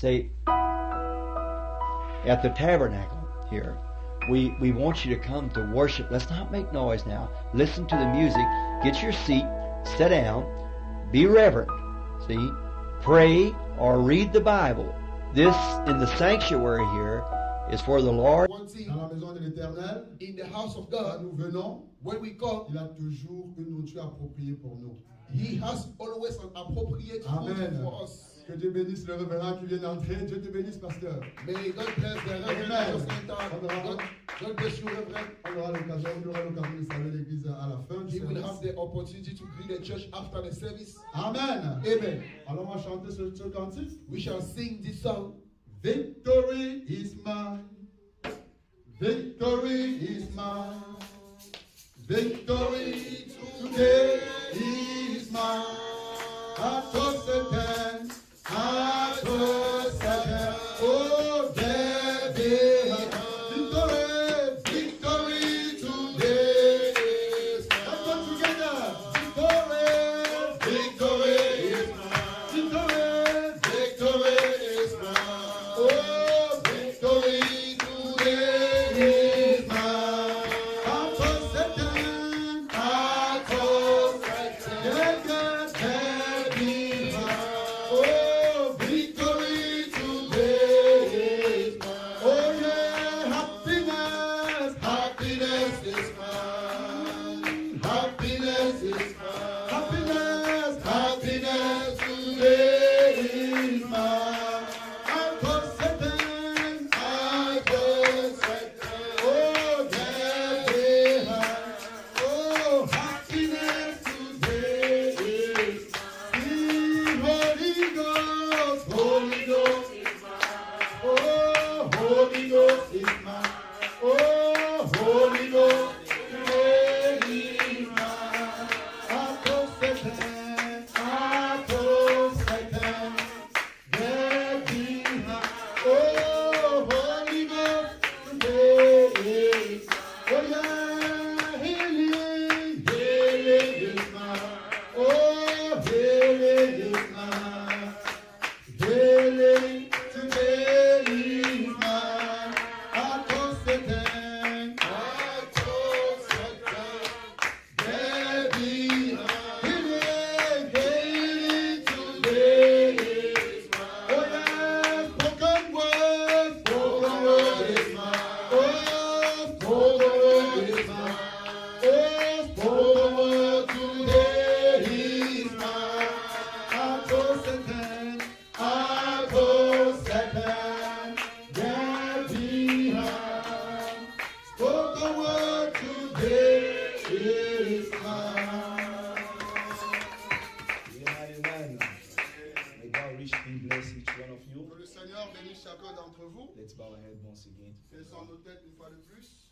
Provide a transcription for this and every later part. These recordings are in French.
say, at the tabernacle here, we want you to come to worship. Let's not make noise now. Listen to the music. Get your seat. Sit down. Be reverent. See? Pray or read the Bible. This, in the sanctuary here, is for the Lord. Dans la maison de l'Éternel, in the house of God, nous venons, when we come, il a toujours une nourriture appropriée pour nous. He has always an appropriate food Amen. for us. Que Dieu bénisse le révérend qui vient d'entrer. Dieu te bénisse, pasteur. May God bless the Reverend Amen. just enter. God bless you, Reverend. On aura l'occasion de saluer l'église à la fin du He will service. have the opportunity to greet the church after the service. Amen. Amen. Alors on va chanter ce cantique. We shall sing this song. Victory is mine. Victory is mine. Victory today is mine. I toss the ten. I toss the ten. Oh, David. Victory. Victory today is mine. Let's go together. Victory. Victory is mine. Victory. Victory is mine. Oh, victory today is mine. I toss the ten. I toss the ten. Yeah, yeah, David. Oh, victory today is mine. Oh, yeah, happiness. Happiness is mine. Happiness is mine. Happiness. Happiness today is mine. I toss the ten. I toss the ten. Oh, David. Oh, happiness today is mine. Holy Ghost, Holy Ghost is mine. Oh, Holy Ghost is mine. Oh, Holy Ghost today is mine. I toss the ten. I toss the ten. David. Oh, Holy Ghost today is mine. Oh, yeah, healing, healing is mine. Oh, healing is mine. Healing today is mine. I toss the ten. I toss the ten. David. Healing, healing today is mine. Oh, yeah, spoken word is mine. Oh, spoken word is mine. Oh, spoken word today is mine. I toss the ten. I toss the ten. David. Spoken word today is mine. Amen. May God richly bless each one of you. Que le Seigneur bénisse chacun d'entre vous. Let's bow our head once again. Baissons nos têtes une fois de plus.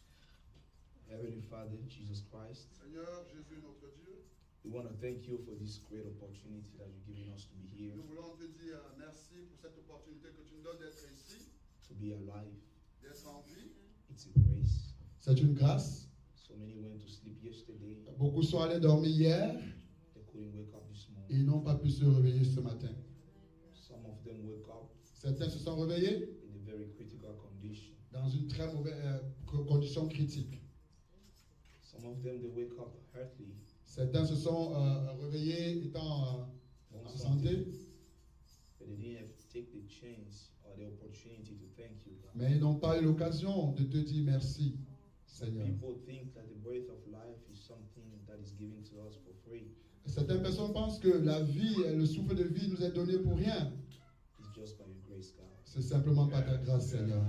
Heavenly Father, Jesus Christ, Seigneur Jésus notre Dieu, we want to thank you for this great opportunity that you're giving us to be here, nous voulons te dire merci pour cette opportunité que tu nous donnes d'être ici, to be alive. d'être en vie. It's a grace. C'est une grâce. So many went to sleep yesterday. Beaucoup sont allés dormir hier They couldn't wake up this morning. et n'ont pas pu se réveiller ce matin. Some of them woke up Certains se sont réveillés in a very critical condition. dans une très mauvaise condition critique. Some of them, they wake up hurtly. Certains se sont réveillés étant en santé, But they didn't have to take the chance or the opportunity to thank you, God. mais ils n'ont pas eu l'occasion de te dire merci, Seigneur. People think that the breath of life is something that is given to us for free. Certaines personnes pensent que la vie, le souffle de vie nous est donné pour rien. It's just by your grace, God. C'est simplement par ta grâce, Seigneur.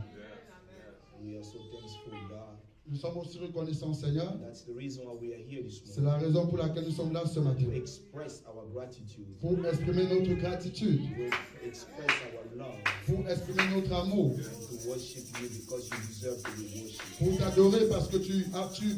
We are so thankful, God. Nous sommes aussi reconnaissants, Seigneur. That's the reason why we are here this C'est morning. la raison pour laquelle nous sommes là ce matin. To express our gratitude. Pour exprimer notre gratitude, To express our love. pour exprimer notre amour, And to worship you because you deserve to be worshipped. pour t'adorer parce que tu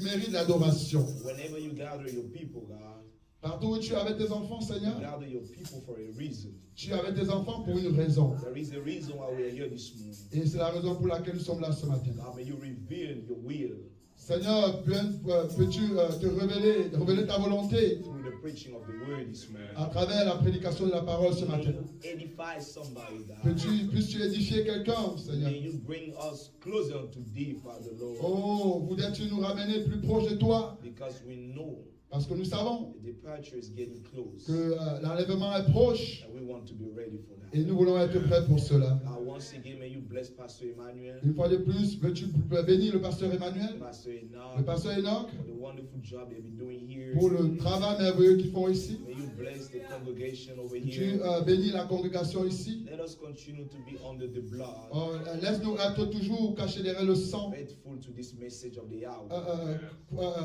mérites l'adoration. Whenever you gather your people, God, Partout où tu es avec tes enfants, you Seigneur, gather your people for a reason. tu es avec tes enfants pour une raison. There is a reason why we are here this morning. Et c'est la raison pour laquelle nous sommes là ce matin. God, may you reveal your will Seigneur, peux-tu te révéler ta volonté through the preaching of the word this morning. à travers la prédication de la parole ce May matin? you edify somebody, God. Puisses-tu édifier quelqu'un, Seigneur? May you bring us closer to thee, Father Lord. Oh, voudrais-tu nous ramener plus proche de toi? Because we know Parce que nous savons the departure is getting close. que l'enlèvement est proche And we want to be ready for that. et nous voulons être prêts pour cela. Once again, may you bless Pastor Emmanuel, Une fois de plus, veux-tu bénir le pasteur Emmanuel, Pastor le Enoch, pasteur Enoch, for the wonderful job they've been doing here. pour le travail merveilleux qu'ils font ici? May you bless the congregation over Tu here. bénis la congrégation ici? Let us continue to be under the blood, Oh, laisse-nous être toujours cachés derrière le sang, faithful to this message of the hour,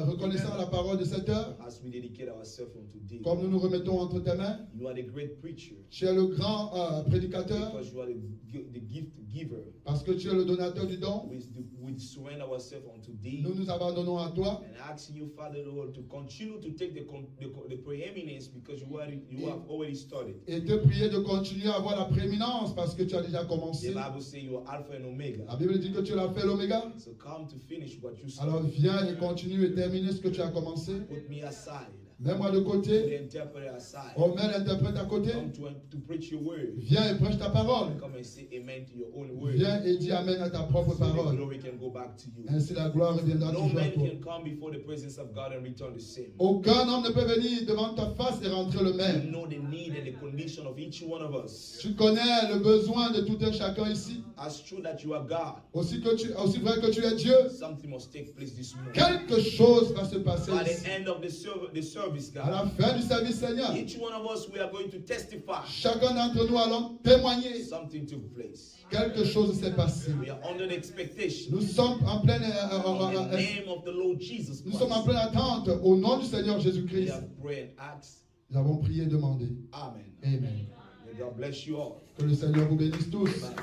reconnaissant la parole de cette heure, as we dedicate ourselves unto thee. comme nous nous remettons entre tes mains. You are the great preacher, Tu es le grand prédicateur, because you are the gift giver. parce que tu es le donateur du don. We surrender ourselves unto thee. Nous nous abandonnons à toi. And asking you, Father Lord, to continue to take the preeminence because you have already started. Et te prier de continuer à avoir la prééminence parce que tu as déjà The commencé. Bible says you are Alpha and Omega. La Bible dit que tu l'as fait l'oméga. So come to finish what you Alors started. viens et continue et termine ce que tu as commencé. Put me aside. Mets-moi de Put côté. the interpreter aside. On met l'interprète à côté. Come to preach your word. Viens et prêche ta parole. Come and say amen to your own word. Viens et dis amen à ta propre So the parole. glory can go back to you. Ainsi la gloire reviendra No toujours à man toi. can come before the presence of God and return the same. Aucun homme ne peut venir devant ta face et rentrer le You même. know the need and the condition of each one of us. Tu connais le besoin de tout un chacun ici. As true that you are God, Aussi vrai que tu es Dieu. something must take place this morning. Quelque chose va se passer By ici. the end of the service, À la God, fin du service, Seigneur, each one of us, we are going to testify. chacun d'entre nous allons témoigner. Something took place. Quelque chose s'est passé. We are under the expectation. Nous sommes en pleine, In the name of the Lord Jesus nous sommes en Christ, pleine attente au nom du Seigneur we Jésus-Christ. have prayed and asked. Nous avons prié et demandé. Amen. Amen. May God bless you all. Que le Seigneur vous bénisse tous. Amen.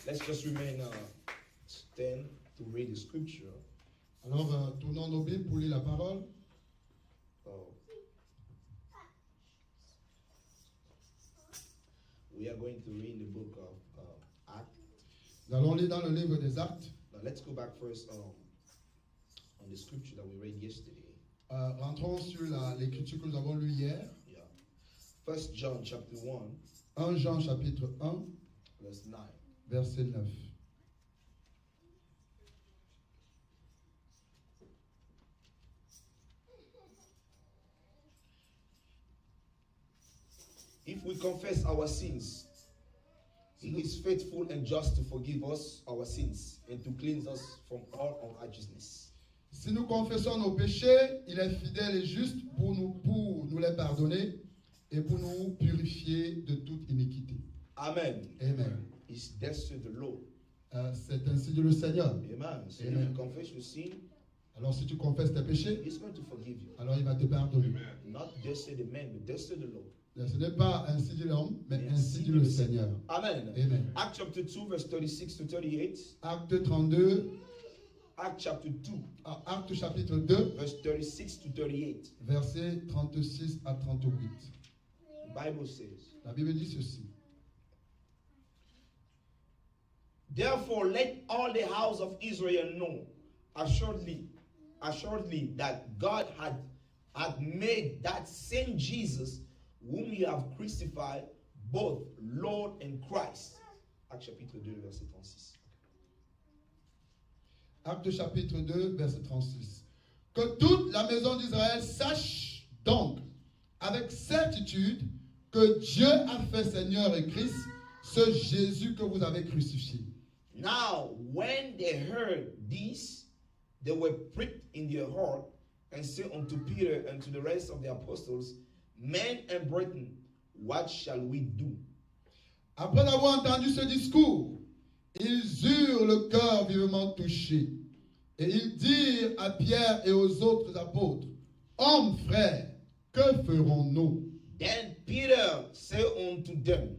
Let's just remain stand to read the scripture. Alors, tournons nos Bibles pour lire la parole. We are going to read the book of Acts. Nous allons lire dans le livre des Actes. Now let's go back first on the scripture that we read yesterday. Rentrons sur l'écriture que nous avons lue hier. Yeah. 1 John chapter 1, 1 Jean chapitre 1, verse 9. verset 9. If we confess our sins, He is faithful and just to forgive us our sins and to cleanse us from all unrighteousness. Si nous confessons nos péchés, il est fidèle et juste pour nous les pardonner et pour nous purifier de toute iniquité. Amen. Amen. It's that's the Lord. C'est ainsi dit le Seigneur. Amen. So Amen. if you confess your sin, Alors si tu confesses tes péchés, He's going to forgive you. alors il va te pardonner. Not just say the man, but just say the Lord. Ce n'est pas ainsi dit l'homme, mais ainsi dit le Seigneur. Amen. Amen. Acts chapter 2, verse 36 to 38. Acte 32, Acts chapter 2, Acte chapitre 2, verse 36 to 38. versets 36 à 38. The Bible says, La Bible dit ceci. therefore let all the house of Israel know assuredly that God had made that same Jesus whom you have crucified both Lord and Christ. Acts chapitre 2, verset 36. Acte chapitre 2, verset 36. Que toute la maison d'Israël sache donc avec certitude que Dieu a fait Seigneur et Christ ce Jésus que vous avez crucifié. Now, when they heard this, they were pricked in their heart and said unto Peter and to the rest of the apostles, men and brethren, what shall we do? Après avoir entendu ce discours, ils eurent le cœur vivement touché. Et ils dirent à Pierre et aux autres apôtres, hommes frères, que ferons-nous? Then Peter said unto them,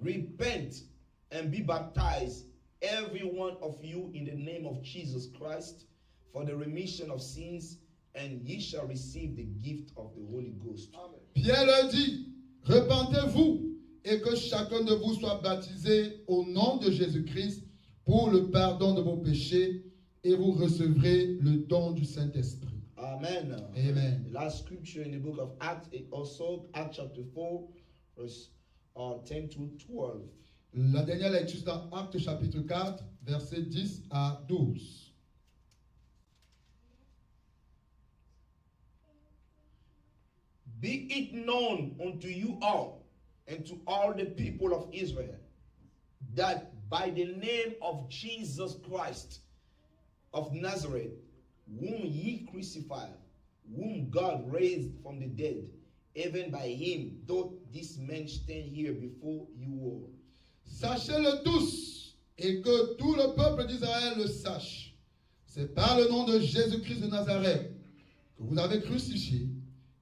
repent and be baptized, every one of you, in the name of Jesus Christ, for the remission of sins, and ye shall receive the gift of the Holy Ghost. Pierre leur dit, repentez-vous et que chacun de vous soit baptisé au nom de Jésus-Christ pour le pardon de vos péchés, et vous recevrez le don du Saint-Esprit. Amen. Amen. The last scripture in the book of Acts, it also Acts chapter 4, verse 10 to 12. La dernière lecture dans Actes chapitre 4, versets 10 à 12. Be it known unto you all and to all the people of Israel that by the name of Jesus Christ of Nazareth, whom ye crucified, whom God raised from the dead, even by him doth this man stand here before you all. Sachez-le tous, et que tout le peuple d'Israël le sache. C'est par le nom de Jésus-Christ de Nazareth que vous avez crucifié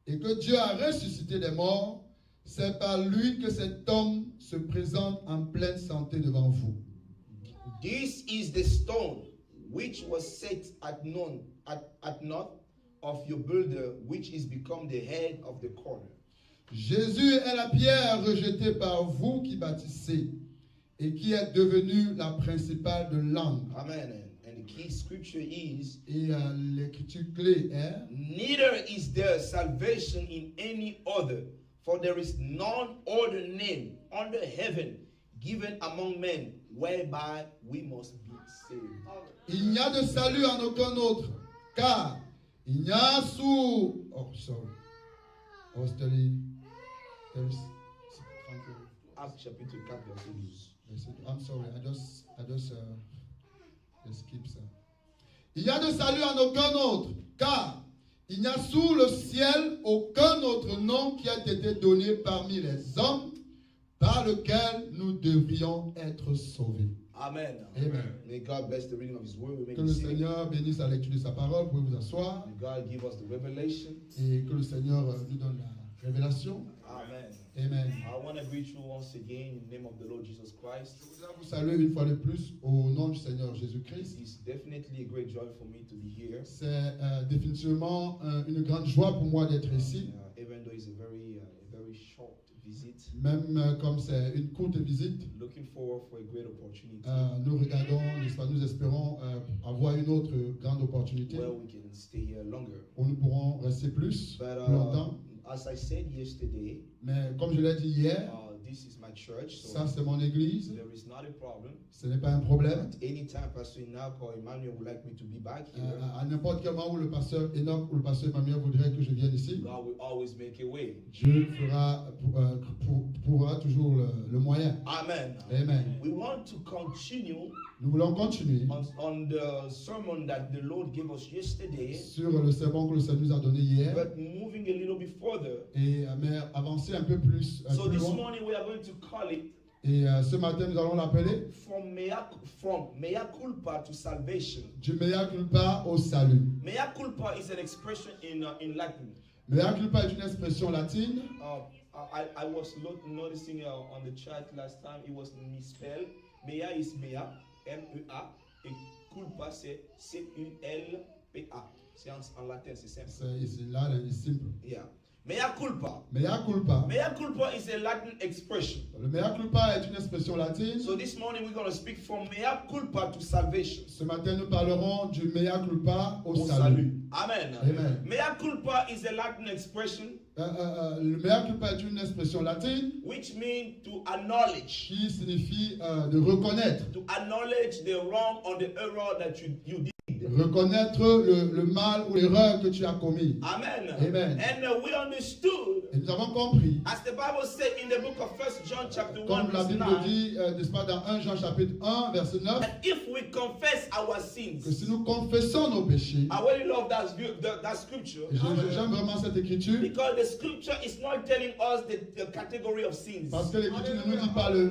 et que Dieu a ressuscité des morts. C'est par lui que cet homme se présente en pleine santé devant vous. This is the stone which was set at naught of your builder, which is become the head of the corner. Jésus est la pierre rejetée par vous qui bâtissez et qui est devenue la principale de l'angle. Amen. And the key scripture is, Et l'écriture clé est: neither is there salvation in any other, for there is none other name under heaven given among men whereby we must be saved. il n'y a de salut en aucun autre, car il n'y a sous... Oh, sorry. I was telling... Acts chapter 4, verse 12. I'm sorry, I just skip ça. Il n'y a de salut en aucun autre, car il n'y a sous le ciel aucun autre nom qui a été donné parmi les hommes par lequel nous devrions être sauvés. Amen. Amen. May God bless the reading of His word. Que le Seigneur bénisse la lecture de sa parole. Vous pouvez vous asseoir. May God give us the revelation. Et que le Seigneur nous donne la révélation. Amen. Amen. I want to greet you once again in the name of the Lord Jesus Christ. Je voudrais vous saluer une fois de plus au nom du Seigneur Jésus-Christ. It's definitely a great joy for me to be here. C'est définitivement une grande joie pour moi d'être ici. Even though it's a very short visit. Même comme c'est une courte visite, Looking forward for a great opportunity. nous regardons, n'est-ce pas, nous espérons avoir une autre grande opportunité Where we can stay here longer. où nous pourrons rester plus longtemps. As I said yesterday, Mais comme je l'ai dit hier, this is my church, so ça c'est mon église, there is not a problem. ce n'est pas un problème. Anytime Pastor Enoch or Emmanuel would like me to be back here, À n'importe quel moment où le pasteur Enoch ou le pasteur Emmanuel voudrait que je vienne ici, God will always make a way. Dieu pourra toujours le moyen. Amen. Amen. We want to continue Nous voulons continuer on the sermon that the Lord gave us yesterday, sur le sermon que le Seigneur nous a donné hier, but moving a little bit further. et mais avancer un peu plus, So plus this loin. morning we are going to call it Et ce matin, nous allons l'appeler from mea culpa to salvation. du mea culpa au salut. Mea culpa is an expression in Latin. Mea culpa est une expression latine. I was noticing on the chat last time it was misspelled. Mea is mea, M-E-A, et culpa c'est C-U-L-P-A. C'est en latin, c'est simple. C'est là, c'est simple. Yeah. Mea culpa. Mea culpa. Mea culpa is a Latin expression. Le mea culpa est une expression latine. So this morning we're going to speak from mea culpa to salvation. Ce matin, nous parlerons du mea culpa au salut. Amen. Amen. Mea culpa is a Latin expression Le mea culpa est une expression latine which means to acknowledge. qui signifie de reconnaître. To acknowledge the wrong or the error that you did. Reconnaître le mal ou l'erreur que tu as commis. Amen. Amen. And we understood, Et nous avons compris, as the Bible said in the book of 1 John chapter 1 comme la verse Bible 9, dit, n'est-ce pas, dans 1 Jean chapitre 1, verset 9, that if we confess our que sins, si nous confessons nos péchés, I really love that scripture, et j'aime vraiment cette écriture, because the scripture is not telling us the category of sins. parce que l'écriture ne nous dit pas le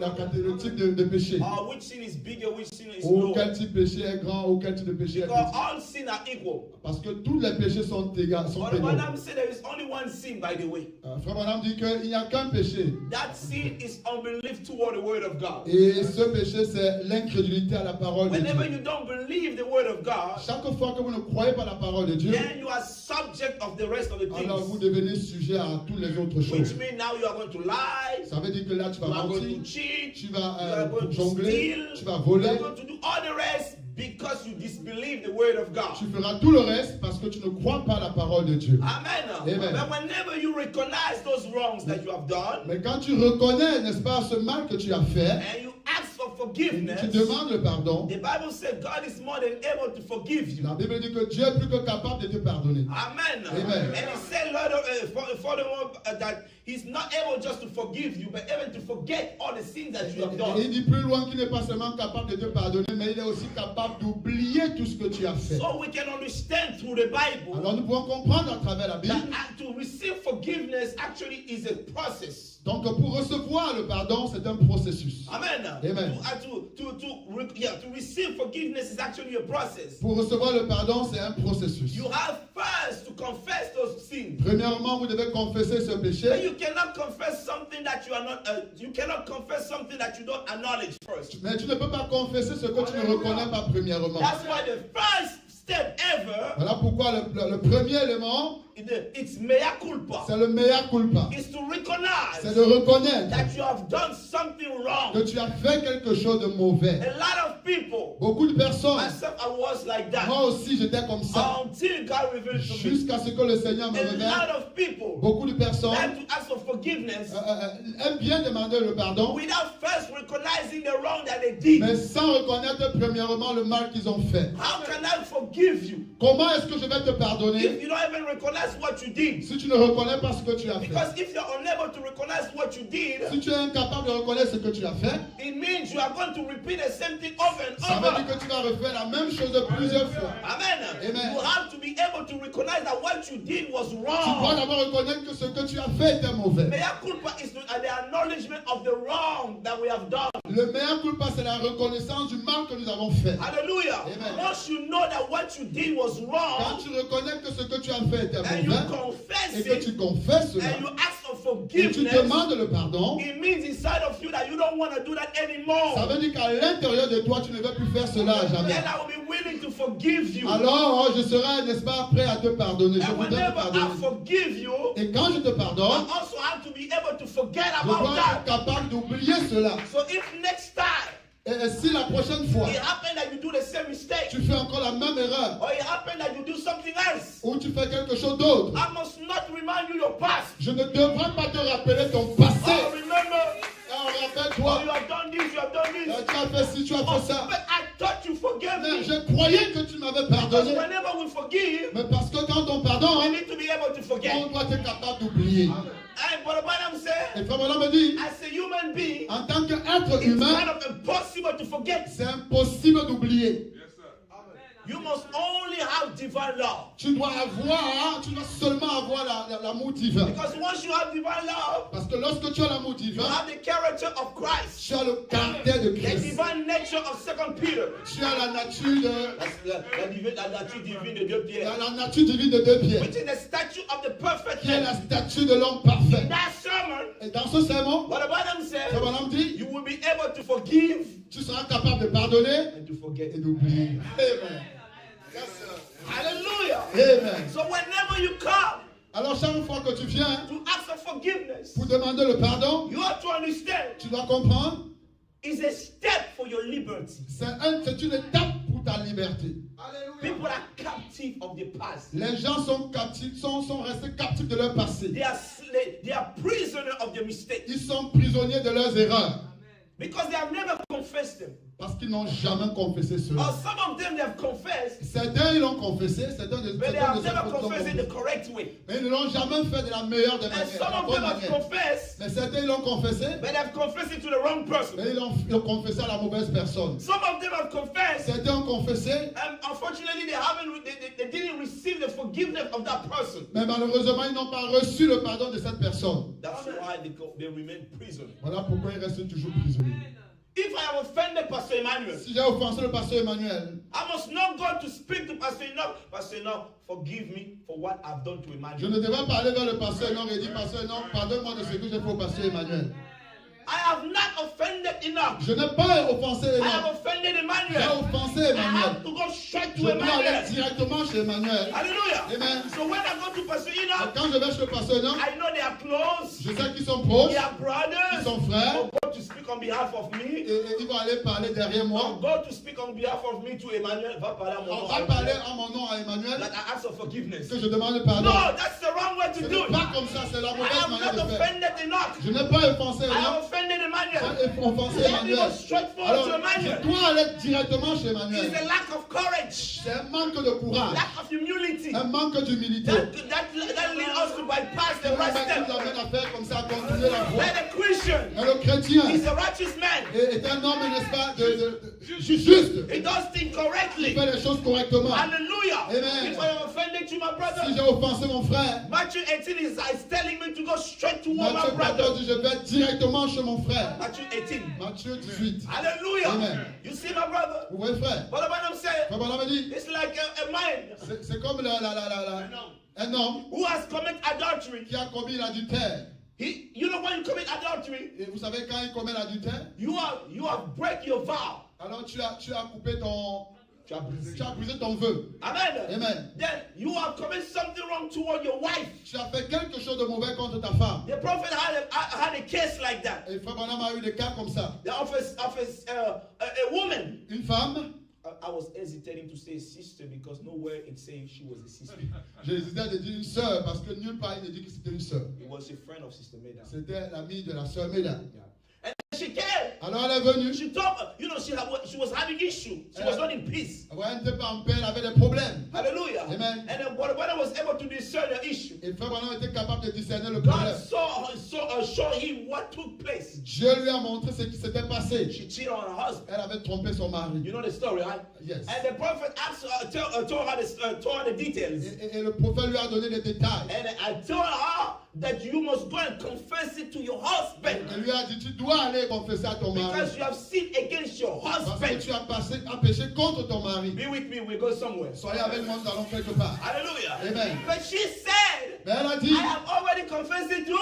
type de péché, Which sin is bigger, which sin is ou lower. quel type de péché est grand, ou quel type de péché est Because petit. all sin are equal. Parce que tous les péchés sont égaux. But Madam said there is only one sin, by the way. Frère Branham dit qu'il n'y a qu'un péché. That sin is unbelief toward the word of God. Et ce péché, c'est l'incrédulité à la parole de Whenever Dieu. you don't believe the word of God, Chaque fois que vous ne croyez pas la parole de Dieu, then you are subject of the rest of the alors vous things. devenez sujet à toutes les autres Which choses. means now you are going to lie, Ça veut dire que là, tu you vas are going mentir, to cheat, tu you vas are going to jongler, steal, tu vas you voler, are going to do all the rest because you disbelieve the word of God. Tu feras tout le reste parce que tu ne crois pas la parole de Dieu. Amen. Amen. But whenever you recognize those wrongs that you have done, Mais quand tu reconnais, n'est-ce pas, ce mal que tu as fait, and you ask for et forgiveness, tu demandes le pardon, the Bible says God is more than able to forgive you. la Bible dit que Dieu est plus que capable de te pardonner. Amen. Amen. And he said, Lord, furthermore, that he's not able just to forgive you, but able to forget all the sins that you have Et il done. dit plus loin qu'il n'est pas seulement capable de te pardonner, mais il est aussi capable d'oublier tout ce que tu as fait. So we can understand through the Bible Alors nous pouvons comprendre à travers la Bible. that to receive forgiveness actually is a process. Donc pour recevoir le pardon, c'est un processus. Amen. Amen. To receive forgiveness is actually a process. Pour recevoir le pardon, c'est un processus. You have first to confess those sins. Premièrement, vous devez confesser ce But péché. you cannot confess something that you are not. You cannot confess something that you don't acknowledge first. Mais tu ne peux pas confesser ce que tu ne reconnais pas premièrement. That's why the first step ever, Voilà pourquoi le premier élément, it's mea culpa. c'est le mea culpa. Is to recognize C'est de reconnaître that you have done something que wrong. tu as fait quelque chose de mauvais. A lot of people, Beaucoup de personnes, myself, I was like that moi aussi j'étais comme ça, until God revealed to me. jusqu'à ce que le Seigneur me A révèle. lot of people Beaucoup de personnes like to ask for forgiveness aiment bien demander le pardon, without first recognizing the wrong that they did. mais sans reconnaître premièrement le mal qu'ils ont fait. How can I forgive you Comment est-ce que je vais te pardonner if you don't even recognize what you did? si tu ne reconnais pas ce que tu as fait? Because if you're unable to recognize what you did, Si tu es incapable de reconnaître ce que tu as fait, it means you are going to repeat the same thing over and ça veut dire over. que tu vas refaire la même chose plusieurs fois. Amen. Amen. You have to be able to recognize that what you did was Tu dois wrong. d'abord reconnaître que ce que tu as fait était mauvais. Mea culpa is the acknowledgement of the wrong that we have done. Le mea culpa, c'est la reconnaissance du mal que nous avons fait. Hallelujah. Amen. Once you know that what you did was Quand wrong, tu reconnais que ce que tu as fait était and you mauvais, confess et que it, tu confesses cela, and you ask for et tu forgiveness, demandes le pardon, it means inside of you that you don't want to do that anymore. ça veut dire qu'à l'intérieur de toi, tu ne veux plus faire cela à jamais. Then I will be willing to forgive you. Alors, je serai, n'est-ce pas, prêt à te pardonner. Je And voudrais te whenever I pardonner. forgive you, Et quand je te I pardonne, also have to be able to forget je dois about être that. capable d'oublier cela. So if next time Et si la prochaine fois, it happened that you do the same mistake, tu fais encore la même erreur, or it happened that you do something else, ou tu fais quelque chose d'autre, I must not remind you your past. je ne devrais pas te rappeler ton passé. Oh, remember, Alors, oh, rappelle-toi, you have done this, you have done this. tu as fait ci, tu as Oh, fait ça. but I thought you forgave Mais me. je croyais que tu m'avais Because pardonné. whenever we forgive, Mais parce que quand on we pardonne, need to be able to forget. on doit être capable d'oublier. And Brother Branham said, Et Frère Branham me dit, as a human being, en tant qu'être it's humain, kind of impossible to forget. c'est impossible d'oublier. You must only have divine love. Tu dois seulement avoir l'amour divin. Because once you have divine love, Parce que lorsque tu as l'amour you divin, have the character of Christ, tu as le caractère de the Christ. divine nature of 2 Peter. Tu as la nature de La nature divine de Dieu Pierre. la nature divine de deux pieds, Which is the statue of the perfect qui est man. la statue de l'homme parfait. That sermon, Et dans ce sermon, what the Bible says, Frère Branham dit, you will be able to forgive tu seras capable de pardonner and to forget. et d'oublier. Amen. Hallelujah. Amen. So whenever you come Alors chaque fois que tu viens to ask for forgiveness, pour demander le pardon, you have to understand tu dois comprendre, it's a step for your liberty. c'est une étape pour ta liberté. People are captive of the past. Les gens sont captifs, sont restés captifs de leur passé. They are prisoners of their mistakes Ils sont prisonniers de leurs erreurs because they have never confessed them. parce qu'ils n'ont jamais confessé Or cela. some of them they have confessed, Certains ils l'ont confessé, certains de but they certains have de never certains l'ont confessed it the confessé. correct way. Mais ils ne l'ont jamais fait de la meilleure des And manières, de some la of bonne them have manière. confessed, Mais certains ils l'ont confessé, but they have confessed it to the wrong person. mais ils l'ont confessé à la mauvaise personne. Some of them have confessed, Certains ont confessé, and unfortunately they didn't receive the forgiveness of that person. mais malheureusement ils n'ont pas reçu le pardon de cette personne. That's why they remain prisoners. Voilà pourquoi ils restent toujours prisonniers. If I have offended Pastor Emmanuel, Si j'ai offensé le pasteur Emmanuel, I must not go to speak to Pastor Enoch. Pastor Enoch, forgive me for what I've done to je Emmanuel. ne devrais pas aller vers le pasteur Enoch et dire, pasteur Enoch, pardonne-moi de ce que j'ai fait au pasteur Emmanuel. I have not offended Enoch. Je n'ai pas offensé I have Enoch. offended J'ai Emmanuel. offensé I Emmanuel. have to go straight Je to dois aller Emmanuel. directement chez Emmanuel. Hallelujah. Amen. So when I go to Pastor Et Enoch, quand je vais chez le pasteur Enoch, I know they are close. je sais qu'ils sont proches, They are ils brothers. sont frères. But go to speak on on behalf of me. et ils vont aller parler derrière Or moi. go to speak on behalf of me to Emmanuel. Va parler à mon On nom. va parler en mon nom à Emmanuel, That I ask for forgiveness. que je demande pardon. No, that's the wrong way Ce to n'est do it. pas comme ça, c'est la I mauvaise have manière not de faire. offended Enoch. Je n'ai pas offensé I have Enoch, offended Emmanuel. j'ai offensé Let me go Emmanuel. straight forward Alors, to je Emmanuel. dois aller directement chez It's Emmanuel. a lack of courage, C'est un manque de courage, lack of humility. un manque d'humilité. That leads us to bypass the right Qui step. nous amène à faire comme ça, à continuer la voie. When a Christian Et le chrétien is a righteous man, est un homme, n'est-ce pas, juste. he does things Il correctly. fait les choses correctement. Hallelujah. Amen. If I have offended you, my Si brother, j'ai offensé mon frère, Matthew 18 is telling me to go straight toward my Matthieu 14 brother. dit, je vais directement chez mon frère. Matthew 18. Matthieu 18. Hallelujah. Amen. You see, my brother? Vous voyez, frère? Brother Branham said, Frère Branham dit, it's like a man c'est comme un homme who has committed adultery. qui a commis l'adultère. You know when you commit adultery, Et vous savez, quand il commet l'adultère, you have break your vow. alors tu as coupé ton... Tu as brisé. Tu as brisé ton vœu. Amen. Amen. Then you have committed something wrong toward your wife. Tu as fait quelque chose de mauvais contre ta femme. The prophet had a case like that. Et Frère Branham a eu des cas comme ça. A woman. Une femme, I was hesitating to say sister because nowhere it says she was a sister. j'ai hésité à dire une sœur parce que nulle part il ne dit que c'était une sœur. It was a friend of Sister Meda. C'était l'amie de la sœur Meda. Yeah. And she came. Alors elle est venue. She told her, she was having issue. She was not in peace. Ouais, elle n'était pas en paix, elle avait des problèmes. Hallelujah. Amen. And then when I was able to discern the issue, Et Frère Branham était capable de discerner le God problème. showed him what took place. Dieu lui a montré ce qui s'était passé. She cheated on her husband. Elle avait trompé son mari. You know the story, right? Yes. And the prophet asked her, told her the details. Et le prophète lui a donné les détails. And I told her that you must go and confess it to your husband. Il lui a dit, tu dois aller confesser à ton mari. Because you have sinned against your Parce que husband. tu as péché contre ton mari. Be with me, we go somewhere. Soyez avec moi, nous allons quelque part. Hallelujah. Amen. But she said, Mais elle a dit, I have already confessed it to.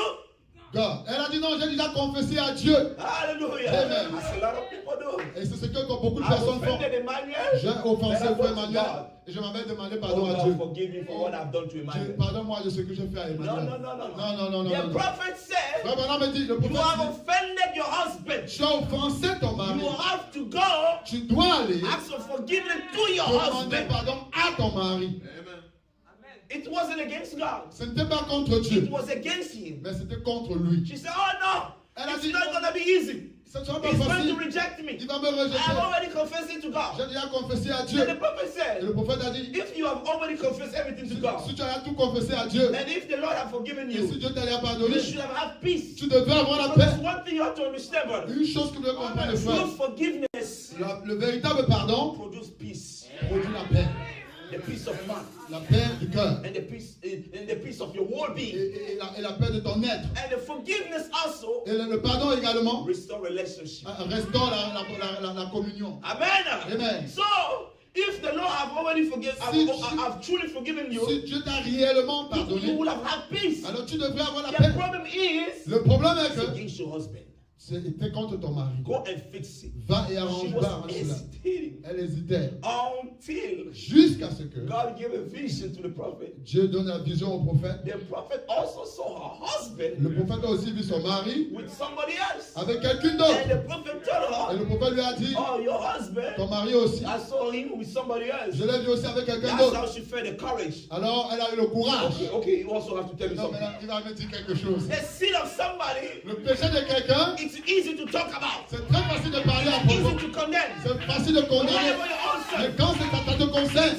God. Elle a dit, non, j'ai déjà confessé à Dieu. Hallelujah. Amen. As a lot of people do. Et c'est ce que beaucoup de I've personnes font. offended Emmanuel. J'ai offensé Then I Frère go to Emmanuel. God. Et je m'avais demandé Oh pardon à God, Dieu. forgive me for what I've done to Dieu, Emmanuel. pardonne-moi de ce que j'ai fait à No, Emmanuel. no, no, no, Non, non, non, non. The non. prophet said, Frère Branham me dit, le you prophète have dit, offended your husband. tu as offensé ton mari. You have to go Tu dois aller ask for forgiveness to your demander husband. pardon à ton mari. It wasn't against God. Ce n'était pas contre Dieu, It was against him. mais c'était contre lui. She said, oh no, Elle a it's dit, not going to be easy. ce ne sera pas He's going to facile. reject me. Il va me I have rejeter. already confessed it to God. J'ai déjà confessé à And the Dieu. prophet Et said, le prophète a dit, if you have already confessed everything to God, si tu as tout confessé à Dieu, and if the Lord have forgiven et si you, Dieu t'a you pardonné, should have had peace. tu devais avoir la But there's paix. one thing you have to understand, brother. Une chose que vous devez comprendre, les frères, True forgiveness le véritable pardon produces peace. produit la paix. The peace of mind. La paix du cœur. And the peace of your whole being. Et la paix de ton être. And the forgiveness also Et le pardon également restore relationship. restaure la communion. Amen. Amen. So, if the Lord have already forgiven, have truly forgiven you, Si Dieu t'a réellement you pardonné, will have had peace. alors tu devrais avoir la The paix. problem is Le problème est it's que against your husband. c'était contre ton mari. Go and fix it. Va et She arrange was cela. hesitating Elle hésitait. until Jusqu'à ce que God gave a vision to the prophet. Dieu donne la vision au prophète. The prophet also saw her husband Le prophète a aussi vu son mari with somebody else. avec quelqu'un And d'autre. the prophet told Et her, le prophèet lui a dit, oh, your husband, ton mari aussi. I saw him with somebody else. Je l'ai vu aussi avec quelqu'un That's d'autre. how she felt the courage. Alors elle a eu le courage. Okay, you also have to tell me Non, mais something. là, il va me dire quelque chose. The sin of somebody, Le péché de quelqu'un, it's easy to talk about. c'est très facile de parler à Easy propos. to condemn. C'est facile de But condamner. whenever your own Mais son, quand ça te concerne,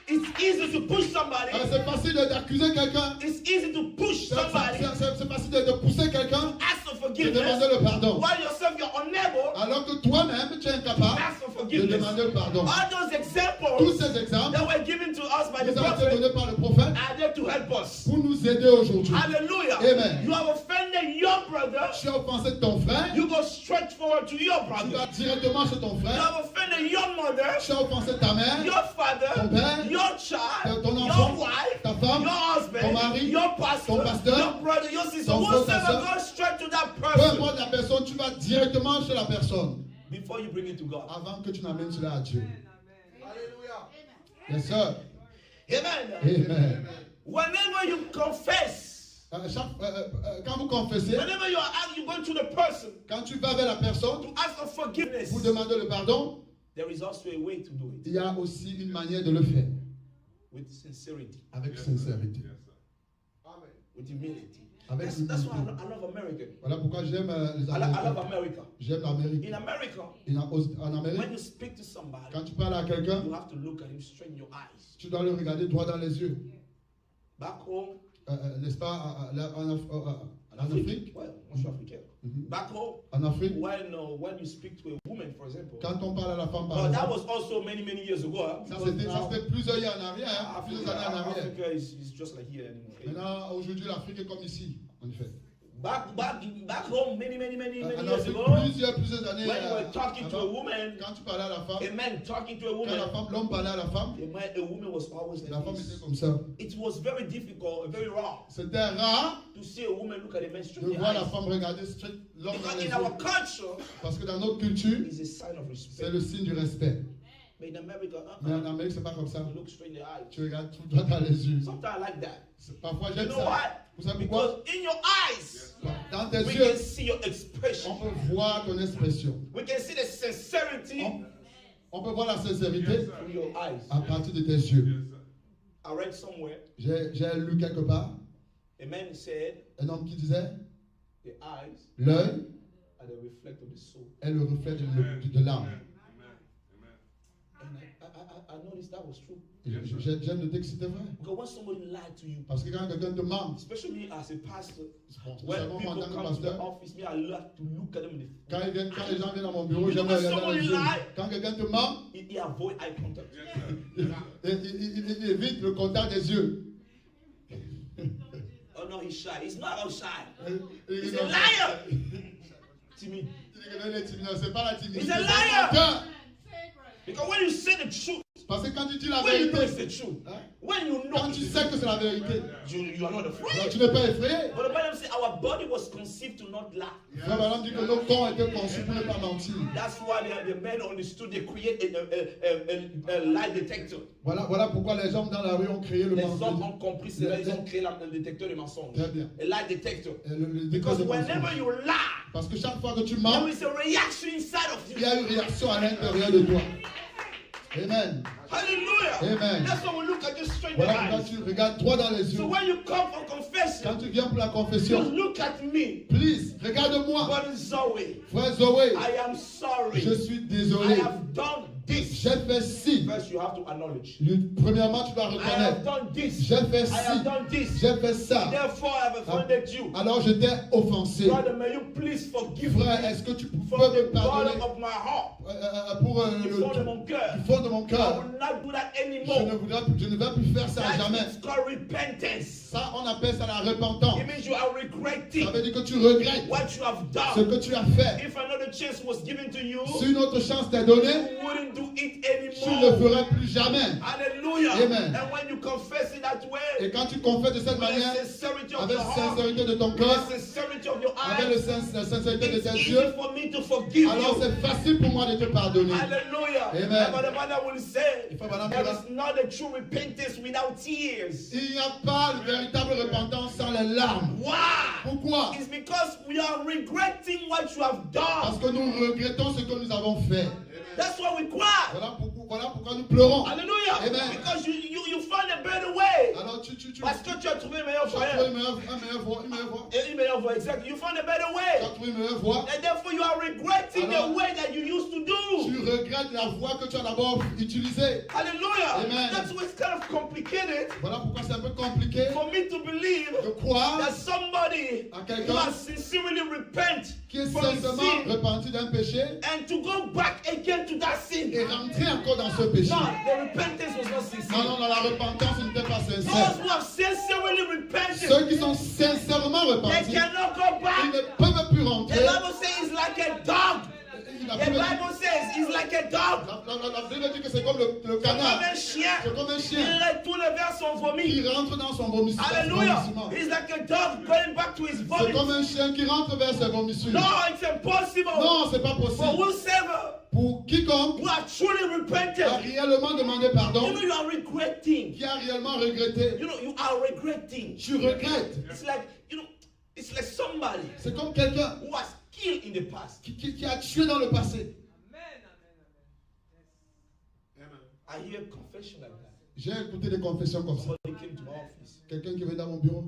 it's easy to push somebody. c'est facile d'accuser quelqu'un. It's easy to push somebody. C'est facile de pousser quelqu'un Ask for de demander forgiveness. le pardon. While yourself you're unable, Alors que toi-même, tu es incapable ask for de forgiveness. demander le pardon. All those Tous examples ces exemples that were given to us by the nous ont été prophet donnés par le prophète are there to help us. pour nous aider aujourd'hui. Hallelujah. Amen. You have offended your brother. Tu as offensé ton frère, You go straight forward to your tu brother. vas directement chez ton You frère. have offended your mother, Tu as offensé ta mère, your father, ton père, your child, ton your enfant, wife, ta femme, your husband, ton mari, your pastor, ton pasteur, your brother, your sister. ton frère, ta Whosoever sœur. goes straight to that peu person importe la personne, tu vas directement chez la personne before you bring it to God. avant que tu n'amènes cela à Dieu. Hallelujah. Yes, sir. Amen. Amen. Whenever you confess, Quand vous confessez, whenever you go going to the person Quand tu vas vers la personne to ask for forgiveness, pour demander le pardon, there is also a way to do it il y a aussi une manière de le faire. with sincerity, Avec sincérité. with humility. Avec That's why humilité. I love American. Voilà pourquoi j'aime les I love Américains. America. J'aime l'Amérique. In America, En when Amérique, you speak to somebody, quand tu parles à quelqu'un, you have to look at him straight in your eyes. tu dois le regarder droit dans les yeux. Back home, N'est-ce pas, en Afrique? well, moi je suis africain. Mhm. Back home, En Afrique, when you speak to a woman, for example, quand on parle à la femme, par well, that exemple, was also many years ago. Huh? ça Because c'était now, plusieurs années en arrière, hein, plusieurs années en arrière. Africa is just like here anymore. Maintenant, aujourd'hui, l'Afrique est comme ici, en effet. Back home, many En years Afrique, ago, plusieurs années when you were talking to a avant, woman, quand tu parlais à la femme, a man talking to a quand la woman, femme, l'homme parlait à la femme, a woman was always la like femme this. était comme ça. It was very difficult, very rare C'était rare to see a woman look at a man straight de in the voir la eyes. femme regarder straight l'homme dans Because les in our yeux. culture, Parce que dans notre culture, it's a sign of c'est respect. le signe du respect. But in America, Mais en Amérique, c'est pas comme ça. you look straight in the eyes. Tu regardes tout droit dans les yeux. Sometimes I like that. Parfois, You j'aime know ça. why? Vous savez pourquoi? Because in your eyes, Dans tes we yeux, can see your on expression. peut voir ton expression. We can see the sincerity On peut voir la sincérité through your eyes. à partir de tes yeux. I read somewhere, J'ai lu quelque part a man said, un homme qui disait the eyes l'œil are the reflect of the soul. est le reflet de l'âme. And I noticed that was true. J'ai noté que c'était vrai. Because when somebody lied to you, Parce que quand quelqu'un te ment, especially as a pastor, bon, when seulement people en tant que come to the pasteur, office, me, I love to look at them in quand les gens viennent à mon bureau, You j'aime know regarder dans somebody les yeux. lie? Quand quelqu'un te ment, he avoid eye contact. il évite le contact des yeux. Oh no, he's shy. He's not all shy. Il He's dit a non, liar. Timid. il est timide. C'est pas la timidité. He's a c'est liar. un menteur. Because when you say the truth, Parce que quand tu dis la when you know it's vérité, the truth, hein, when you know quand tu sais que c'est la vérité, you are not alors afraid. tu n'es pas effrayé. But the Bible says our body was conceived to not lie. Frère Branham dit que nos corps étaient conçus pour ne pas mentir. That's why the men understood they created a lie detector. Voilà pourquoi les hommes dans la rue ont créé le Les hommes mensonge. ont compris cela, ils ont créé le détecteur de mensonges. Très bien. A lie detector. Le Because décor de whenever mensonge. you lie, Parce que chaque fois que tu there mens, is a reaction inside of il y you. a une réaction à l'intérieur de toi. Amen. Hallelujah. Amen. That's why we look at you straight in the Voilà pourquoi eyes. tu regardes droit dans les yeux. So when you come for Quand confession, tu viens pour la you confession, look at me. please, regarde-moi. But Zoe, Frère Zoé, I am sorry. je suis I désolé. have done this. J'ai fait ci. First, you have to acknowledge. Premièrement, tu dois I have reconnaître. done this. J'ai fait I have ci. done this. J'ai fait ça. Therefore, I have offended you. Alors je t'ai offensé. Brother, may you please forgive me Frère, est-ce que tu peux from me the pardonner bottom of my heart, pour du fond de mon cœur. du fond de mon I cœur? will not do that Je ne anymore. vais plus faire ça That jamais. is called repentance. Ça, on appelle ça la repentance. It means you are Ça regretting veut dire que tu regrettes what you have ce done. que tu as fait. If another chance was given to you, Si une autre chance t'est donnée, you wouldn't do it tu ne le anymore. ferais plus jamais. Hallelujah. Amen. And when you confess it that way, Et quand tu confesses de cette with manière, the sincerity of avec your heart, sincérité de ton with cœur, the sincerity of your avec eyes, la sincérité de it's tes easy yeux, for me to forgive alors you. c'est facile pour moi de te pardonner. Hallelujah. Amen. But the Father will say, Il faut madame there dire, is not a true repentance without tears. il n'y a pas de véritable repentance sans les larmes. Why? Pourquoi? It's because we are regretting what you have Parce done. que nous regrettons ce que nous avons fait. That's why we cry. Voilà pourquoi nous pleurons. Hallelujah. Amen. Because you find a better way. Alors tu Parce que tu as trouvé une meilleure as trouvé une moyen. meilleure voie. Une meilleure voie, exactly. You find a better Tu way. as trouvé une meilleure voie. And therefore you are regretting the Alors, way that you used to do. Tu regrettes la voie que tu as d'abord utilisée. Hallelujah. Amen. That's why it's kind of complicated Voilà pourquoi c'est un peu compliqué for me to believe de croire that somebody à who quelqu'un has sincerely repent qui est from his sincèrement sin repenti d'un péché and to go back again to that sin. et rentrer encore dans ce péché. No, the repentance was not sincere. Non, la repentance n'était pas Those sincère. who have sincerely repented, Ceux qui sont sincèrement they repentis, cannot go ils back. ne peuvent plus The rentrer. Bible says it's like a dog. La The Bible dit- Bible says it's like a dog. la Bible dit que c'est comme le Comme canard. un chien. C'est comme un chien Il retourne vers son vomi. qui rentre dans son vomissement. Hallelujah. It's like a dog going back to his C'est vomit. comme un chien qui rentre vers ses vomissures. No, it's impossible. Non, c'est pas For possible. whosoever Pour quiconque who have truly a repented, réellement demandé pardon, you know you are regretting. qui a réellement regretté, You know you are regretting. tu regrettes. It's like, you know, It's like somebody C'est comme quelqu'un who was killed in the past. qui a tué dans le passé. I hear confession like that. J'ai écouté des confessions comme ça. Somebody came to my office. Quelqu'un qui venait dans mon bureau,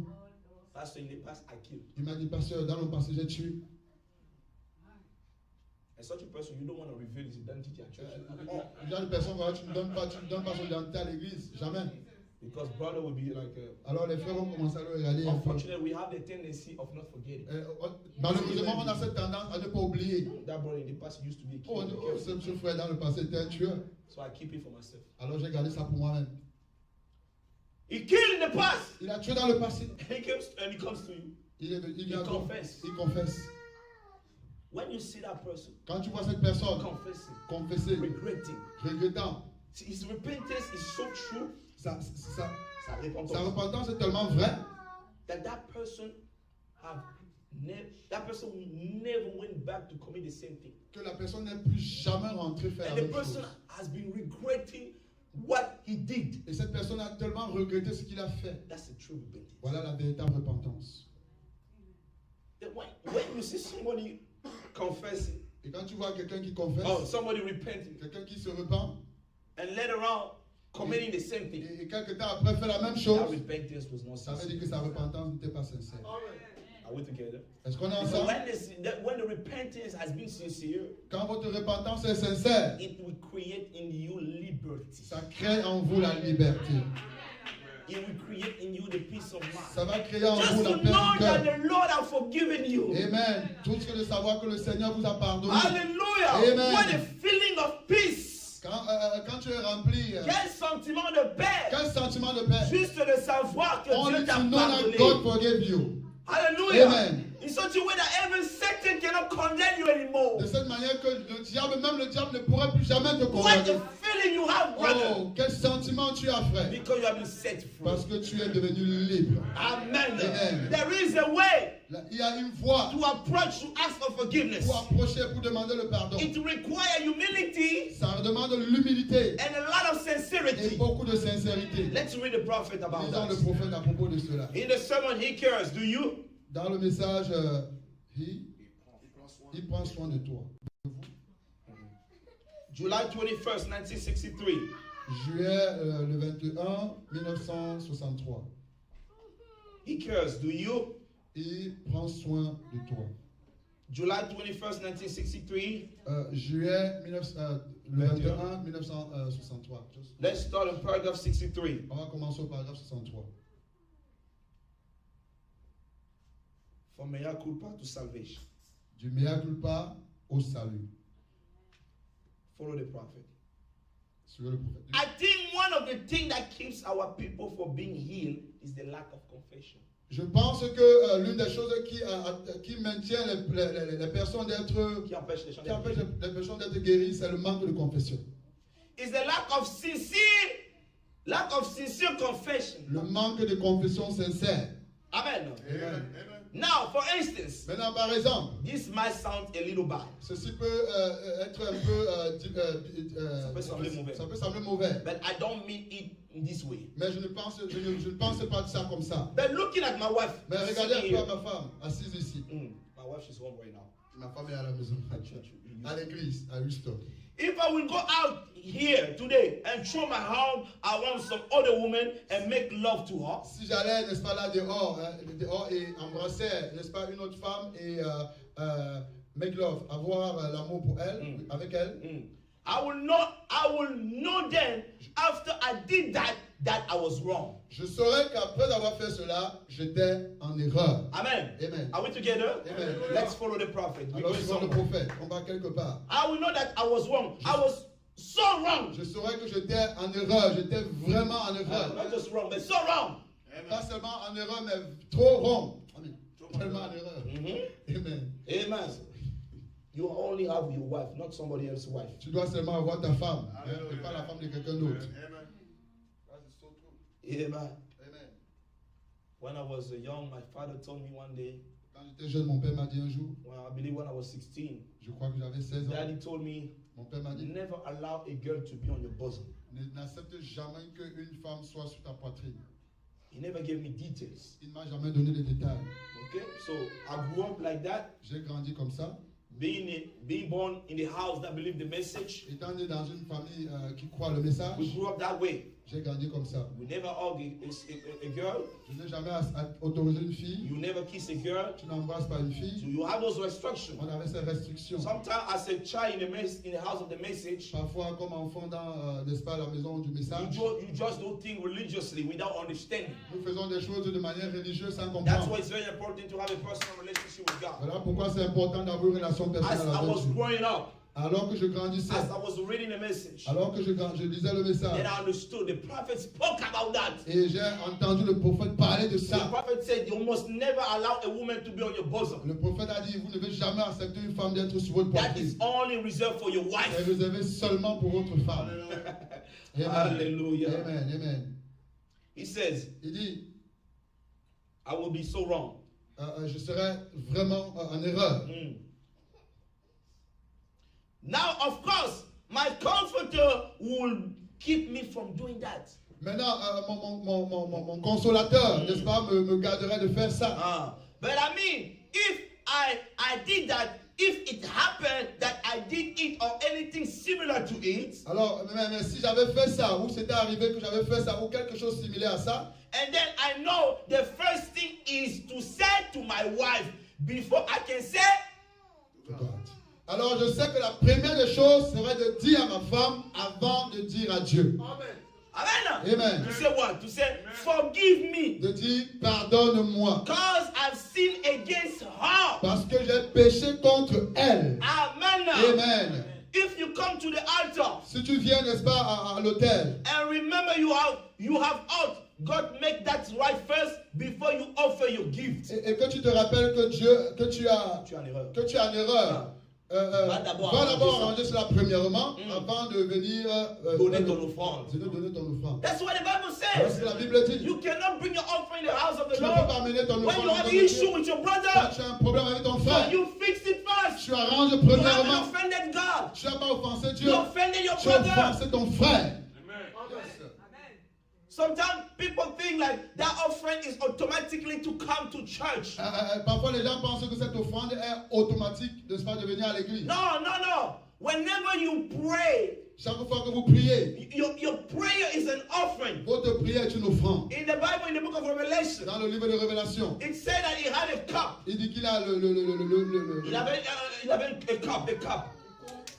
Pastor, in the past, I killed. il m'a dit, pasteur, dans le passé, j'ai tué. And such a person, you don't want to reveal his identity at church. Le genre de personne, voilà, tu ne donnes pas son identité à l'église, jamais. Because brother will be like, Alors les frères vont commencer à le regarder un peu. unfortunately, we have the tendency of not forgetting. Malheureusement, on a cette tendance à ne pas oublier. That brother in the past used to be a Oh, killer. oh, ce frère dans le passé était un tueur. So I keep it for myself. Alors j'ai gardé ça pour moi-même. He killed in the past. Il a tué dans le passé. He comes to you. Il vient Il confesse. Il confesse. When you see that person Quand tu vois cette personne confessing, confesser, regretting, regrettant, see, his repentance is so true, sa sa repentance est tellement vraie that person never went back to commit the same thing. que la personne n'est plus jamais rentrée faire And la the même person chose. has been regretting what he did. Et cette personne a tellement regretté ce qu'il a fait. That's the true repentance. Voilà la véritable repentance. Then when you see somebody confessing, Et quand tu vois quelqu'un qui confesse, or somebody repenting, quelqu'un qui se repent, and later on committing the same thing, et quelque temps après fait la même that chose, repentance was not ça veut sincere. dire que sa repentance n'était pas sincère. Are we together? Est-ce qu'on est So ensemble? when the repentance has been sincere, Quand votre repentance est sincère, it will create in you liberty. ça crée en vous la liberté. It will create in you the peace of mind. Ça va créer en Just vous la to paix know du that cœur. the Lord has forgiven you. Amen. Tout ce que de savoir que le Seigneur vous a pardonné. Hallelujah. Amen. What a feeling of peace. Quand tu es rempli, Quel sentiment de paix. quel sentiment de paix. Juste de savoir que Only Dieu t'a to know that pardonné. God forgave you. Hallelujah. Amen. In such a way that even Satan cannot condemn you anymore. De cette manière que même le diable ne pourra plus jamais te What condamner. a feeling you have, brother. Oh, quel sentiment tu as, frère. Because you have been set free. Parce que tu es devenu libre. Amen. Amen. There is a way Il y a une voie to approach to ask for forgiveness. pour approcher, pour demander le pardon. It requires humility Ça demande l'humilité and a lot of et sincerity. beaucoup de sincérité. Let's read the prophet about Lisons le that. prophète à propos de cela. In the sermon, he cares. Do you? Dans le message, il prend soin de toi. July 21st, 1963. Juillet le 21, 1963. He cares. Do you? Il prend soin de toi. July 21st, 1963. Juillet le 21, 1963. Let's start in paragraph 63. On va commencer au paragraphe 63. From mea culpa to salvation. Du mea culpa au salut. Follow the prophet. Suivez le prophète. I think one of the things that keeps our people from being healed is the lack of confession. Je pense que l'une des choses qui maintient les personnes d'être Qui empêche les gens qui d'être empêche guéris. les personnes d'être guéries, c'est le manque de confession. It's the lack of sincere confession. Le manque de confession sincère. Amen. Amen. Now, for instance, Maintenant, par exemple, this might sound a little bad, ceci peut être un peu Ça peut sembler mauvais. Ça peut sembler mauvais. but I don't mean it in this way. Mais je ne pense pas de ça comme ça. But looking at my wife, Mais regardez un sitting peu here, à ma femme, assise ici. my wife, she's home right now. Ma femme est à la maison, à l'église, à Houston. If I will go out here today and throw my arm around some other woman and make love to her, Si j'allais, n'est-ce pas, là dehors et embrasser, n'est-ce pas, une autre femme et make love, avoir l'amour pour elle, avec elle, I will know then after I did that I was wrong. je saurais qu'après avoir fait cela, j'étais en erreur. Amen. Amen. Are we together? Amen. Let's follow the prophet. We're Alors, going suivant le somewhere. prophète, on va quelque part. I will know that I was wrong. I was so wrong. Je saurais que j'étais en erreur, j'étais vraiment en erreur. Not just wrong, but so wrong. Pas seulement en erreur, mais trop rond. Amen. Tellement en erreur. Amen. Amen. You only have your wife, not somebody else's wife. Tu dois seulement avoir ta femme, et pas la femme de quelqu'un d'autre. Amen. Amen. When I was young, my father told me one day, Quand j'étais jeune, mon père m'a dit un jour, I believe when I was 16, je crois que j'avais 16 ans, Daddy told me, mon père m'a dit, never allow a girl to be on your bosom. n'accepte jamais qu'une femme soit sur ta poitrine. He never gave me details. Il ne m'a jamais donné les détails. Okay, so I grew up like that, J'ai grandi comme ça. being born in the house that believed the message. Étant né dans une famille qui croit le message, We grew up that way. j'ai grandi comme ça. We never hug a girl. Je n'ai jamais autorisé une fille. You never kiss a girl. Tu n'embrasses pas une So fille. you have those restrictions. On avait ces restrictions. Sometimes as a child in the house of the message, Parfois, comme enfant dans, n'est-ce pas, la maison du message, you just do things religiously without understanding. nous faisons des choses de manière religieuse sans That's comprendre. why it's very important to have a personal relationship with God. Voilà pourquoi c'est important d'avoir une relation As personnelle I avec was Dieu. growing up, Alors que je grandissais, as I was reading the message, alors que je lisais le message, then I understood the prophet spoke about that. et j'ai entendu le prophète parler de The ça. prophet said, you must never allow a woman to be on your bosom. Le prophète a dit, vous ne devez jamais accepter une femme d'être sur votre That is poitrine. only reserved for your C'est wife. réservé seulement pour votre femme. Amen. Hallelujah. Amen. Amen. He says, Il dit, I will be so wrong. je serai vraiment en erreur. Mm. Now, of course, my comforter will keep me from doing that. Maintenant, mon consolateur, n'est-ce pas, me garderait de faire ça. But I mean, if I did that, if it happened that I did it or anything similar to it, Alors, mais si j'avais fait ça, ou c'était arrivé que j'avais fait ça, ou quelque chose similaire à ça, and then I know the first thing is to say to my wife before I can say, alors je sais que la première des choses serait de dire à ma femme avant de dire à Dieu. Amen. Amen. To say what? To say, forgive me, De dire pardonne-moi. because I've sinned against her. Parce que j'ai péché contre elle. Amen. Amen. If you come to the altar Si tu viens, n'est-ce pas, à l'autel, and remember you have ought, God make that right first before you offer your gift. et que tu te rappelles que Dieu, que tu as Tu es en erreur. que tu es en erreur, Va d'abord va d'abord arranger arranger cela premièrement avant de venir Donner ton offrande. de donner ton offrande. That's what the Bible Voilà ce says. que la Bible dit. You cannot bring your offering in the house of the Tu ne peux pas Lord amener ton when offrande you dans have ton issue Dieu. with your Quand brother. tu as un problème avec ton So frère, you fix it first. tu arranges You haven't premièrement. offended God. Tu n'as pas offensé Dieu. You offended your Tu as brother. offensé ton frère. Sometimes people think like that offering is automatically to come to church. Parfois, les gens pensent que cette offrande est automatique, n'est-ce pas, de venir à l'église. No. Whenever you pray, Chaque fois que vous priez, your prayer is an offering. votre prière est une offrande. In the Bible, in the book of Revelation, Dans le livre de Révélation, it said that he had a cup. il dit qu'il a Il avait a cup.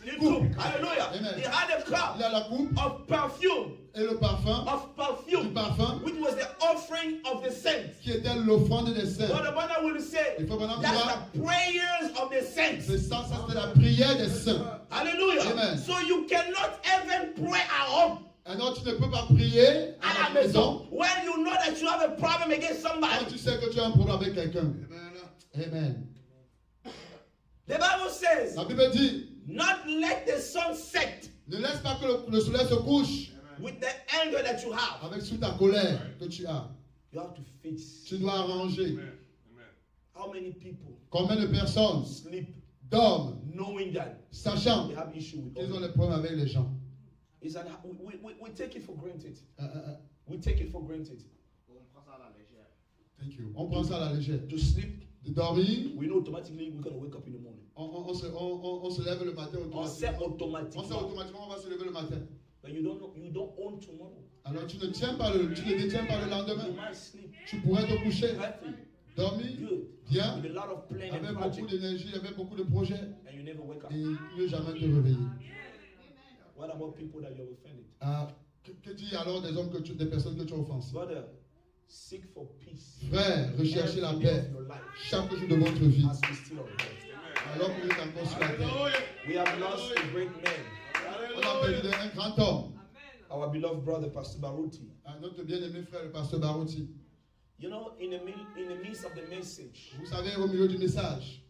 Une coupe. Hallelujah. Amen. He had a cup il a la coupe of perfume. et le parfum, Of du parfum, which was the offering of the saints. qui était l'offrande des saints. But the Bible will say Il faut maintenant that's voir, the prayers of the saints. c'est ça, c'est la prière des saints. Hallelujah. Amen. So you cannot even pray at home, Alors tu ne peux pas prier à à la la maison maison, when you know that you have a problem against quand somebody. tu sais que tu as un problème avec quelqu'un. Amen. The Bible says, La Bible dit, not let the sun set ne laisse pas que le soleil se couche with the anger that you have. avec sous ta colère que tu as. You have to fix. Tu dois arranger. How many people Combien de personnes sleep dorment knowing that sachant they have issue with qu'ils ont others? des problèmes avec les gens? It's an, we take it for granted. Euh, euh, euh, We take it for granted. Thank you. On prend ça à la légère. To sleep, De dormir, we know automatically we're going to wake up in the morning. on se lève le matin On sait automatiquement. On sait automatiquement. automatiquement on va se lever le matin. But you don't own tomorrow. Alors tu ne détiens pas le lendemain. You might sleep Tu pourrais te coucher, healthy, dormir good, bien, with a lot of planning avec and beaucoup projects, d'énergie, avec beaucoup de projets, and you never wake up. et ne jamais te réveiller. What about people that you're offended? Que dit alors des personnes que tu as offensées? Brother, seek for peace. Frère, recherchez la Every paix day of your life, chaque jour de votre vie. as we still on earth. Alors que vous êtes encore sur la terre. We have lost a great man, On a perdu un grand homme, our beloved brother, Pastor Baruti. notre bien-aimé frère, le pasteur Barouti. You know, in the midst of the message, Vous savez, au milieu du message,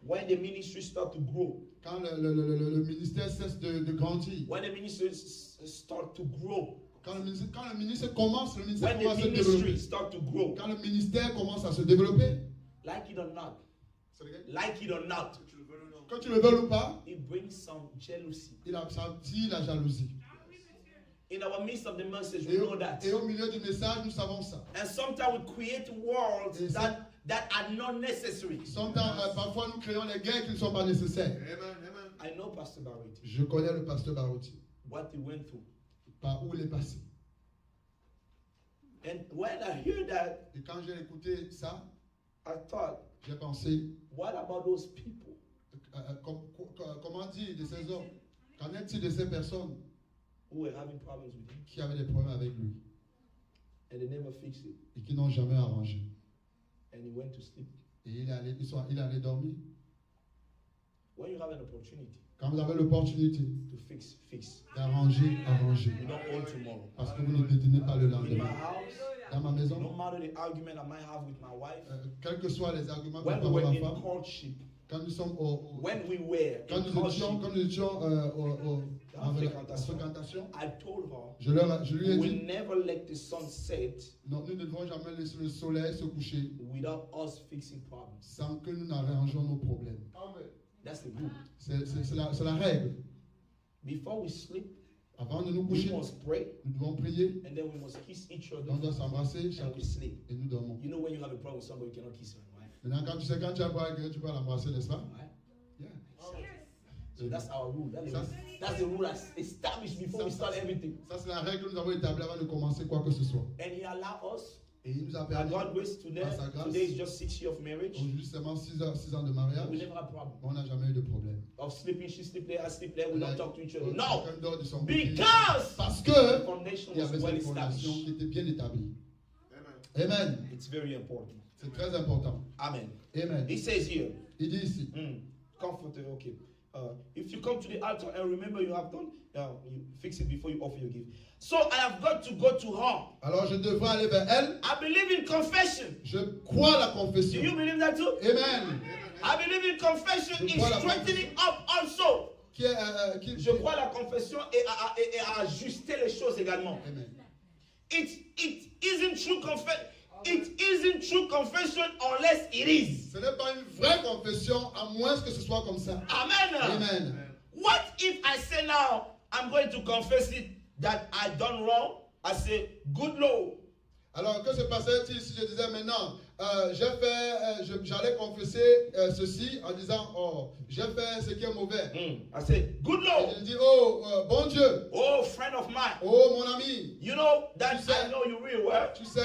when the ministry start to grow, quand le ministère cesse de grandir, when the ministry start to grow, quand le ministère commence when à the se développer, ministry start to grow, quand le ministère commence à se développer, like it or not, quand tu le veux ou pas, it brings some jealousy. il absentit la jalousie. in our midst of the message, we know that. Et au milieu du message, nous savons ça. And sometimes we create words that are not necessary. Parfois, nous créons les gains qui ne sont pas nécessaires. I know Pastor Baruti. Je connais le pasteur Baruti. What he went through. Par où il est passé. And when I hear that, Et quand j'ai écouté ça, I thought, j'ai pensé, what about those people comment dire de ces hommes? Qu'en est-il de ces personnes who were having problems with him qui avaient des problèmes avec lui and they never fixed it? et qui n'ont jamais arrangé? And he went to sleep. Et il est allé dormir. When you have an opportunity Quand vous avez l'opportunité to fix. d'arranger, arrangez. You don't own tomorrow. Parce que vous ne détenez pas le In my lendemain. house, Dans ma maison, no matter the argument I might have with my wife, quels que soient les arguments que when nous we avons were ma in femme, courtship, quand nous sommes when we were quand in nous courtship, étions en fréquentation. fréquentation, I told her, je lui ai we dit, never let the sun set non, nous ne devons jamais laisser le soleil se coucher without us fixing problems. sans que nous n'arrangeons nos problèmes. That's the rule. C'est la règle. Before we sleep, Avant de nous we coucher, must pray, nous devons prier, and then we must kiss each other, on doit s'embrasser and we sleep. et nous dormons. You know when you have a problem with somebody, you cannot kiss them, right? Maintenant, quand tu as un problème, tu peux l'embrasser, n'est-ce pas? Right? Yeah. So that's our rule. Ça, That's the rule that's established before we start everything. Ça, c'est la règle que nous avons établie avant de commencer quoi que ce soit. And he allowed us. Et il nous a By permis, God's grace, par sa grâce, today is just 6 years of marriage. aujourd'hui seulement 6 ans de mariage, We never had a problem on n'a jamais eu de problème. of sleeping. She sleep there, I sleep there. We don't talk to each other. No, Chacun dort de son côté. because Parce the que foundation il y was avait well cette fondation established. qui était bien établie. Amen. It's very important. C'est très important. Amen. Amen. He says here, Il dit ici, comforter. Okay. If you come to the altar and remember you have done, you fix it before you offer your gift. So I have got to go to her. alors je devrais aller vers elle. I believe in confession. Je crois à la Do confession. you believe that too? Amen. I believe in confession Je is crois la strengthening up also. Je crois la confession et à ajuster les choses également. Amen. It isn't true confession. It isn't true confession unless it is. Ce n'est pas une vraie confession à moins que ce soit comme ça. Amen. Amen. What if I say now I'm going to confess it that I done wrong? I say, good Lord. Alors que se passerait-il si je disais maintenant, j'allais confesser ceci en disant, oh, j'ai fait ce qui est mauvais. I say, good Et Lord. je dis, oh, bon Dieu, Oh, friend of mine. oh mon ami, You know that Tu sais- I know you real well. je sais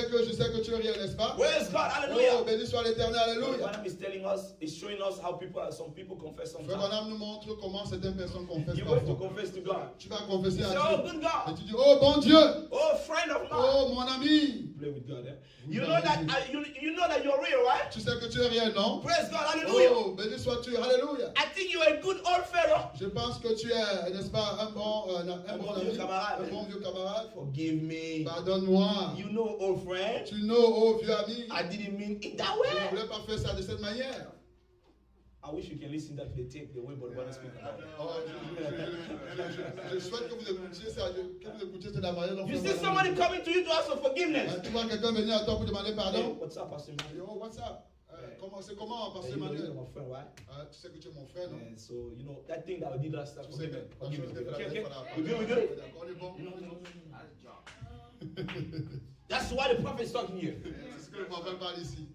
que tu es réel, n'est-ce pas? Where's God? Oh, Hallelujah. béni soit l'Éternel, alléluia. Branham is telling us, is showing us how some people confess Frère sometimes. Branham nous montre comment certaines personnes confessent You're going to parfois. confess to God. Tu vas confesser You say, à oh, Dieu. good Et God. tu dis, oh bon Dieu, Oh, friend of mine. oh mon ami. Play with God, eh? Oui, You know bah, that oui. you know that you're real, right? Tu sais que tu es réel, non? Praise God, hallelujah. Oh, béni sois-tu, alléluia. I think you're a good old fellow. Je pense que tu es, n'est-ce pas, un bon vieux ami, camarade. un bon vieux camarade. Forgive me. Pardonne-moi. You know, old friend, Tu know, oh vieux ami, I didn't mean it that je ne way. voulais pas faire ça de cette manière. I wish you can listen to the tape the way Brother Branham speaks about it. Oh, je souhaite que vous écoutiez ça, de la manière dont You vous see somebody coming to you to ask for forgiveness. Tu vois quelqu'un venir à toi pour demander Hey, pardon. what's up, Pastor Emmanuel? Yo, what's up? C'est comment, Hey, Pasteur you know you're Emmanuel? my friend, right? Tu sais que tu es mon frère, non? And so, you know, that thing that we did last time, Tu sais forgive que me. la Forgive chose me. que Okay, tu okay. as fait, We good? d'accord, on est bon? You know. That's why the prophet is talking here. C'est ce que le prophète parle ici.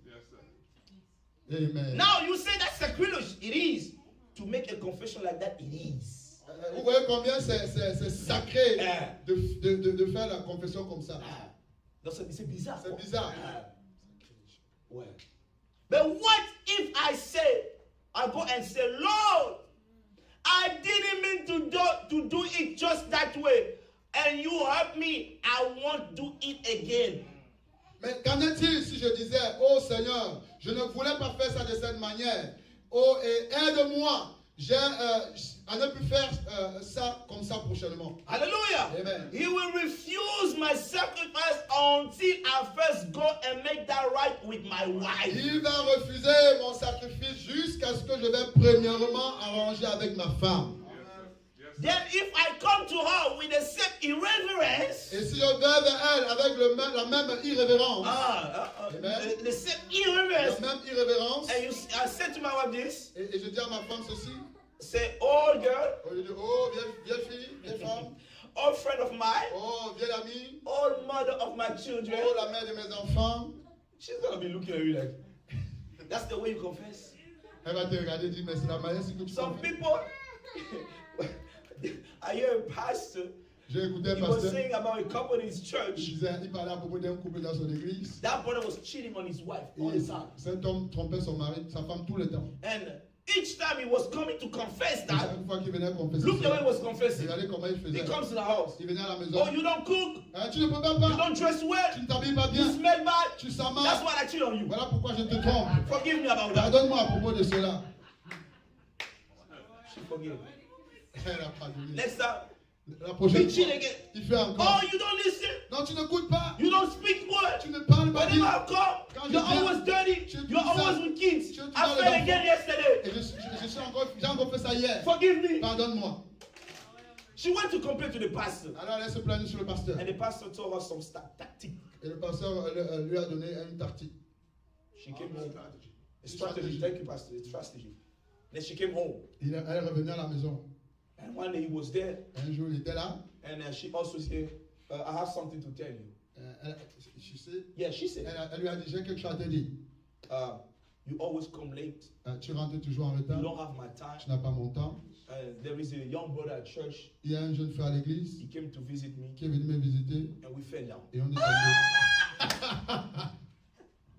Amen. Now you say that's sacrilege. It is. To make a confession like that, it is. Vous voyez combien c'est sacré Yeah. de faire la confession comme ça. C'est bizarre. C'est bizarre. Well, but what if I go and say, Lord, I didn't mean to do it just that way, and you help me, I won't do it again. Mais qu'en est-il si je disais, oh Seigneur, je ne voulais pas faire ça de cette manière. Oh, et aide-moi. À ne plus faire ça comme ça prochainement. Hallelujah. Amen. He will refuse my sacrifice until I first go and make that right with my wife. Il va refuser mon sacrifice jusqu'à ce que je vais premièrement arranger avec ma femme. Then if I come to her with the same irreverence, Et si je vais vers elle avec la même irrévérence, the same la irreverence, même irrévérence, and I said to my wife this, et je dis à ma femme ceci, say, oh girl, je dis, oh vieille fille, vieille femme, old friend of mine, Oh, vieille amie. old mother of my children, Oh, la mère de mes enfants. she's gonna be looking at you like, that's the way you confess. Elle va te regarder et dire, mais c'est la manière que tu Some confesses. people, I hear a pastor, J'ai écouté un he was pasteur. saying about a couple in his Il church. il parlait à propos d'un couple dans son église. That brother was cheating on his wife all Et the time. cet homme trompait son mari, sa femme tout le temps. And each time he was coming to confess Et that, chaque fois qu'il venait confesser, look the way he was confessing. regardez comment il He faisait. comes to the house. Il venait à la maison. Oh, you don't cook, Ah, tu ne prépares you pas. don't dress Tu well, ne t'habilles pas you bien. smell bad. Tu sens mal. That's why I cheat on you. Voilà pourquoi je te trompe. Forgive me about that. Pardonne-moi à propos de cela. She forgave. Elle a pardonné. Next time, La he prochaine cheat fois, again. il fait Oh, encore. you don't listen, Non, tu n'écoutes pas. you don't speak word. Tu ne parles pas Whenever bien. I come, you're always dirty. You're always with kids. I fell again yesterday. Et j'ai encore fait ça hier. Forgive me. Pardonne-moi. She went to complain to the pastor. Alors elle se plaignit sur le pasteur. And the pastor told her some tactic. Et le pasteur lui a donné une tactique. She came home. A strategy. Thank you, pastor. It's strategy. Then she came home. Elle est revenue à la maison. And one day he was there. Un jour, il était là. And she also said, I have something to tell you. Yeah, she said, Elle lui a dit, j'ai quelque chose à te dire. you always come late. Tu rentres toujours en You retard. don't have my time. Tu n'as pas mon temps. There is a young brother at church. Il y a un jeune frère à l'église He came to visit me. qui est venu me visiter And we fell down. et on est tombé.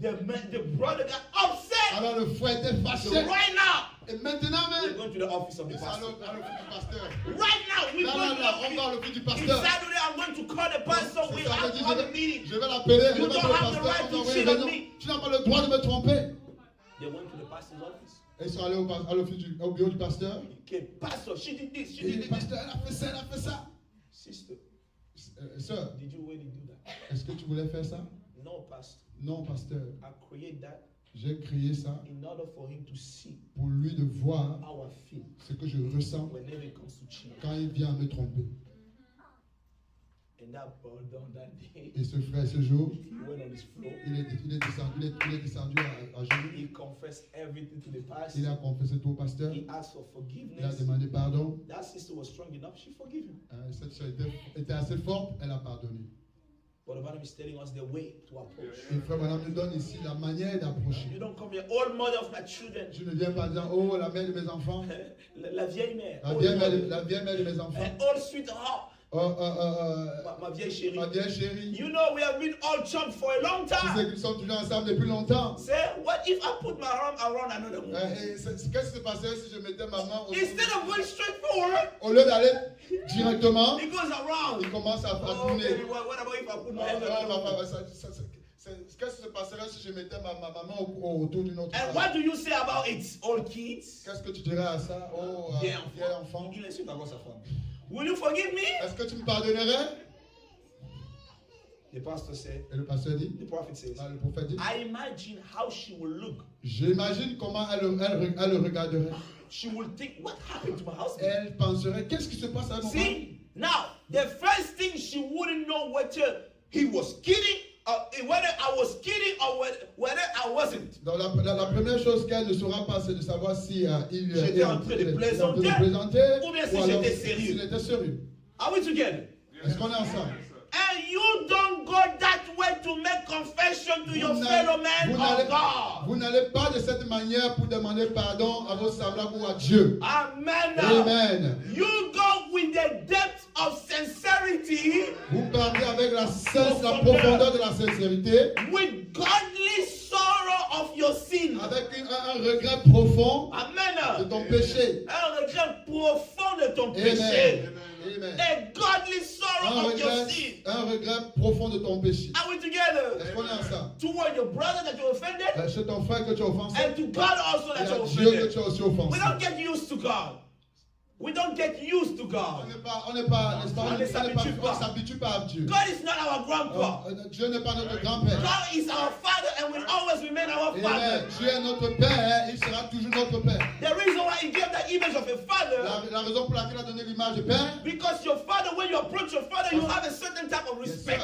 The brother got upset. Alors le frère était So fâché. right now, Et maintenant we're même, going to the office of the il s'en pastor. va à l'office du pasteur. Right now, we're Là, going là, to là, the on va à office. l'office du It's pasteur. Saturday, I'm going to call the pastor. We Ça veut have dire, to have a meeting. je vais l'appeler. Je You vais don't appeler have le the right pasteur. to On va cheat envoyer on le me. nom. Tu n'as pas le droit de me tromper. They went to the pastor's office. Et ils sont allés à l'office au bureau du pasteur. He came, pastor, she did this, she Et did le this. pasteur, elle a fait ça, elle a fait ça. Sister, Sœur, did you really do that? est-ce que tu voulais faire ça? No, pastor. Non, pasteur. I create that J'ai créé ça in order for him to see pour lui de voir how I feel ce que je ressens whenever it comes to cheating. quand il vient me tromper. And that brother on that day, Et ce frère, ce jour, he went on his floor. il est descendu à genoux. He confessed everything to the Il a pastor. confessé tout au pasteur. He asked for Il a forgiveness. demandé pardon. That sister was strong enough, she forgave him. Cette sœur était assez forte, elle a pardonné. But the Bible is telling us the way to approach. Et frère Madame nous donne ici la manière d'approcher. You don't come here, old mother of my children, Je ne viens pas dire, oh, la mère de mes enfants, la vieille mère, la old vieille mother, mère de mes enfants, and old sweetheart, ma vieille chérie. ma vieille chérie. You know we have been all chump for a long Tu sais time. qu'ils sont toujours ensemble depuis longtemps. Say, what if I put my arm around another woman? Et qu'est-ce qui se passerait si je mettais ma main Instead of going straight forward, au lieu d'aller directement, it goes around. il commence à Oh, tourner. baby, what about if I put my hand around? Qu'est-ce qui se passerait si je mettais ma main autour d'une autre And femme? what do you say about it, old kids? Qu'est-ce que tu dirais à ça? Oh, Vieil vieil enfant. Il insulte encore sa femme. Will you forgive me? Est-ce que tu me pardonnerais? The pastor said, Et le pasteur dit, the prophet says, le prophète dit, I imagine how she will look. j'imagine comment elle le regarderait. She will think, what happened to my husband? Elle penserait, qu'est-ce qui se passe avec mon mari? See, now, the first thing she wouldn't know whether he was kidding, whether I was kidding or whether I wasn't. Donc la première chose qu'elle ne saura pas, c'est de savoir si J'étais en train de plaisanter, ou bien si alors j'étais sérieux. s'il était sérieux. Are we together? Est-ce qu'on est ensemble? And you don't go that way to make confession to your Vous fellow n'allez- man vous or n'allez- God. Vous n'allez pas de cette manière pour demander pardon à vos semblables ou à Dieu. Amen. Amen. You go with the depth of sincerity, Vous partez avec la profondeur de la sincérité, with godly sorrow of your sin. avec un regret profond de Amen. ton péché. Un regret profond de ton péché. Amen. Amen. A godly sorrow of your sin. Un regret profond de ton péché. Are we together? Est-ce qu'on est ensemble? Toward your brother that you offended, C'est ton frère que tu as offensé. and to God also Et that you à Dieu que offended. tu as aussi We offensé. don't get used to God. We don't get used to On God. n'est pas, n'est-ce pas, On ne s'habitue pas. on s'habitue pas à Dieu. God is not our grandpa. Dieu n'est pas notre grand-père. God is our father and will always remain our Amen. father. Dieu est notre père, il sera toujours notre père. The reason why he gave that image of a father, La raison pour laquelle il a donné l'image de père, because your father, when you approach your father, you have a certain type of respect.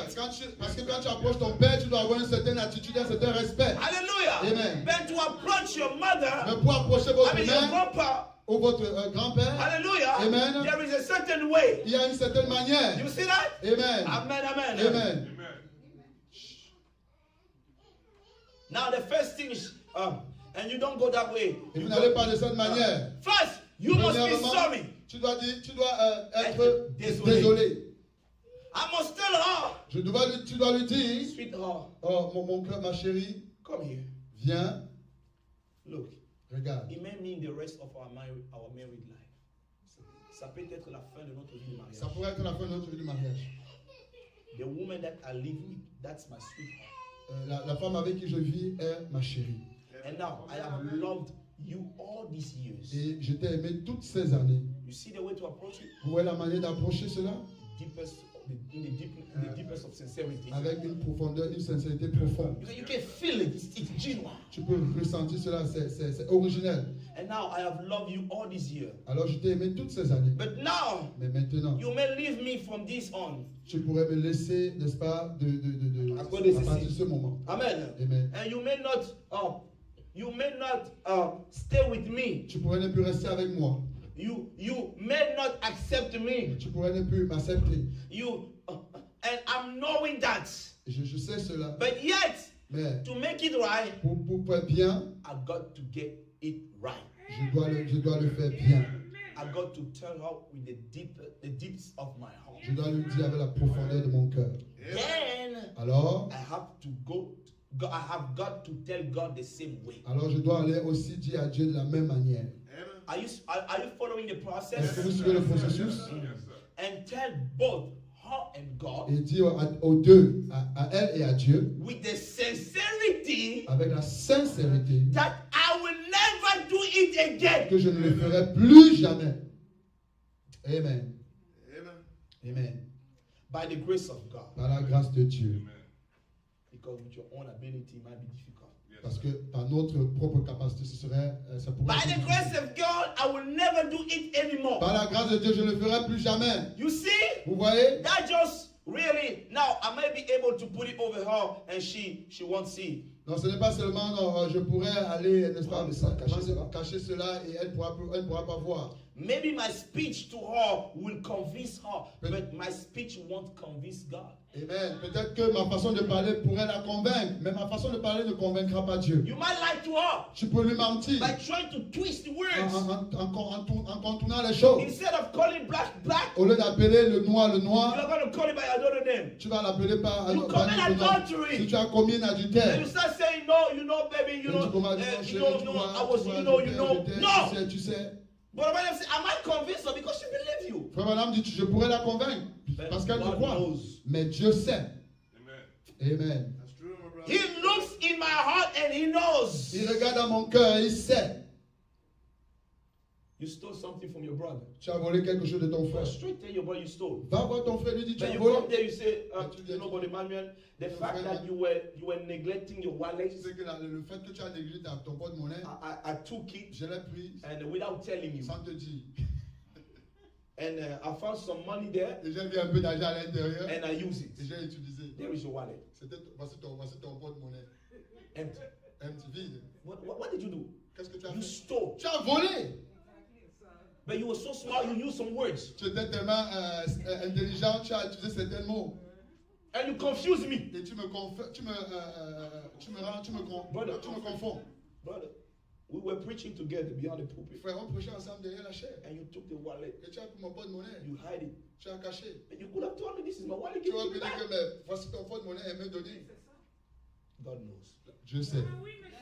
parce que quand tu approches ton père, tu dois avoir une certaine attitude, un certain respect. Hallelujah. Amen. Then to approach your mother, Mais pour approcher votre I mean your mère, grandpa, ou votre grand-père. Hallelujah. Amen. There is a certain way. Il y a une certaine manière. You see that? Amen. Amen, amen. Amen. Now the first thing is, and you don't go that way. Et vous n'allez pas de cette manière. First, you must be Premièrement, sorry. tu dois être Désolé. désolé. I must tell her, Tu dois lui dire, sweetheart, oh mon cœur, ma chérie, come here. viens, Look, regarde. it may mean the rest of our married life. Ça peut être la fin de notre vie de mariage. Ça pourrait être la fin de notre vie de mariage. The woman that I live with, that's my sweetheart. La femme avec qui je vis est ma chérie. And now I have loved you all these years. Et je t'ai aimé toutes ces années. You see the way to approach it? Vous voyez la manière d'approcher cela? In the deepest of sincerity. Avec une profondeur, une sincérité profonde. You can feel it. It's genuine. Tu peux ressentir cela, c'est originel. And now I have loved you all these years. Alors je t'ai aimé toutes ces années. But now Mais maintenant, you may leave me from this on. tu pourrais me laisser, n'est-ce pas, à À partir partir de ce moment. Amen. Amen. And you may not stay with me. Tu pourrais ne plus rester avec moi. You may not accept me. Tu pourrais ne plus m'accepter. And I'm knowing that. Et je sais cela. But yet, Mais to make it right, pour faire bien, I got to get it right. je dois le faire bien. I got to tell her with the deeps of my heart. Je dois lui dire avec la profondeur de mon cœur. Then Alors, I have got to tell God the same way. alors je dois aller aussi dire à Dieu de la même manière. Are you following the Est-ce process? que vous suivez le processus? And tell both her and God Et dire aux deux, à elle et à Dieu, with the sincerity avec la sincérité, that I will never do it again. que je ne le ferai plus jamais. Amen. Amen. By the grace of God. Par la grâce de Dieu. Because with your own ability it might be difficult. Parce que par notre propre capacité, ça pourrait By être the difficile. grace of God, I will never do it anymore. Par la grâce de Dieu, je ne le ferai plus jamais. You see? Vous voyez? That just really, now I may be able to put it over her and she won't see. Non, ce n'est pas seulement, non, je pourrais aller, n'est-ce pas, cacher cela. cacher cela et elle ne pourra pas voir. Maybe my speech to her will convince her, but my speech won't convince God. Amen. Peut-être que ma façon de parler pourrait la convaincre, mais ma façon de parler ne convaincra pas Dieu. You might lie to her Tu peux lui mentir by trying to twist the words. en contournant les choses. Instead of calling black, Au lieu d'appeler le noir, you're going to call it by another name. tu vas l'appeler par You par commit un autre nom. adultery. Si tu as commis un And adultère, you start saying, no, baby, et tu commences à dire, no. tu sais. But Madam said, am I convinced her because she believes you? Frère Madame dit, je pourrais la convaincre parce qu'elle te God croit. knows. Mais Dieu sait. Amen. He looks in my heart and he knows. Il regarde dans mon cœur et il sait. You stole something from your brother. Tu as volé quelque chose de ton frère. Straight tell your brother you stole. Va voir ton frère, lui dit, tu Then as you come volé. there, you say, Brother Emmanuel, the fact that you were neglecting your wallet, C'est que le fait que tu as négligé ton porte-monnaie, I took it je l'ai pris and without telling you. sans te dire. And I found some money there Et j'ai mis un peu d'argent à l'intérieur and I use it. et j'ai utilisé. There is your wallet. Voici ton porte-monnaie. Empty. Empty, vide. What did you do? Qu'est-ce que tu as You fait? stole. Tu as volé. But you were so smart, you used some words. Tu étais tellement intelligent, tu as utilisé certains mots. And you confused me. Et tu me confonds. Brother, we were preaching together behind the pulpit. Frère, on prêchait ensemble derrière la chair. And you took the wallet. Et tu as pris mon porte-monnaie. You hide it. Tu as caché. But you could have told me this is my wallet. Tu Give aurais it pu dire back. que mais, voici ton porte-monnaie, elle m'a donné. God knows. Je sais.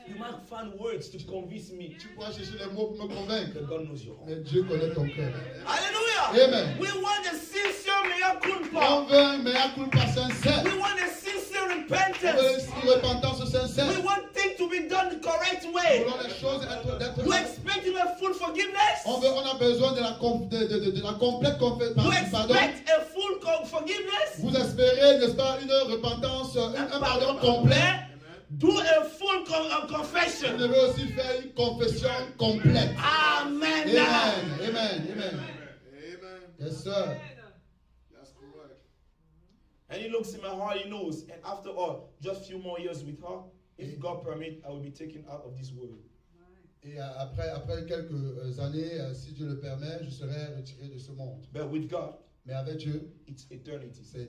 You might find words to convince me. Tu pourras chercher les mots pour me convaincre. But God knows your heart. Mais Dieu connaît ton cœur. Hallelujah. Amen. We want a sincere mea On culpa. veut un mea culpa sincère. We want a sincere On veut repentance. une repentance sincère. We want things to be done the correct Nous way. voulons les choses d'être You expect a full forgiveness? on a besoin de la complète You pardon. expect a full forgiveness? Vous espérez, n'est-ce pas, une repentance, un pardon complet. Do a full Vous confession. devez aussi faire une confession complète. Amen. Amen. Yes, sir. And he looks in my heart, he knows. And after all, just a few more years with her, if God permit, I will be taken out of this world. Et après quelques années, si Dieu le permet, je serai retiré de ce monde. But with God, Mais avec Dieu, it's eternity. c'est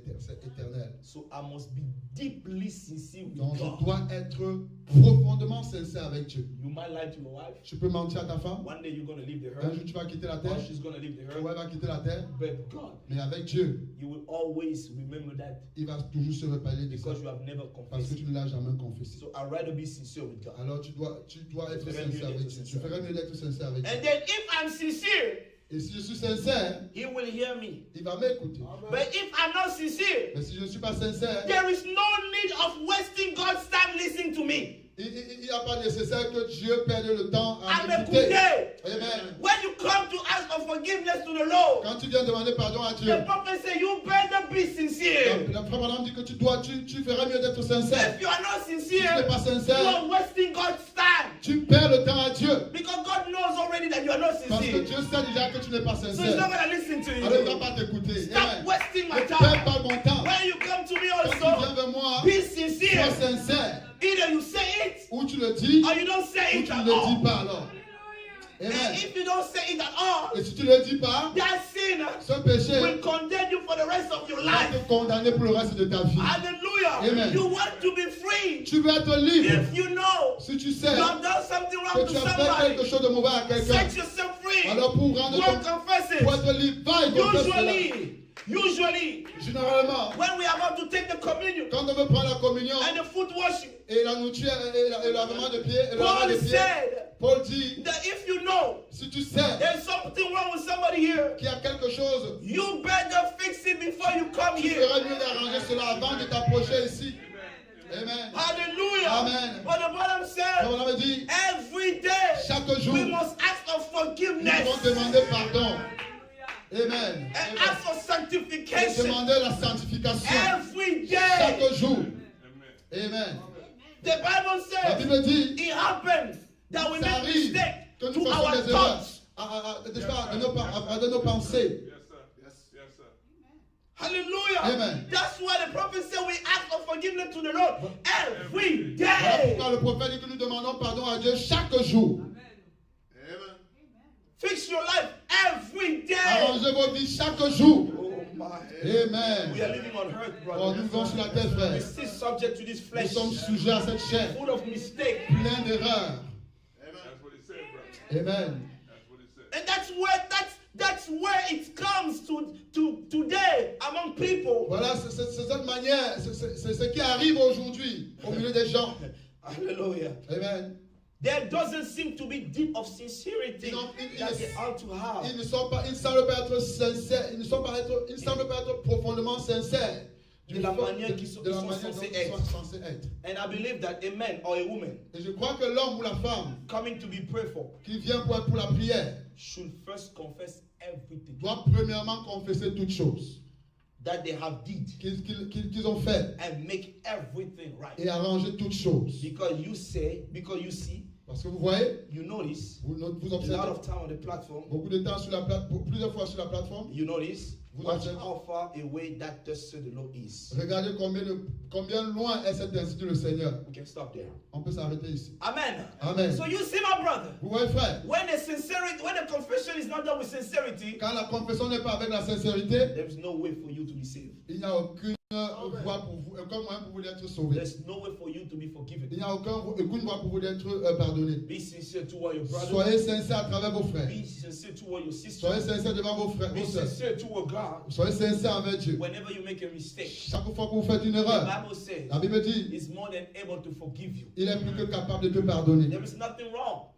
éternel. So I must be deeply sincere with Donc je God. dois être profondément sincère avec Dieu. You might lie to your wife. Tu peux mentir à ta femme. One day you're going to leave the Un earth. jour tu vas quitter la Or terre. she's going to leave the Ou earth. elle va quitter la terre. But God, Mais avec Dieu, you will always remember that il va toujours se reparler de ça. because you have never Parce que confessed. tu ne l'as jamais confessé. So I'd rather be sincere with God. Alors tu dois être Tu ferais sincère mieux avec d'être Dieu. Tu sincère. ferais mieux d'être sincère avec Dieu. And then if I'm sincere, Et si je suis sincère, He will hear me. il va m'écouter. But if I'm not sincere, Mais si je ne suis pas sincère, there is no need of wasting God's time listening to me. il n'y a pas nécessaire que Dieu perde le temps À à m'écouter. m'écouter. Amen. When you come to ask for forgiveness to the Lord, Quand tu viens demander pardon à Dieu, the prophet said, you better be sincere. la frère Madame dit que tu ferais mieux d'être sincère. If you are not Si tu n'es sincere, pas you sincère, are wasting God's time. tu perds le temps à Dieu. Because God knows already that you are not Parce que sincere. Dieu sait déjà que tu n'es pas So He's sincère. not going to listen to Alors il ne va you. pas t'écouter. Stop Amen. wasting my Ne perds time. pas mon temps. When you come to me Quand tu also, viens vers moi, be sois sincere. sincère. Either you say it Ou tu le dis, or you don't say ou it tu at ne le dis all. pas alors. And Amen. if you don't say it at all, Et si tu ne le dis pas, that sin ce péché will condemn you for the rest of your va life. te condamner pour le reste de ta vie. Hallelujah. Amen. You want to be free. Tu veux être libre. If you know Si tu sais you have done something que wrong tu to as fait quelque somebody, chose de mauvais à quelqu'un, set yourself free. alors pour rendre Go and ton, confess pour it. être libre, va et confesse cela. Usually, Généralement, when we are about to take the communion quand on veut prendre la communion and the foot washing, et la nourriture et le lavement de pieds, et le lavement Paul de pieds, said Paul dit, that if you know si tu sais there's something wrong with somebody here, qu'il y a quelque chose, you better fix it before you come tu here. ferais mieux d'arranger cela avant de t'approcher ici. Amen. Hallelujah. Amen. But the bottom Donc said, on avait dit, every day chaque jour, we nous must ask for forgiveness devons demander pardon. Amen. and ask for Et sanctification demander la sanctification every day. chaque jour. Amen. The Bible La says Bible dit, it happens that we ça make arrive mistake que to nous our fassions des erreurs thoughts. de nos pensées. Hallelujah. Amen. That's why the prophet said we ask for forgiveness to the Lord every Voilà day. pourquoi le prophète dit que nous demandons pardon à Dieu chaque jour. Fix your life every day. Arrangez vos vies chaque jour. Oh my. Amen. We are living on earth, Oh, brother. nous vivons sur la terre, We're frère. still subject to this Nous flesh, sommes sujets à cette chair, full of mistakes. plein d'erreurs. That's what it said, brother. Amen. That's what it said. And that's where it comes to today among people. Voilà, c'est cette manière, c'est ce qui arrive aujourd'hui au milieu des gens. Hallelujah. Amen. There doesn't seem to be deep of sincerity that they ought to have. Ils ne semblent pas être sincères, ils ne semblent pas être profondément sincères. De la manière qu'ils sont censés censés être. être. And I believe that a man or a woman Et je crois que l'homme ou la femme coming to be prayed for qui vient pour la prière should first confess everything doit premièrement confesser toutes choses that they have did qu'ils ont fait and make everything right. et arranger toutes choses. Because you see, Parce que vous voyez, you notice vous a lot observez of time on the platform, beaucoup de temps sur la plateforme, plusieurs fois sur la plateforme. you notice Vous watch observez. how far away that thus said the Lord is. Regardez combien loin est cet institut le Seigneur. We can stop there. On peut s'arrêter ici. Amen. Amen. So you see, my brother, Vous voyez, frère, when the confession is not done with sincerity, quand la confession n'est pas avec la sincérité, there is no way for you to be saved. il n'y a aucune voie pour vous, aucun moyen pour vous d'être sauvé. There's no way for you to be forgiven. Il n'y a aucune voie pour vous d'être pardonné. Be sincere toward your brother. Soyez sincères à travers vos frères. Be sincere toward your sister. Soyez sincères devant vos frères, Be vos sœurs. sincere toward God. Soyez sincères avec Dieu. Whenever you make a mistake, Chaque fois que vous faites une the erreur, Bible says la Bible dit, He's more than able to forgive you. il est plus que capable de te pardonner. There is nothing wrong.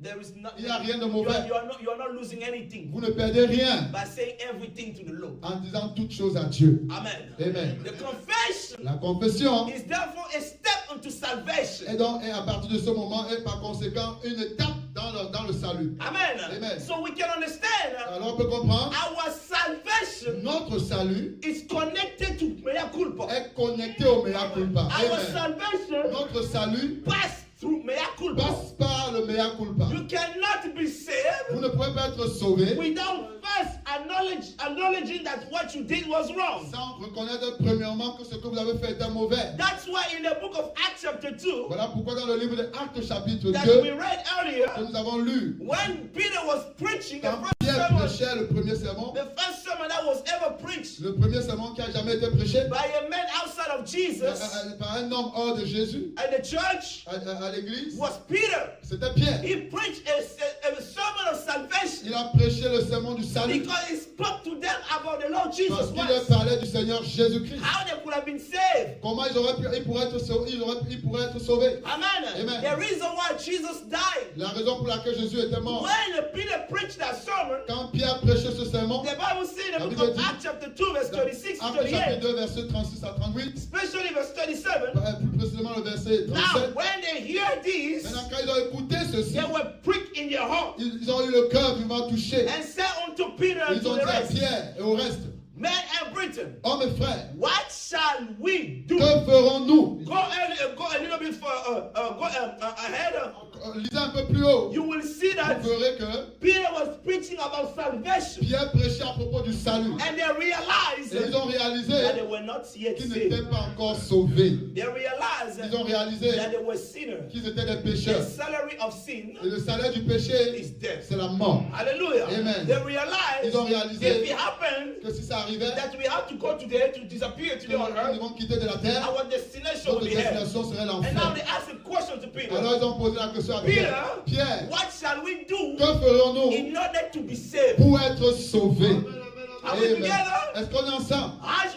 There is Il nothing. n'y a rien de You mauvais. are not losing anything Vous ne perdez rien by saying everything to the Lord. en disant toutes choses à Dieu. Amen. Amen. The confession La confession is therefore a step into salvation. est à partir de ce moment et par conséquent une étape dans le salut. Amen. Amen. So we can understand Alors on peut comprendre, our salvation notre salut is connected to mea culpa. est connecté au mea culpa. Our Amen. salvation Notre salut pass through mea culpa. passe par le mea culpa. You cannot cannot be saved Vous ne pouvez pas être sauvé without first acknowledging that what you did was wrong. sans reconnaître premièrement que ce que vous avez fait était mauvais. That's why in the book of Acts chapter 2 Voilà pourquoi dans le livre de Actes chapitre that 2 we read earlier, que nous avons lu, when Peter was preaching the quand first Pierre sermon, prêchait le premier sermon, the first sermon that was ever preached le premier sermon qui a jamais été prêché by a man outside of Jesus par un homme hors de Jésus and the church à l'église, was Peter. c'était Pierre. He preached a sermon of salvation Il a prêché le sermon du salut because he spoke to them about the Lord Jesus parce qu'il leur Christ. parlait du Seigneur Jésus-Christ. How they could have been saved. Comment ils pourraient être sauvés. Amen. Amen. The reason why Jesus died. La raison pour laquelle Jésus était mort. When Peter preached that sermon, Quand Pierre prêchait ce sermon, the Bible says in the La book Bible of dit- Acts chapter 2 verse 36 to Actes 38, chapitre 2, verset 36 à 38, especially verse 37, plus précisément le verset now 37. when they hear this, Maintenant, quand ils ont écouté ceci, they were pricked in their heart ils ont eu le cœur vivant touché. and said unto Peter and Ils to ont the dit à rest, Pierre et au reste, men and brethren, hommes et frères, what shall we do? que ferons-nous? Go a little bit ahead. Lisez un peu plus haut. You will see that Vous verrez que Peter was preaching about salvation, Pierre prêchait à propos du salut. and they realized Et ils ont réalisé that they were not yet qu'ils saved. n'étaient pas encore sauvés. They realized Ils ont réalisé that they were sinners. qu'ils étaient des The pécheurs. salary of sin Et le salaire du péché, is death. c'est la mort. Hallelujah. Amen. They realized Ils ont réalisé if it happened que si ça arrivait, that we have to go today to disappear today on nous earth, devons quitter de la terre. our destination will Notre be hell. destination serait And now l'enfer. they asked a question to Peter. Alors ils ont posé la question à Pierre. Pierre, What shall we do que ferons-nous in order to be saved? pour être sauvés? Are we Amen. together? Est-ce qu'on est ensemble?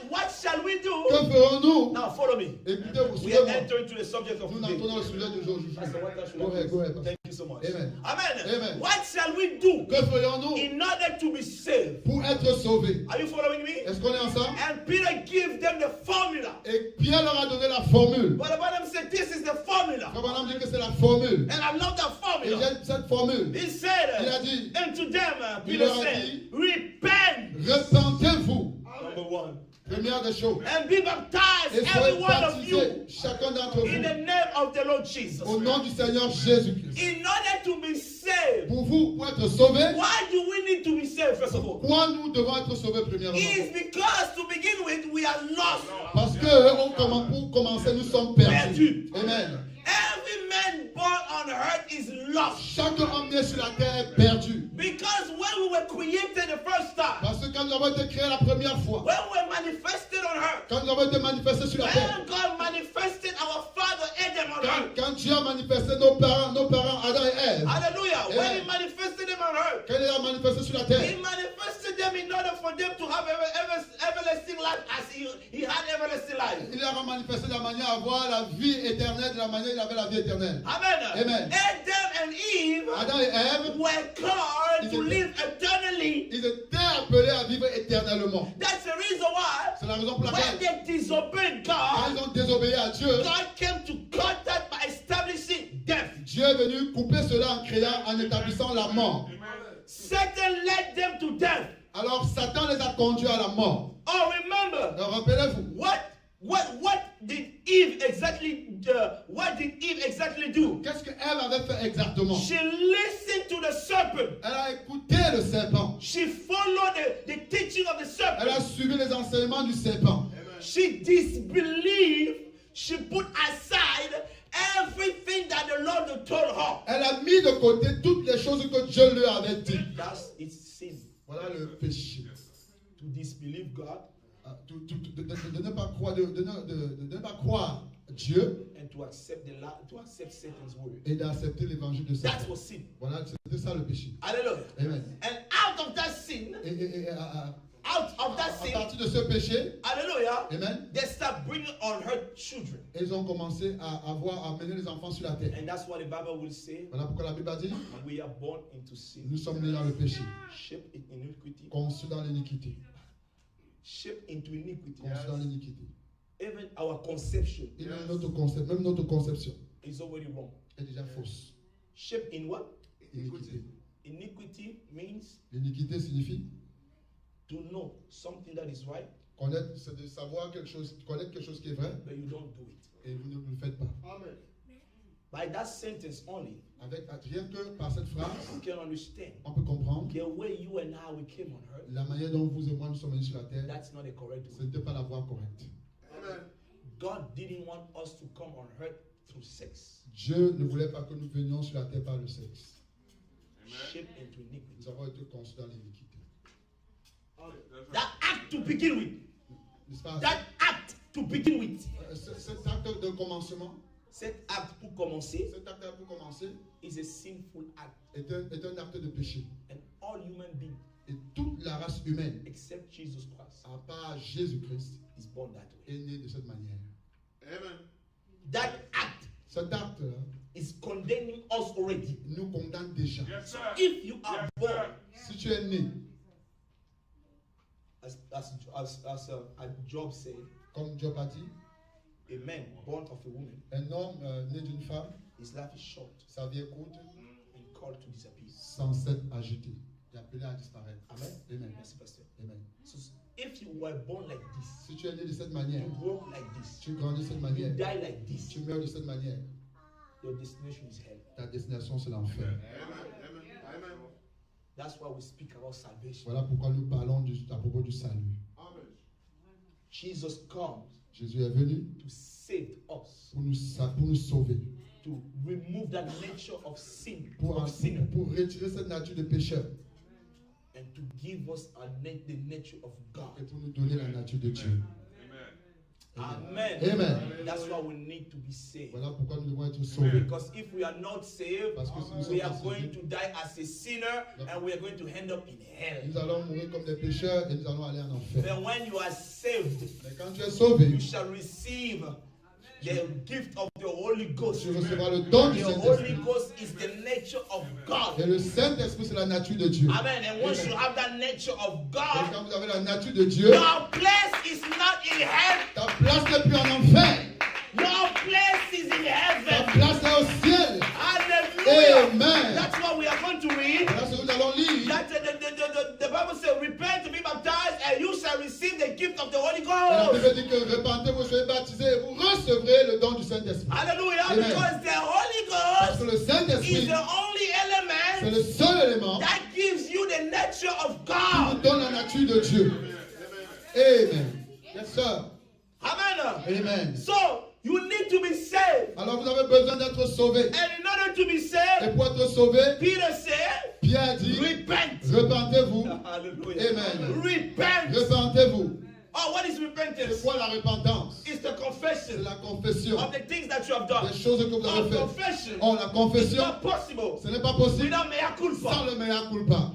What shall we do? Que ferons-nous? Now follow me. Écoutez-vous, We are suivez-moi. entering to the subject of Nous today. entrons dans le sujet d'aujourd'hui. Pastor, what else should Go I ahead, do? go ahead, Pastor. Thank you so much. Amen. Amen. Amen. What shall we do Que ferions-nous in order to be saved? pour être sauvés? Are you following me? Est-ce qu'on est ensemble? And Peter gave them the formula. Et Pierre leur a donné la formule. But the Bible said this is the formula. Frère Branham dit que c'est la formule. And I love that Et formula. j'aime cette formule. He said, Il a dit, and to them, Il Peter leur a said, dit, repent. Repentez-vous. Number one. Première des choses. And be baptized, Et every soyez one of you, baptisés, chacun d'entre in vous, the name of the Lord Jesus. au nom du Seigneur Jésus-Christ. In order to be saved, Pour vous, pour être sauvés, why do we need to be saved, first of all? pourquoi nous devons être sauvés premièrement? It's because to begin with, we are lost. Parce que pour commencer, nous sommes perdus. Amen. Every man born on earth is lost. Chaque homme né sur la terre est perdu. Because when we were created the first time, Parce que quand nous avons été créés la première fois, when we were manifested on earth, quand nous avons été manifestés sur la terre, when God manifested our father Adam on earth, quand Dieu a manifesté nos parents Adam et Ève, hallelujah, when Amen. He manifested them on earth, quand il a manifesté sur la terre, He manifested them in order for them to have everlasting life as he had everlasting life. il a manifesté de la manière à avoir la vie éternelle, de la manière il avait la vie éternelle. Amen. Amen. Adam and Eve Adam et Ève, were called to live eternally. ils étaient appelés à vivre éternellement. That's the reason why C'est la raison pour when laquelle, they disobeyed quand God, ils ont désobéi à Dieu, God came to cut that by establishing death. Dieu est venu couper cela en créant, en établissant la mort. Satan led them to death. Alors Satan les a conduits à la mort. Oh, remember Alors, rappelez-vous, what did Eve exactly do? qu'est-ce que Ève avait fait exactement? She listened to the serpent. Elle a écouté le serpent. She followed the teaching of the Elle a serpent. suivi les enseignements du serpent. She disbelieved. She put aside everything that the Lord told her. Elle a mis de côté toutes les choses que Dieu lui avait dit. That's its sin. Voilà le péché. To disbelieve God De ne pas croire, de ne pas croire Dieu and to accept Satan's word. et d'accepter l'évangile de That Satan. was sin. Voilà, c'était ça le péché. Hallelujah. Amen. And out of that sin, À partir de ce péché, hallelujah, amen, they start bringing on her children. ils ont commencé à mener les enfants sur la terre. And that's what the Bible will say. Voilà pourquoi la Bible a dit, We are born into sin, nous sommes nés dans le péché, shaped in iniquity, conçus dans l'iniquité. shaped into iniquity. Conçus dans l'iniquité. Even our conception Et même notre conception is already wrong. est déjà fausse. Shaped in what? Iniquité. Iniquity means L'iniquité signifie to know something that is right, connaître, c'est de savoir connaître quelque chose qui est vrai, but you don't do it. et vous ne le faites pas. By that sentence only, Avec rien que par cette phrase, you can understand on peut comprendre the way you and I we came on earth. la manière dont vous et moi nous sommes venus sur la terre. That's not a correct Ce way. n'était pas la voie correcte. God didn't want us to come on earth through sex, Dieu ne voulait pas que nous venions sur la terre par le sexe. shaped into iniquity. Nous avons été conçus dans l'iniquité. That act to begin with. N'est-ce pas? That act to begin with. Cet acte de commencement, Cet acte pour commencer cet acte pour commencer is a sinful act. est un acte de péché. And all human beings, Et toute la race humaine, except Jesus Christ, à part Jésus-Christ, is born that way. est née de cette manière. That act Cet acte-là is condemning us already. nous condamne déjà. Yes, sir. If you are Yes, born, sir. Si tu es né, as Job said, comme Job a dit, a man born of a woman, un homme né d'une femme, his life is short sa vie est courte, and called to disappear. sans s'être agité. Il est appelé à disparaître. Amen. Amen. Merci, Pastor. Amen. So if you were born like this, Si tu es né de cette manière, you grow up like this, tu grandis de cette you manière, die like this, tu meurs de cette manière, your destination is hell. ta destination c'est l'enfer. That's why we speak about salvation. Voilà pourquoi nous parlons à propos du salut. Jesus comes Jésus est venu to save us, pour nous sauver, to remove that nature of sin, pour retirer cette nature de pécheur and to give us the nature of God. et pour nous donner la nature de Dieu. Amen. Amen. That's why we need to be saved. Voilà pourquoi nous devons être sauvés. Because if we are not saved, Parce que si nous we sommes are pas going sauvés, to die as a sinner and we are going to end up in hell. nous allons mourir comme des pécheurs et nous allons aller en enfer. Then when you are saved, Mais quand tu es sauvé, you shall receive the gift of the Holy Ghost. tu recevras le don du The Holy Saint-Esprit. Ghost is the nature of God. Et le Saint-Esprit, c'est la nature de Dieu. Amen. And once you have that nature of Et God, quand vous avez la nature de Dieu, your place is not in heaven. ta place n'est plus en enfer. Your place is in Ta heaven. place est au ciel. Hallelujah. Amen. That's what we are going to read. Voilà ce que nous allons lire. That the Bible says, repent to be baptized, and you shall receive the gift of the Holy Et la Ghost. Bible dit que repentez-vous, soyez baptisés et vous recevrez le don du Saint-Esprit. Hallelujah. Amen. Because the Holy Parce que Ghost le is Saint-Esprit, the only c'est element le seul élément that gives you the nature of qui God. nous donne la nature de Dieu. Amen. Yes, sir. Amen. Amen. So, you need to be saved. Alors vous avez besoin d'être sauvé. And in order to be Et saved, pour être sauvé, Peter said, Pierre dit, repent. repentez-vous. Hallelujah. Amen. Repent. Repentez-vous. Oh, what is C'est repentance? quoi la repentance? It's the C'est confession la confession of the things that you have done. des choses que vous avez Of faites. confession. Oh, la It's confession, not possible ce n'est pas possible without mea sans culpa. le mea culpa.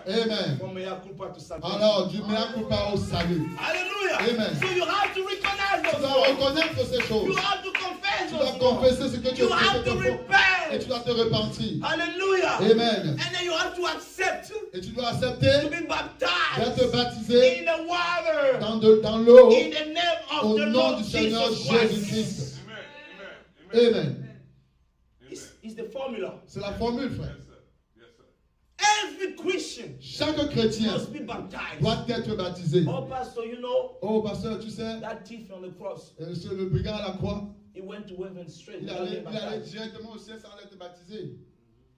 Amen. From mea culpa to salvation. Alors, du mea culpa au salut. Hallelujah. Amen. So you have to recognize Tu those dois words. reconnaître ces You choses. have to confess Tu dois those words. confesser ce que tu You as have fait to de faux. Et repent. tu dois te repentir. Hallelujah. Amen. And then you have to accept Et tu dois to accepter be d'être baptized baptisé in the water dans l'eau in the name of au the nom Lord du Seigneur Jesus Christ. Jésus-Christ. Amen. Amen. It's the formula. C'est la formule, frère. Yes, sir. Yes, sir. Every Christian Chaque chrétien must be baptized. doit être baptisé. Oh, Pastor, you know Oh, pasteur, tu sais, that thief on the cross, sur le brigand à la croix, he went to heaven straight. il without allait being baptized. directement au ciel sans être baptisé.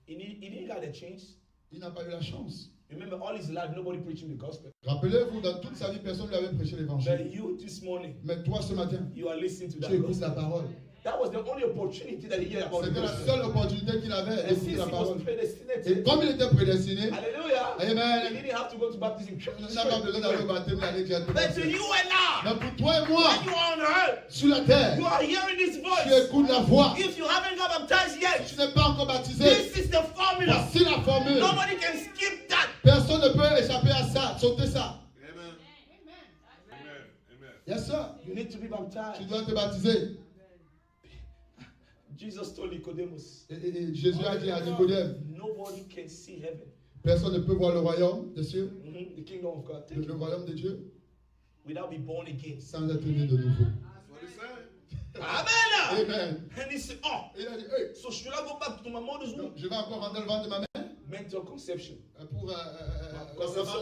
He didn't get a chance. Il n'a pas eu la chance. Remember, all his life, nobody preaching the gospel. Rappelez-vous, dans toute sa vie, personne ne lui avait prêché But l'évangile. you, this morning, Mais toi, ce matin, you are listening to tu that écoutes gospel. la parole. That was the only opportunity that he had about the C'était la gospel. seule opportunité qu'il avait And d'écouter since la he parole. was Et predestinated, comme il était prédestiné, hallelujah, Amen. he didn't have to go to baptism. il n'a pas besoin d'aller au baptême, il allait directement au But to ciel. you and I, Mais pour toi et moi, when you are on earth, sur la terre, you are hearing this tu voice. écoutes la voix. If you haven't got baptized yet, Tu n'es pas encore baptisé. this is the formula. Voici la formule. Nobody can skip that. Personne ne peut échapper à ça, sauter ça. Amen. Amen. Amen. Yes, sir. You need to be Tu baptized. dois te baptiser. Jesus told Nicodemus, Et Jésus a dit à Nicodème, nobody can see heaven. personne ne peut voir le royaume des cieux, The kingdom of God. le royaume de Dieu, Without being born again. sans être né de nouveau. That's what he said. Amen. Amen. And he said, oh, Et il a dit, hey, so should I go back to my mother's womb? donc, je vais encore rentrer dans le ventre de ma mère Mental conception. pour Conception.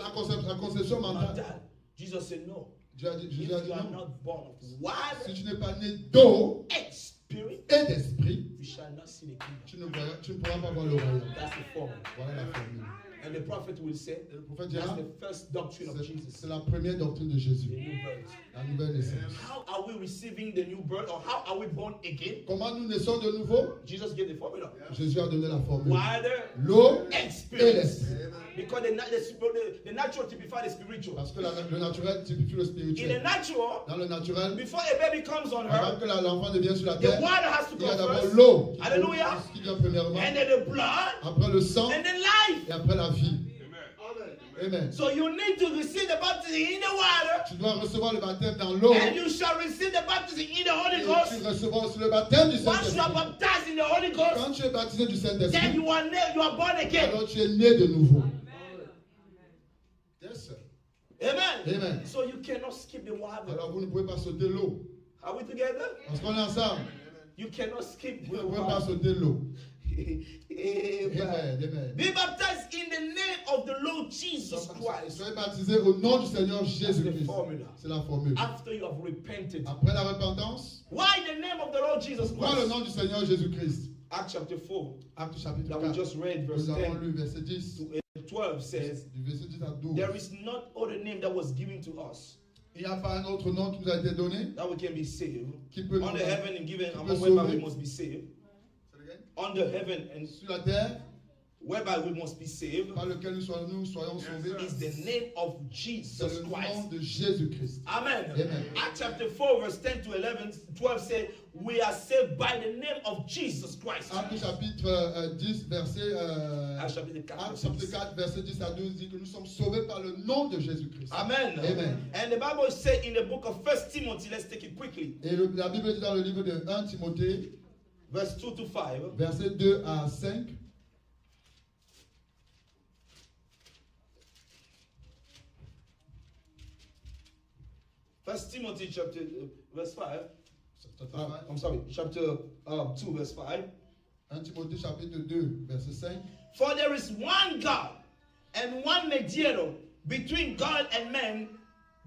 la conception mentale. Mental. Jesus said, no. Jésus If a dit you are non. not born of water Si tu n'es pas né d'eau and spirit, et d'esprit, You shall not see the kingdom. tu ne pourras pas voir le royaume. That's the formula. Voilà la formule. And the prophet will say, Et le prophète that's dira, the first doctrine of Jesus. c'est la première doctrine de The Jésus, new birth. la nouvelle naissance. How are we receiving the new birth, or how are we born again? Comment nous naissons de nouveau? Jesus gave the formula. Jésus a donné la formule. Water L'eau and et spirit. l'esprit. Because the natural typifies the spiritual. Parce que le naturel typifie le In the spirituel. natural, Dans le naturel, before a baby comes on avant her, que l'enfant ne vienne sur la the terre, water has to il y a come d'abord first, l'eau Alléluia. qui vient premièrement, and then the blood, après le sang and then life. et après la vie. Amen. Amen. So you need to receive the baptism in the water, Tu dois recevoir le baptême dans l'eau and you shall receive the baptism in the Holy et tu Ghost. recevras aussi le baptême du Once you are Saint-Esprit. baptized in the Holy Ghost, Quand tu es baptisé du then Saint-Esprit, you are born again. alors tu es né de nouveau. Yes, sir. Amen. Amen. So you cannot skip the water. Alors vous ne pouvez pas sauter l'eau. Are we together? Parce qu'on est ensemble. You cannot skip Vous the ne pouvez pas water. sauter l'eau. Amen. Amen. Amen. Be baptized in the name of the Lord Jesus Christ. Soyez baptisés au nom du Seigneur That's the Jésus-Christ. formula. C'est la formule. After you have repented. Après la repentance, Why the name of the Lord Jesus pourquoi le Christ? nom du Seigneur Jésus-Christ? Acts chapter 4, Acte chapitre that we 4. just read, verse Nous avons 10 lu verset 10. to 12 says, Du verset 10 à 12. there is not other name that was given to us Il n'y a pas un autre nom qui nous a été donné that we can be saved. qui peut nous Under heaven and given, peut whereby sauver. we must be saved. Under heaven and sur la terre, whereby we must be saved par lequel nous soyons sauvés. is the name of C'est Jesus le nom Christ. de Jésus-Christ. Amen. Amen. Acts chapter 4, verse 10 to 11, 12 says, we are saved by the name of Jesus Christ. Acte chapitre 10, verset, Acts chapitre 4, Acte verset chapitre 10. 4, verset 10 à 12 dit que nous sommes sauvés par le nom de Jésus-Christ. Amen. Amen. And the Bible says in the book of 1 Timothy, let's take it quickly, Et la Bible dit dans le livre de 1 Timothée, verse 2 to 5. verset 2 à 5. First Timothy chapter verse 5. I'm sorry, chapter 2, verse 5. 1 Timothée chapitre 2, verset 5. For there is one God and one mediator between God and man,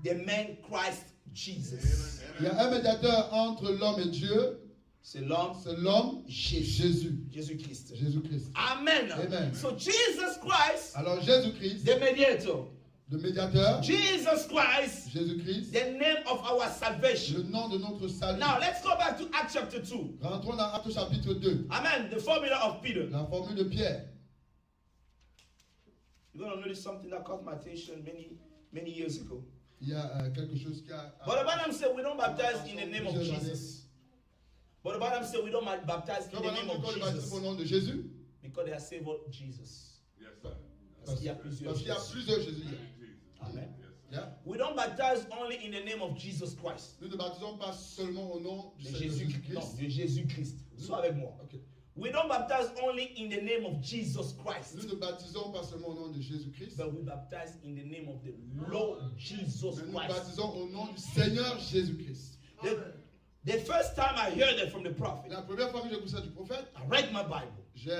the man Christ Jesus. Il y a un médiateur entre l'homme et Dieu, C'est l'homme c'est l'homme Jésus. Jésus-Christ. Jésus-Christ. Amen. Amen. So Jesus Christ, Alors Jésus-Christ, the mediator. le médiateur, Jesus Christ, Jésus-Christ, the name of our salvation. le nom de notre salut. Now let's go back to Acts chapter 2. Rentrons dans Acte chapitre 2, Amen. The formula of Peter. la formule de Pierre. You're going to notice something that caught my attention many years ago. Il y a quelque chose qui a... But the Bible says we don't baptize in the name of Jesus. But the Bible says we don't baptize in the name of Pourquoi le baptême au Jesus. nom de Jésus? Because they are saved of Jesus. Yes, sir. Parce qu'il y a plusieurs Parce qu'il y a Jésus. plusieurs Jésus. Amen. Yeah. We don't baptize only in the name of Jesus Christ. Nous ne baptisons pas seulement au nom du De Seigneur Jésus-Christ. Non, Jésus-Christ. de Jésus-Christ. Sois avec moi. Ok. We don't baptize only in the name of Jesus Christ. Nous ne baptisons pas seulement au nom de Jésus-Christ, But we baptize in the name of the Lord Jesus mais nous Christ. baptisons au nom du Seigneur Jésus-Christ. The first time I heard it from the prophet, La première fois que j'ai écouté ça du prophète, I read my Bible. j'ai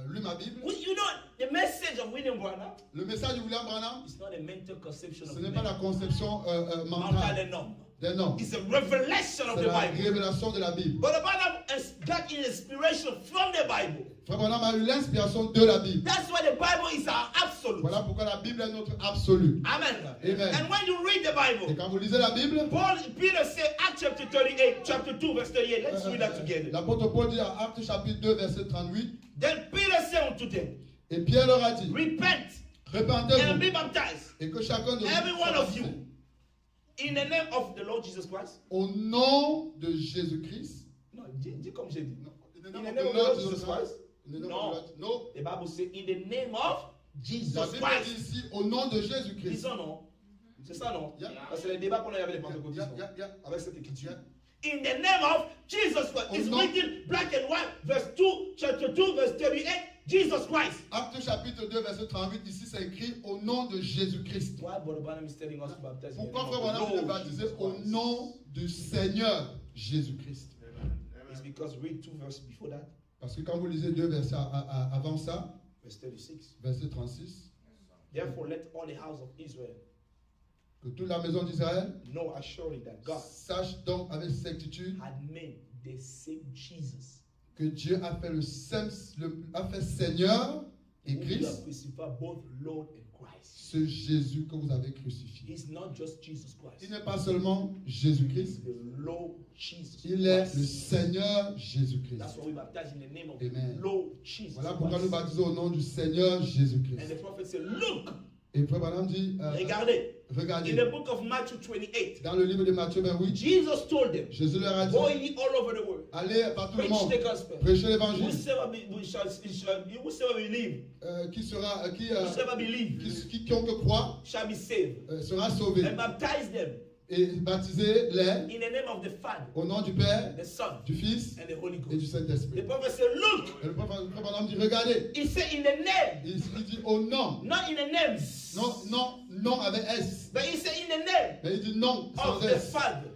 lu ma Bible. Well, you know, the message of William Branham Le message de William Branham, is not a mental conception ce of n'est man. pas la conception Mental mentale and numb. d'un homme. It's a revelation of C'est the la Bible. révélation de la Bible. But the Bible has got inspiration from the Bible. Frère Branham a eu l'inspiration de la Bible. That's why the Bible is our absolute. Voilà pourquoi la Bible est notre absolu. Amen. Amen. And when you read the Et Bible, quand vous lisez la Bible, Peter said, Acts chapter 38, chapter 2, verse 38. Let's read that together. l'apôtre Paul dit à Actes chapitre 2, verset 38, Then Peter said unto them, et Pierre leur a dit, repent and répentez-vous be baptized, et que chacun de every vous one soit of you, baptisé in the name of the Lord Jesus Christ. au nom de Jésus-Christ. No, dis comme j'ai dit. Non, in the In the name name of of the Lord Jesus Jesus Christ. Christ. In the name of No. the Lord. No. The Bible says, in the name of La Jesus Bible dit Christ. ici au nom de Dis Jésus-Christ. ça, non? C'est ça, non? Yeah. Parce que les débats qu'on a eu avec les pentecôtistes, Yeah, non? yeah, yeah. Avec cette écriture. Yeah. In the name of Jesus Christ. Au It's nom- written black and white, verse 2, chapter 2, verse 38, Jesus Christ. Acte chapitre 2, verset 38, ici c'est écrit au nom de Jésus-Christ. Why Brother Branham is telling us to baptize in the Pourquoi name Frère of the Branham est Lord baptisé Jesus au Christ? nom du Seigneur Jésus-Christ? It's because read 2 verses before that, Parce que quand vous lisez 2 versets avant ça, verse 36. verset 36, Therefore, let all the house of Israel que toute la maison d'Israël know assuredly that God sache donc avec certitude had made the same Jesus que que Dieu a fait a fait Seigneur et whom you have Christ, crucified, both Lord and Christ. ce Jésus que vous avez crucifié. He's not just Jesus Il Christ. n'est pas seulement Jésus-Christ, He's the Lord Jesus il est le Christ. Seigneur Jésus-Christ. That's why we baptize in the name of Amen. Lord Jesus Voilà pourquoi nous Christ. baptisons au nom du Seigneur And Jésus-Christ. the prophet said, look, Et Frère Branham dit, regardez, in regardez, the book of Matthew 28, dans le livre de Matthieu 28, Jesus told them, Jésus leur a dit, go ye all over the world, allez partout le preach monde, the gospel. prêchez l'évangile. Whosoever believe, Quiconque croit shall be saved. sera sauvé. And baptize them Et baptisez-les in the name of the Father, au nom du Père, the Son, du Fils and the Holy et du Ghost. Saint-Esprit. The prophet said, look, Et le prophète Branham dit, regardez, he said in the name, il dit au nom, not in the names, non avec S, but he said in the name mais il dit non sans of the S. Father,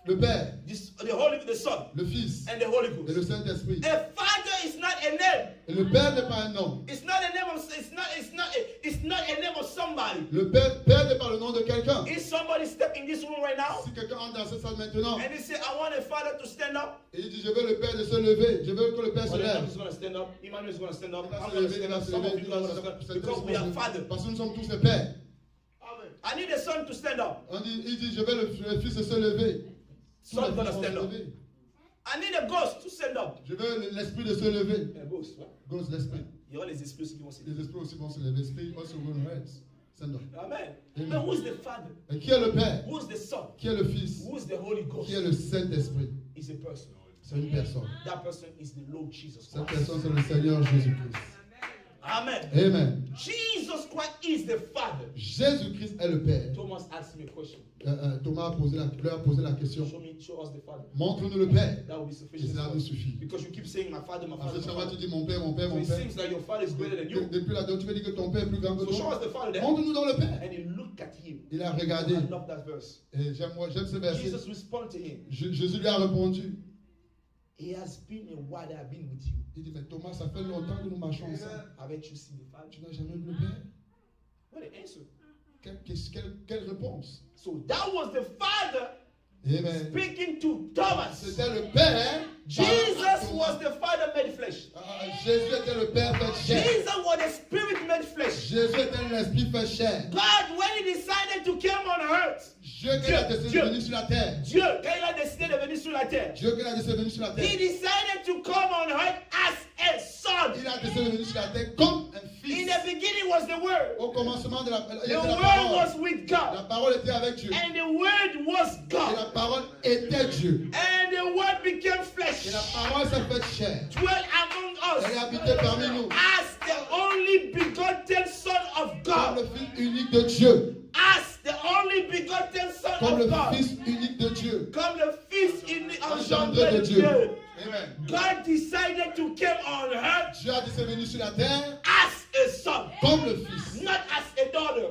Le Père, the Son, le Fils and the Holy et le Ghost. Saint-Esprit. A father is not a name. Et le Père n'est pas un nom. It's not a name of. It's not a name of somebody. Le Père n'est pas le nom de quelqu'un. If somebody step in this room right now Si quelqu'un entre dans cette salle maintenant and he say, I want a father to stand up. et il dit, je veux le Père de se lever, je veux que le Père se Well, lève. is going to stand up. Emmanuel is going to stand up. Il va I'm se going to lever, il stand va up. se Some lever, of you are going to stand up because we are fathers. parce que nous sommes tous des pères. I need a son to stand up. Il dit, je veux le Fils de se lever. Tous les Son going fils to vont stand se up. lever. I need a ghost to stand up. Je veux l'esprit de se lever. A ghost, right? Ghost, l'esprit. Il y aura les esprits qui vont se Les esprits aussi vont se lever. Spirit also will rise. Stand up. Amen. Amen. But who's the Father? Et qui est le Père? Who's the Son? Qui est le Fils? Who's the Holy Ghost? Qui est le Saint-Esprit? Is a person. C'est une personne. That person is the Lord Jesus Cette Christ. personne, c'est le Seigneur Jésus-Christ. Amen. Amen. Jesus Christ is the Father. Jésus-Christ est le Père. Thomas asked me a question. Thomas leur a posé la question. Show us the Father. Montre-nous le Père. That will be Et sufficient. cela for nous us. suffit. Because you keep saying my Father, my Parce Father, que my chaque fois Father. tu dis mon Père, mon Père, So mon it Père. seems like your Father is greater than you. Depuis là, tu veux dire que ton Père est plus grand que So show toi. us the Father then. Montre-nous dans le Père. And he looked at him. Il a regardé. I love that verse. Et j'aime ce verset. Jesus responded to him. Jésus lui a répondu. It has been a while that I've been with you. Il dit, mais Thomas, ça fait longtemps que nous marchons ensemble. Haven't you seen the Father? Tu n'as jamais vu le Père? What an answer. Quelle réponse? So that was the Father Amen. speaking to Thomas. C'était le Père. Jesus was the Father made flesh. Jésus était le Père fait chair. Jesus was the Spirit made flesh. Jésus était l'Esprit fait chair. God, when he decided to come on earth, Dieu qui a décidé de venir sur la terre. Dieu, quand il a décidé de venir sur la terre, Dieu qui a décidé de venir sur la he terre. decided to come on earth as a son. Il a décidé de venir sur la terre comme un In fils. the beginning was the Word. Au commencement de la The il était la Word parole. was with God. La parole était avec Dieu. And the Word was Et God. la parole était Dieu. And the Word became flesh. Et la parole s'est faite chair. Dwell among Elle est us habitée parmi nous. as the only begotten Son of Comme God. le Fils unique de Dieu. As the only begotten Son Comme le of God. Fils unique de Dieu. Comme le Fils Engendré engendré de de Dieu. Dieu. Amen. God decided to come on earth Dieu a décidé de venir sur la terre as a son, comme le Fils. not as a daughter,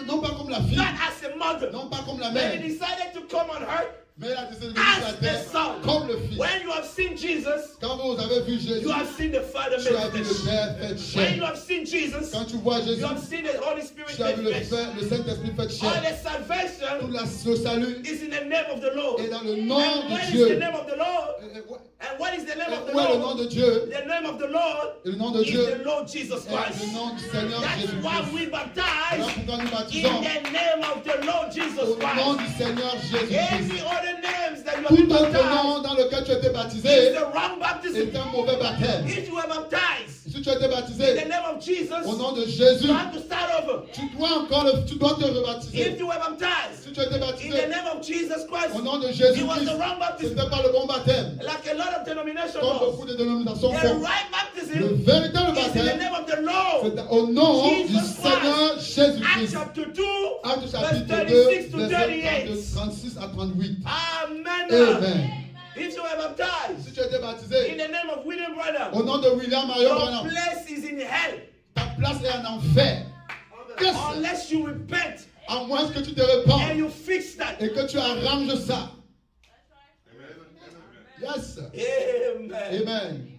Non pas comme la fille. not as a mother. Non pas comme la But he mère. decided to come on earth Mais il a décidé de venir sur la as a terre son. comme le Fils. When you have seen Jesus, Quand vous avez vu Jésus, you have seen the Father tu as vu made le flesh. Père fait When chair. you have seen Jesus, Quand tu vois Jésus, you have seen the Holy Spirit tu as vu made flesh. le Saint-Esprit fait All chair. the salvation Tout le salut is in the name of the Lord. est dans le nom And what de is the Dieu. name of the Lord? Et And what is the name of the où est le nom Lord? de Dieu? The name of the Lord Et le nom de is Dieu the Lord Jesus est Christ. le nom du Seigneur That's why Jésus-Christ. we Voilà baptize pourquoi nous in baptisons the name of the Lord Jesus au nom Christ. du Seigneur Any Jésus-Christ. other names that you have Tout been autre baptized nom dans lequel tu as été is baptisé the wrong baptism. est un mauvais baptême. If you are baptized Si tu as été in the baptisé name of Jesus, au nom de you Jésus, have to start over. tu dois te If rebaptiser. you were baptized Si tu as été in the baptisé name of Jesus Christ, au nom de it was Jésus-Christ, the wrong ce baptism. n'était pas le bon baptême. Like a lot of denominations Comme was. beaucoup de dénominations The font. right Le baptism véritable is in the baptême, name of the Lord. c'est au nom du Jesus Seigneur Acts Jésus-Christ. chapter 2, Acte verse chapitre 36 to 2, verset 38. 36 à 38. Amen. Amen. If you were baptized Si tu as été in baptisé the name of William Branham, au nom de William Marion your Branham, place is in hell ta place est en enfer. Yes. unless you repent À moins que tu te répands and you fix that. et que tu arranges ça. Yes. Amen. Amen.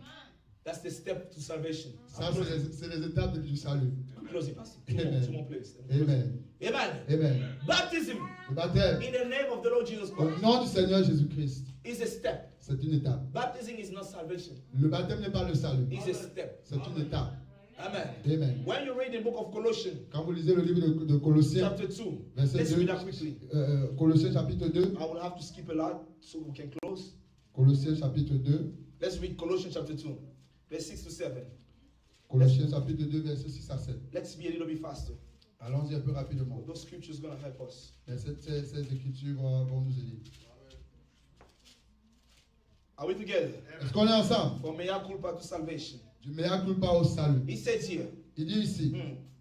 That's the step to salvation. Ça, c'est les étapes du salut. Close it, Pastor. Amen. Two more places. Amen. Amen. Amen. Baptism Le baptême in the name of the Lord Jesus au Christ nom du Seigneur Jésus-Christ, is a step. C'est une étape. Baptism is not salvation. Le baptême n'est pas le salut. It's a step. C'est une étape. Amen. Amen. When you read the book of Colossians, Quand vous lisez le livre de Colossiens, chapter 2, verset let's 2, read that quickly. Colossiens chapitre 2, I will have to skip a lot so we can close. Colossiens chapitre 2, Let's read Colossians chapter 2, verse 6 to 7. Colossiens chapitre 2, verset 6 à 7. Let's be a little bit faster. Allons-y un peu rapidement. Those scriptures are going to help us. Ces écritures vont nous aider. Are we together? Est-ce qu'on est ensemble? From mea culpa to salvation. Du mea culpa au salut. He says here, Il dit ici,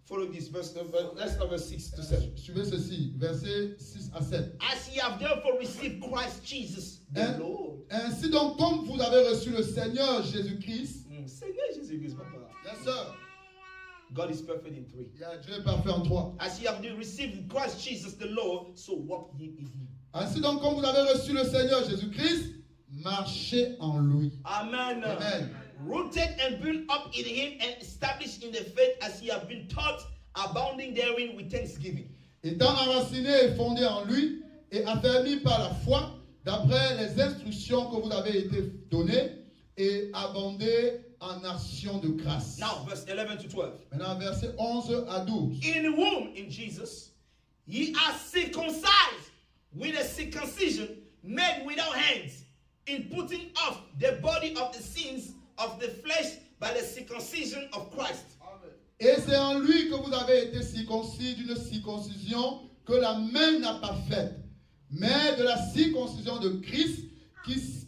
follow this verse, let's start verse 6 to 7. suivez ceci, verset 6 à 7. As ye have therefore received Christ Jesus the Lord. Ainsi donc, comme vous avez reçu le Seigneur Jésus-Christ, Seigneur Jésus-Christ, Papa. yes, sir. God is perfect in 3. Il y a Dieu parfait en 3. As ye have received Christ Jesus the Lord, so walk ye in him. Ainsi donc, comme vous avez reçu le Seigneur Jésus-Christ, marchez en lui. Amen. Amen. Rooted and built up in him and established in the faith as ye have been taught, abounding therein with thanksgiving. Étant enraciné et fondé en lui et affermi par la foi, d'après les instructions que vous avez été données et abondé en actions de grâce. Now, verse 11 to 12. Maintenant, versets 11 à 12. In whom, in Jesus, ye are circumcised with a circumcision made without hands, in putting off the body of the sins of the flesh by the circumcision of Christ. Et c'est en lui que vous avez été circoncis d'une circoncision que la main n'a pas faite, mais de la circoncision de Christ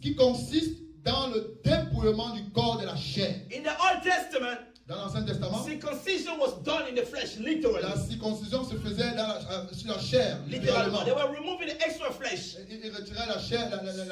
qui consiste dans le dépouillement du corps de la chair. In the Old Testament, Dans l'Ancien Testament, circumcision was done in the flesh, literally. la circoncision se faisait sur la chair, Literally. littéralement. They were removing the extra flesh. Il retirait la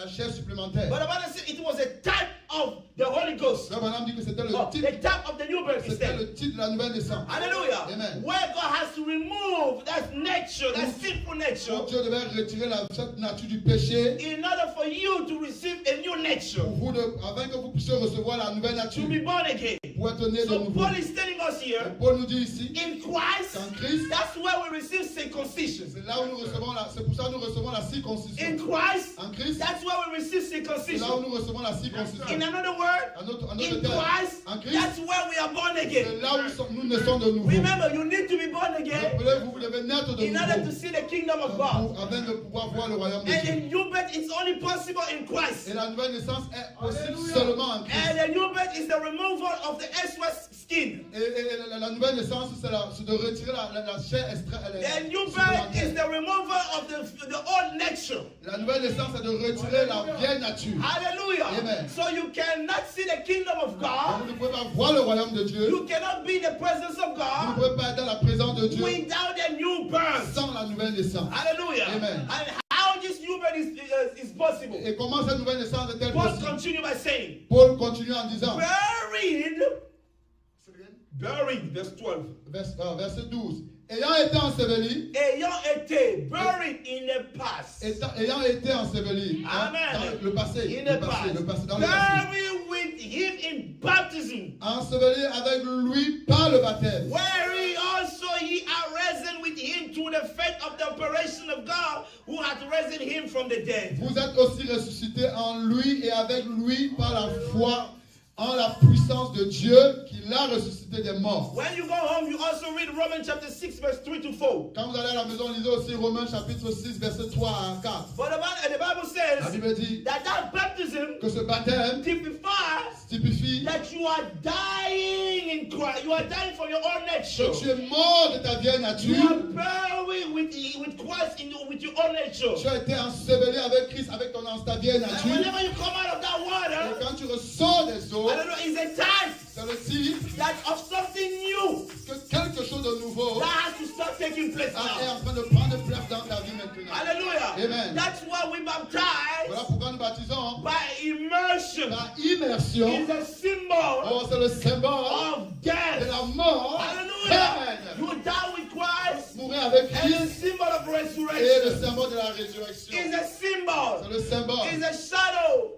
chair supplémentaire. But the Bible said it was a type of the Holy Ghost. Là, madame dit que c'était le Oh, titre, the type of the new birth c'était instead. le titre de la nouvelle naissance. Hallelujah. Amen. Where God has to remove that nature, that sinful nature, Donc Dieu devait retirer cette nature du péché in order for you to receive a new nature, pour vous afin que vous puissiez recevoir la nouvelle nature, to be born again. pour être né de So nouveau. Paul is telling us Et here, Paul nous dit ici, in Christ, qu'en Christ, that's where we receive circumcision. c'est là où nous recevons c'est pour ça que nous recevons la circoncision. In Christ, En Christ, that's where we receive c'est là où circumcision. nous recevons la circoncision. In another word, En autre in terme, Christ, en Christ, that's where we are born c'est again. là où nous naissons de nouveau. Remember, you need to be born again Rappelez-vous, vous devez naître de in order to nouveau see the kingdom of God. afin de pouvoir voir le royaume de And Dieu. the new birth is only possible in Christ. Et la nouvelle naissance est possible seulement en Christ. And the new birth is the removal of the extra skin. Et la nouvelle naissance, c'est de retirer la chair The new birth is the removal of the old nature. La nouvelle naissance, c'est de retirer la vieille nature. Hallelujah. Amen. So you cannot see the kingdom of Donc, God. vous ne pouvez pas voir le royaume de Dieu. You cannot be in the presence of Vous ne God pouvez pas être dans la présence de Dieu without a new birth. sans la nouvelle naissance. Hallelujah. Amen. And how this new birth is possible? Et comment cette nouvelle naissance est-elle Paul possible? continue by saying, Paul continue en disant, buried, verse 12. verset 12, ayant été enseveli, Ayant été buried in the past. ayant été enseveli, Amen. dans le passé, In the past. dans le passé, Buried with him in baptism. enseveli avec lui par le baptême, Where he also ye are risen with him through the faith of the operation of God who hath risen him from the dead. vous êtes aussi ressuscités en lui et avec lui par la foi en la puissance de Dieu qui l'a ressuscité des morts. When you go home, you also read Romans chapter 6, verse 3 to 4. Quand vous allez à la maison, lisez aussi Romains chapitre 6, verset 3 à 4. But the Bible La says Bible dit that baptism que ce baptême typifies typifie that you are dying in Christ. You are dying for your own nature. que tu es mort de ta vieille You are nature. buried with Christ with your own nature. Tu as été enseveli avec Christ, avec ta vieille And nature. whenever you come out of that Et water, quand tu ressors des eaux, I don't know, it's a type c'est le signe that of something new que quelque chose de nouveau that has to start taking place est now. en train de prendre place dans ta vie maintenant. Hallelujah. Amen. That's why we baptize Voilà pourquoi nous baptisons by immersion. la immersion. It's a symbol Oh, c'est le symbole of de death. la mort. Hallelujah. Amen. You die with Christ, Mourir avec and the Christ symbol of et le resurrection symbole de la résurrection. is a symbol. C'est le symbole. Is a shadow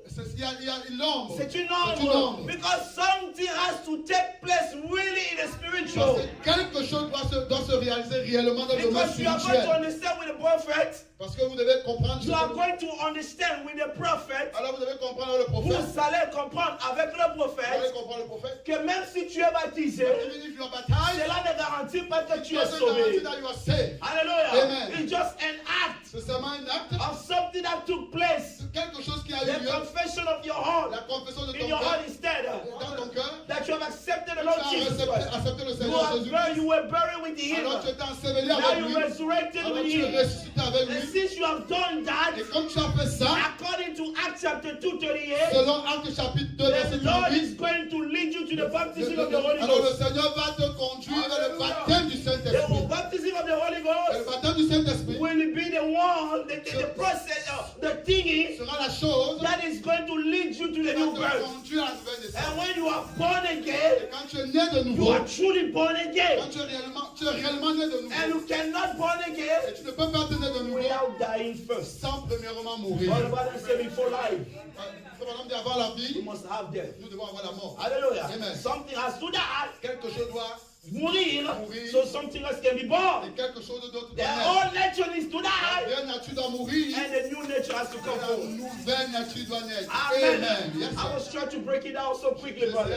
il y a une ombre. C'est une C'est une ombre. ombre. Because something has to take place really in the Parce spiritual. que quelque chose doit se réaliser réellement dans le domaine Because you are going to spirituel. understand with the prophet. Parce que vous devez comprendre. You are going to understand with the prophet. Alors vous devez comprendre le prophète. Vous allez comprendre avec le Vous allez prophète comprendre le prophète. que même si tu es baptisé, Even if you are baptized, cela ne garantit pas que tu es it doesn't guarantee sauvé. that you are saved. Hallelujah. Amen. It's just an act C'est seulement un acte. of something that took place. C'est quelque chose qui a eu The lieu. confession of your heart La confession de in ton your cœur. heart instead. Dans ton cœur. That you have accepted the Tu Lord as Jesus Christ. accepté le You, Seigneur are Jésus. buried, you were buried with him. Alors tu étais enseveli Now avec you lui. resurrected Alors with tu es him. ressuscité avec And lui. since you have done that, Et comme tu as fait ça, according to Acts chapter 2:38, selon Actes chapitre 2, verset the Lord 38, is going to lead you to the baptism of the Holy alors le Ghost. Seigneur va te conduire vers le baptême du The Saint-Esprit. baptism of the Holy Et le Ghost baptême du Saint-Esprit will be the one, the process, the thingy sera la chose that is going to lead you to qui the va new te birth. conduire à la nouvelle naissance. And when you are born Et again, quand tu es né de you nouveau, are truly born quand again. tu es réellement né de And nouveau, you cannot born et again tu ne peux pas te naître de nouveau without dying first. sans premièrement mourir. All the Bible says before life, C'est par exemple d'avoir la you vie, must have death. nous devons avoir la mort. Hallelujah. Amen. Something has to die, Quelque chose doit, mourir, Mourir. so something else can be born. et quelque chose d'autre The doit naître. old nature needs to La die, vieille nature doit mourir, and the new nature has to et come la forth. nouvelle nature doit naître. Amen. Amen. Yes, I sir. was trying to break it down so quickly, brother.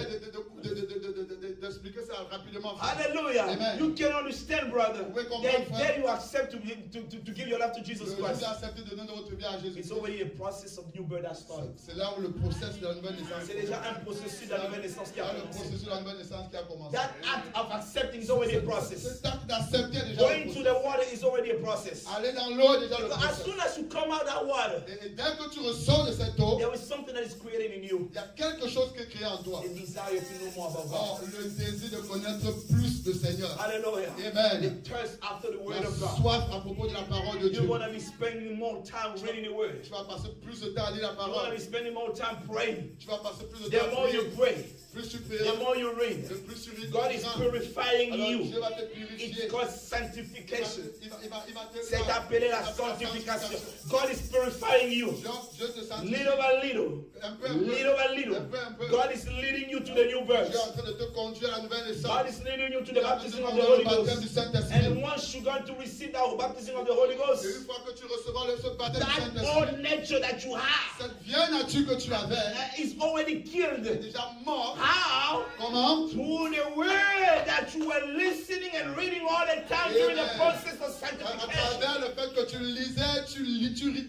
J'essaie d'expliquer ça rapidement. Hallelujah. Amen. You can understand, brother. Vous pouvez The comprendre, frère. day you accept to give your life to Jesus Vous Christ, avez accepté de donner votre vie à Jésus. it's already a process of new birth that started. C'est là où le processus de la nouvelle naissance. C'est déjà un processus de la nouvelle naissance qui a Là, le commencé. processus de la nouvelle naissance qui a commencé. That act of accepting is already a process. Cet acte d'accepter est déjà Going le to processus. the water is already a process. Aller dans l'eau est déjà le Because as processus. soon as you come out of that water, Et dès que tu ressors de cette eau, there is something that is created in you. il y a quelque chose qui est créé en toi. A desire to know more about Oh, God. le désir de connaître plus le Seigneur. Hallelujah. Amen. The thirst after the word La of God. soif à propos de la parole de Dieu. You're going to be spending more time reading the word. Tu vas passer plus de temps à lire la You're going to parole. be spending more time praying. Tu vas passer plus de The temps à more you prier. pray, Plus tu the prieras, more you read, le plus tu lis. God is purifying Alors you. Dieu va te It's purifier. called sanctification. Il va te- C'est appelé la sanctification. God is purifying you. Dieu te sanctifie. Little by little, Un peu, little by little, un peu. God is leading you to the new birth. Dieu est en train de te conduire à la nouvelle naissance. God is leading you to Dieu the est en train de baptism te of the conduire Holy au baptême du Ghost. Saint-Esprit. And once you're going to receive that baptism of the Holy Et Ghost, une fois que tu recevras ce baptême du that Saint-Esprit, old nature that you have cette vieille nature que tu avais is already est killed. déjà morte. How? Comment? Through the word that you were listening and reading all the time during the Amen. process of À sanctification. travers le fait que tu lisais,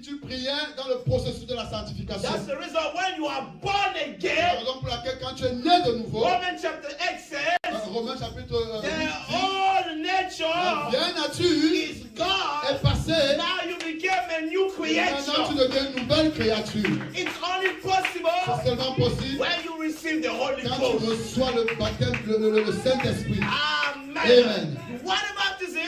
tu priais dans le processus de la sanctification. That's the reason when you are born La again, raison pour laquelle quand tu es né de nouveau, Romans chapter 8 says, Romains chapitre the 8 dit, old la nature vieille nature is est gone. passée, Now you became a new et maintenant tu creation. deviens une nouvelle créature. It's only possible C'est seulement possible when you receive the Holy quand tu Ghost. reçois le baptême, le Saint-Esprit. Amen. Amen. Water baptism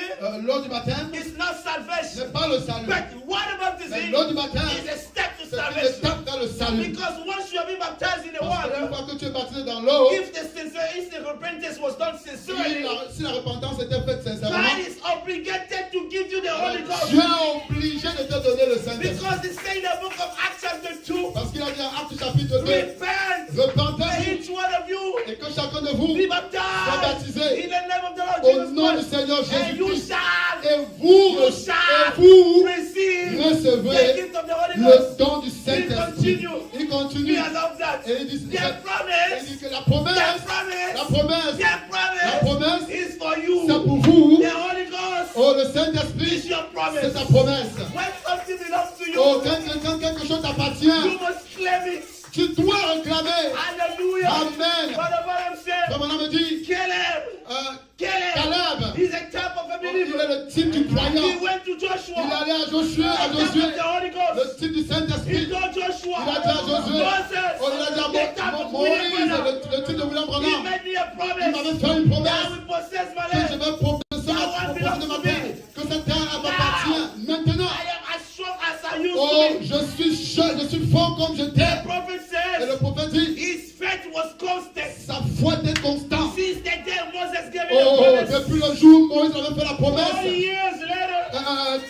L'eau du baptême is not salvation, n'est pas le salut. but water Mais baptism l'eau du baptême, is a step to c'est une salvation. étape dans le salut. Because once you have been baptized in the Parce qu'une water, fois que tu es baptisé dans l'eau, if the repentance was done sincerely, si la repentance était faite sincèrement, God is obligated to give you the Holy Ghost. Dieu est obligé de te donner le Saint-Esprit. Because it says in the book of Acts chapter 2, Parce qu'il a dit en Actes chapitre 2, repent, repentez-vous each one of you, et que chacun de vous be soit baptized baptisé in the name of the Lord au Jesus nom du Christ, Seigneur and you Jésus-Christ. shall Et vous receive the recevrez gift of the Holy le Ghost. don du Saint-Esprit. Il We continue. are love that. Et il dit, The il promise, dit que la the promesse, promise, the promise is for c'est you. pour vous. The Holy Ghost Oh, le is Saint-Esprit, your promise. c'est ta promesse. When something belongs to you, Oh, quand quelque chose t'appartient, you must claim it. tu dois réclamer. Hallelujah. Amen. Brother Branham said, Comme on me dit, Caleb Caleb, is a type of a il believer. est le type du He croyant. went to Il est Joshua. allé à Josué, The Holy Ghost. le type du He Saint-Esprit. told Joshua, Il a dit à Josué, Moses, oh, il a dit à the type of Moïse, William Branham. le type de William He Branham, made me a il promise m'avait fait une promesse that I will possess my que je land. vais proposer de ma terre, que cette terre m'appartient. Maintenant, I am as strong as I used oh, to be. je suis fort comme The j'étais. prophet Et says le prophète dit, his faith was constant. sa foi était constante. Since the day Moses gave me the Oh, promise, depuis le jour où Moïse avait fait la 40 promesse, years later,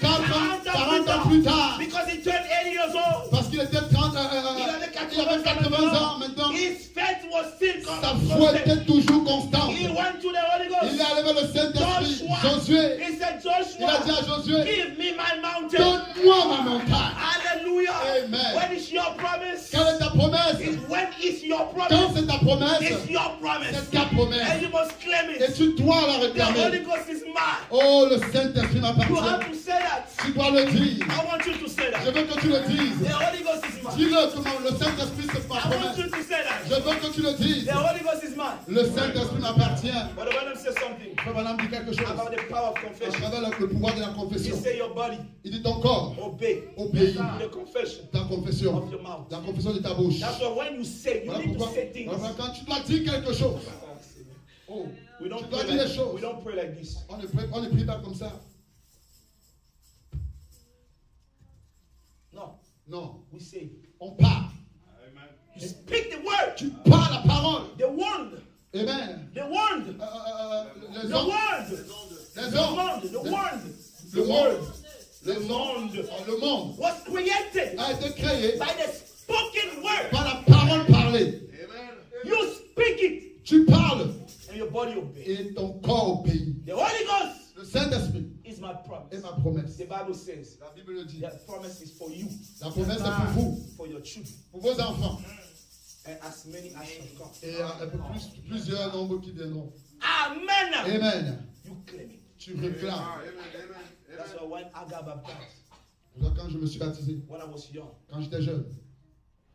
40 ans plus tard, because he turned 80 years old, parce qu'il était 30, il avait 80 he said, Il a dit Joshua, à Josué, give me my mountain. donne-moi ma montagne. Hallelujah. Amen. When is your promise? Quelle est ta promesse? When is your Quand promise? c'est ta promesse, It's your promise. c'est ta And promesse. you must claim Et it. tu dois la The Holy réclamer. Ghost is mine. Oh, le Saint-Esprit You have m'appartient. to say that. Tu dois le dire. I want you to say Je that. veux que tu le dises. The Holy Ghost is mine. Dis-le comment le Saint-Esprit c'est ma I want promesse. you to say Je that. veux que tu le dises. The Holy Ghost is mine. Le Saint-Esprit m'appartient. But the Bible says something Frère Branham dit quelque chose. about the power of À confession. travers le pouvoir de la He confession. say your body Il dit ton corps obey obéit the confession ta confession. of your mouth. La confession de ta bouche. That's why when you say, you Voilà need to pourquoi, say things. voilà quand tu dois dire quelque chose. Oh, We tu don't dois pray dire les like, choses. we don't pray like this. On ne prie pas comme ça. No, Non, we say, on parle. Amen. you speak the word, Tu parles la parole. the word, Amen. the word, Les the hommes, word, les the hommes, word, the word, le the monde, word les hommes, le monde was created a été créé by the spoken word. par la parole parlée. Amen. You speak it, Tu parles and your body obeys. et ton corps obéit. The Holy Ghost Le Saint-Esprit is my est promise. ma promesse. The Bible says La Bible le dit. that promise is for you, La promesse est pour vous, for your children, pour vos enfants. and as many as shall come. Et plusieurs nombres qui viendront. Amen. Amen. You claim it. Tu réclames. Amen. Amen. That's why when I got baptized, Quand je me suis baptisé, when I was young, quand j'étais jeune,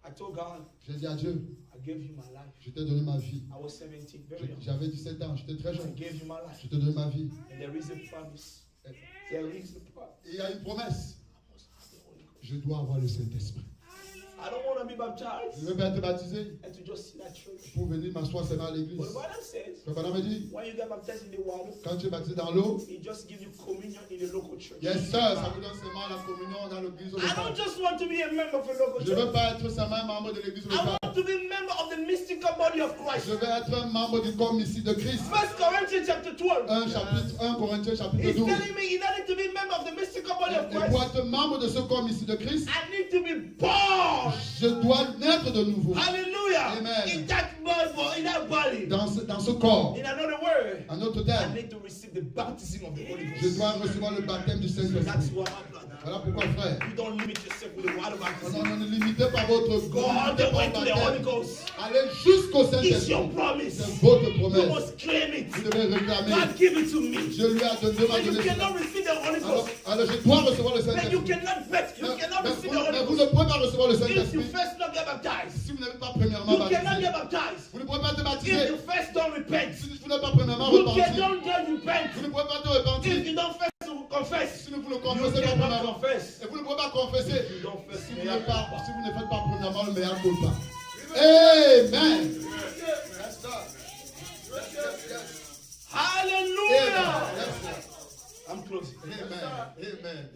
I told God, j'ai dit à Dieu, I gave you my life. je t'ai donné ma vie. I was 17, very young. J'avais 17 ans, j'étais très I jeune. gave you my life. Je t'ai donné ma vie. And there is a promise. There is a promise. Et il y a une promesse. I must have the Holy Ghost. Je dois avoir le Saint-Esprit. I don't want to be Je baptized veux pas être baptisé and to just sit at church. pour venir m'asseoir seulement à l'église. But the Bible says, Le Papa me dit, when you get baptized in the water, quand tu es baptisé dans l'eau, it just gives you communion in the local church. yes sir, ça vous donne seulement la communion dans l'église I locale. don't just want to be a member of a local Je ne veux church. pas être seulement un membre de l'église I locale. want to be a member of the mystical body of Christ. Je veux être un membre du corps mystique de Christ. 1 Corinthians chapter 12. 1 Corinthiens chapitre He's 12. telling me in order to be a member of the mystical body of Et pour Christ, être membre de ce corps mystique de Christ, I need to be born. je dois naître de nouveau. Hallelujah. Amen. In that body. Dans ce corps. In another word, En autre I terme, need to receive the baptism of the Holy je Ghost. dois recevoir le baptême du That's Saint-Esprit. what my brother. Voilà pourquoi, frère. You don't limit yourself with the water baptism. Non, ne limitez pas votre Go all the way to the Holy Ghost. Allez jusqu'au It's Saint-Esprit. your promise. C'est votre You promesse. must claim it. Vous devez réclamer. God give it to me. Je lui ai donné ma But you donné. cannot receive the Holy Alors, Ghost. alors je dois recevoir le But you Saint-Esprit. cannot bet. You cannot receive the Mais Holy vous Ghost. ne pouvez pas recevoir le If you Saint-Esprit first not get baptized. si vous n'avez pas premièrement You cannot baptisé. get baptized. Vous ne pouvez pas être If baptisé you first don't repent. si vous n'avez pas premièrement You repenti. cannot get Vous repent. ne pouvez pas te If repentir you don't first confess. si vous ne You confessez pas cannot premièrement. confess. Et vous ne pouvez pas confesser You don't first. si vous ne faites pas premièrement le meilleur culpa. Amen. Hallelujah. Yes, I'm closing. Amen.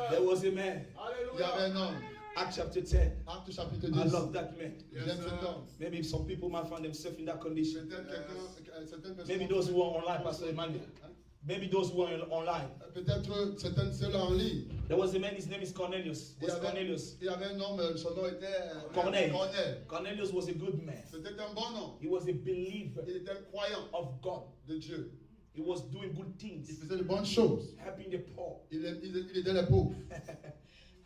There was a man. Il y avait un homme. Acts chapter 10. Acte chapitre I 10. love that man. J'aime cet homme. Maybe some people might find themselves in that condition. Peut-être certaines personnes. Maybe those who are online, Pastor Emmanuel. Maybe those who are online. Peut-être certaines ceux en ligne. There was a man, his name is Cornelius. Il y Was avait- Cornelius. il y avait un homme, son nom était Corneille. Corneille. Cornelius was a good man. C'était un bon homme. He was a believer Il était un croyant of God. de Dieu. He was doing good Il things, faisait de bonnes choses. helping the poor. Il aidait les pauvres.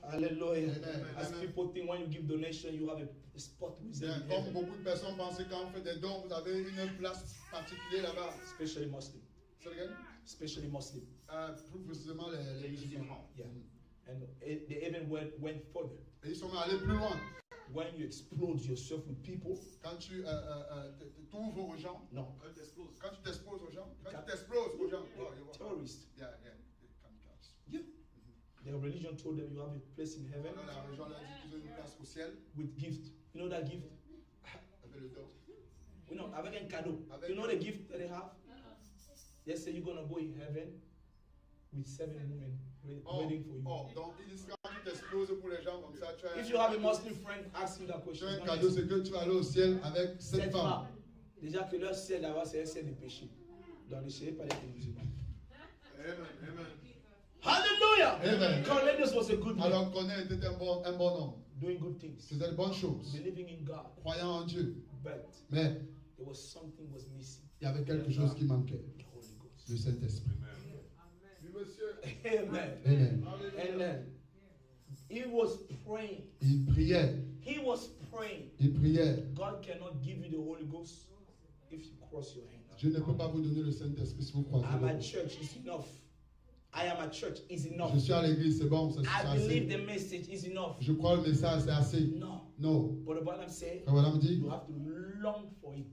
Hallelujah. Amen. As Amen. people think when you give donation, you have a spot with Bien, them, in comme heaven, beaucoup de personnes pensent que quand on fait des dons, vous avez une place particulière là-bas. especially Muslim. C'est lequel? Especially Muslim. Plus précisément les musulmans. Yeah. And they even went further. Et ils sont allés plus loin. When you explode yourself with people, Quand tu t'ouvres aux gens, no. quand tu t'exposes aux gens, quand tu t'exploses aux gens, oh, you want- Terrorists. Yeah, kamikaze. Yeah. Their religion told them you have a place in heaven Alors, la religion leur dit qu'ils ont une place au ciel with gift. You know that gift? avec le don. You know, avec un cadeau. Avec- You know the gift that they have? They say you're going to go in heaven with 7 women waiting for you. Oh, donc ils disent quand tu t'exploses pour les gens comme ça, tu as If you have a Muslim friend, ask him that question. tu as He's un gonna cadeau, answer. c'est que tu vas aller au ciel avec cette Cette femme. femme. Déjà que leur ciel là-bas, c'est un ciel de péché. Donc ne cherchez pas les musulmans. Amen. Hallelujah! Amen. Cornelius was a good man. Alors Corneille était un bon homme. Doing good things. Faisait de bonnes choses. Believing in God. Croyant en Dieu. But Mais there was something was missing. il y avait quelque chose qui manquait. The Holy Ghost. Le Saint-Esprit. Amen. Amen. Amen. He was praying. Il priait. He was praying. Il priait. God cannot give you the Holy Ghost if you cross your hands. Je ne peux pas vous donner le Saint-Esprit si vous croisez I'm vos at doigts. church, it's enough. I am at church, it's enough. Je suis à l'église, c'est bon, c'est I believe assez. the message is enough. Je crois le message, c'est assez. No. Non. But the Bible says Frère Branham dit, you have to long for it.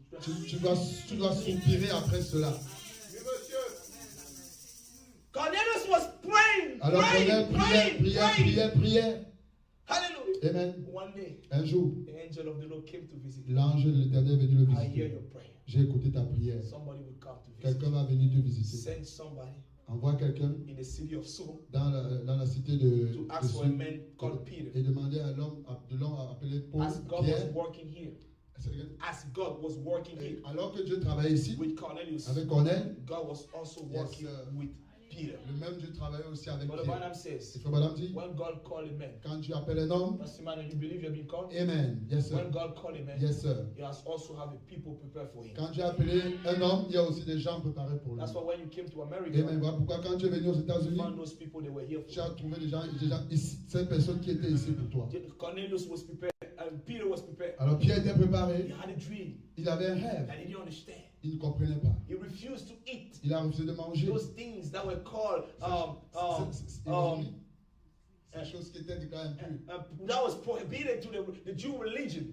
tu dois soupirer après cela. Cornelius was praying. Alors Corneille priait. Hallelujah. Amen. One day, Un jour, the angel of the Lord came to visit. l'ange de l'Éternel est venu le I hear visiter. your prayer. J'ai écouté ta prière. Somebody will come to visit. Quelqu'un va venir te visiter. Send somebody Envoie quelqu'un in the city of Seoul dans la cité de to ask for a man called Peter. et demander à l'homme appelé Paul, As God was Pierre. working here, as God was working here Alors que Dieu travaillait ici with Cornelius, avec Corneille, God was also working sir. with Peter. le même Dieu travaillait aussi avec But the Pierre. Bible Et says, Frère Branham dit, when God called a man, quand Dieu appelle un homme, Pastor Emmanuel, you believe you've been called? Amen. Yes, sir. When God called a man, Yes, sir. He has also have a people prepared for him. Quand Dieu a appelé un homme, il y a aussi des gens préparés pour lui. That's why when you came to America, Amen. Voilà pourquoi quand tu es venu aux you États-Unis, found those people they were here tu for. as trouvé des gens ici, ces personnes qui étaient ici pour toi. Cornelius was prepared, and Peter was prepared. Alors Pierre était He préparé, had a dream, il avait un rêve, and he didn't understand. il ne comprenait pas. He refused to eat Il a refusé de manger. those things that were called C'est des choses qui étaient déclarées impures. that was prohibited to the Jew religion.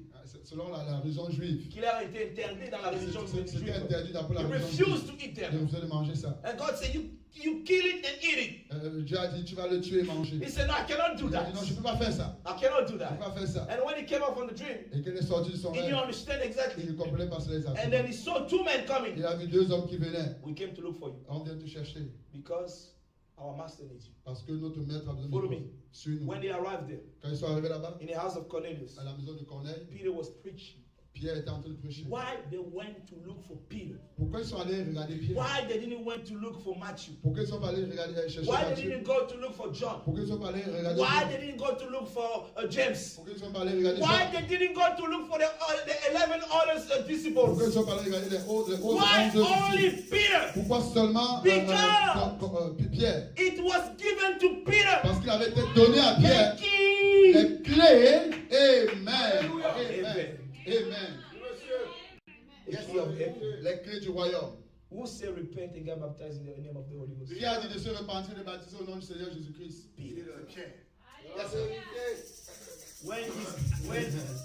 Selon la religion juive. Qu'il a été interdit dans la religion C'était juive. interdit d'après la He religion refused juive. to eat Il them. refusait de manger ça. And God said, you kill it and eat it. Dieu a dit, tu vas le tuer et manger. He said, no, I cannot do Il a that. dit, non, je ne peux pas faire ça. I cannot do Je ne peux that. pas faire ça. And when he came out from the dream, Et qu'il est sorti de son he didn't rêve, understand il exactly. ne comprenait pas cela And then exactement. he saw two men coming. Il a vu deux hommes qui venaient. We came to look for you On vient te chercher. because our master needs you. Parce que notre maître a besoin de Follow toi. me. Suis-nous. When they arrived there, Quand ils sont arrivés là-bas, in the house of Cornelius, à la maison de Corneille, Peter was preaching. Pierre était en train de prêcher. Why they went to look for Peter? Pourquoi ils sont allés regarder Pierre? Why they didn't went to look for Matthew? Pourquoi ils sont pas allés regarder chercher Why they Matthieu? didn't go to look for John? Pourquoi ils sont pas allés regarder Why Jean? they didn't go to look for James? Pourquoi ils sont pas allés regarder Why Jean? they didn't go to look for the 11 other Pourquoi ils disciples? sont pas allés regarder les autres Why 11 only disciples? Peter? Pourquoi seulement Pierre? It was given to Peter. Parce qu'il avait été donné à Pierre The key. les clés. Amen. Amen. Amen. Amen. Yes, Key of heaven. les clés du royaume. Who said repent and get baptized in the name of the Holy Ghost? Qui a dit de se repentir et de baptiser au nom du Seigneur Jésus-Christ? Peter. Yes,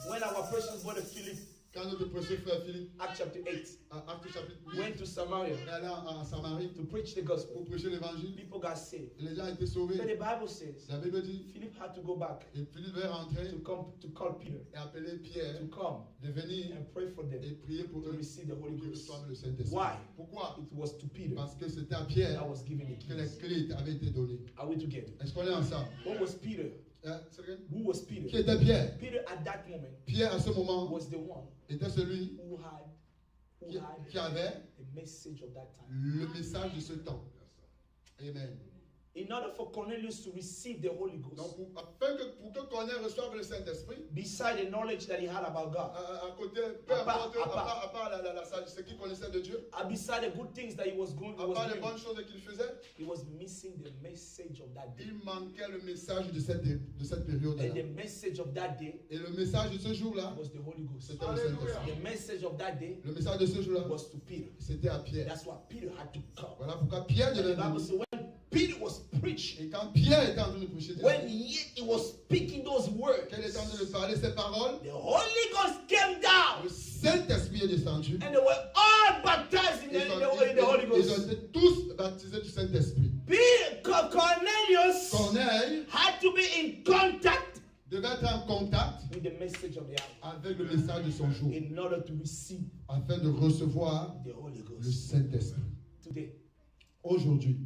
When our precious brother Philip, quand notre précieux frère Philippe, Acts chapter 8, Acte chapitre 8, went to Samaria est allé en Samarie to preach the gospel, pour prêcher l'évangile, people got saved. les gens étaient sauvés. But the Bible says La Bible dit, Philip had to go back et Philippe est rentré to come to call Peter et appeler Pierre to come de venir and pray for them et prier pour to eux receive the Holy qu'ils Ghost. reçoivent le Saint-Esprit. Why? Pourquoi? It was to Peter Parce que c'était à Pierre that was given the que les keys. clés avaient été données. Are we together? Est-ce qu'on est ensemble? What was Peter? C'est vrai? Who was Qui Peter? était Pierre? Peter at that moment Pierre, à ce moment, was the one était celui who qui avait the message of that time. le message de ce temps. Amen. In order for Cornelius to receive the Holy Ghost, Donc, pour que Corneille reçoive le Saint-Esprit, beside the knowledge that he had about God, à côté, peu À part- importe, à part. à part ce qu'il connaissait de Dieu, and beside the good things that he was going, à part les bonnes choses qu'il faisait, he was missing the message of that day. il manquait le message de cette période-là. And the message of that day Et le message de ce jour-là, was the Holy Ghost. c'était le Saint-Esprit. The message of that day Le message de ce jour-là, was to Peter. c'était à Pierre. That's why Peter had to come. Voilà pourquoi Pierre And devait the Bible venir. says when Peter was preaching, Et quand Pierre était en train de prêcher, when he was speaking those words, qu'elle était en train de parler ces paroles, the Holy Ghost came down le Saint-Esprit est descendu. and they were all baptized in the Holy Ils ont Ghost. été tous baptisés du Saint-Esprit. Cornelius Corneille had to be in contact devait être en contact with the message of the hour avec le message de son jour, in order to receive afin de recevoir the Holy le Ghost. Saint-Esprit. Today, Aujourd'hui,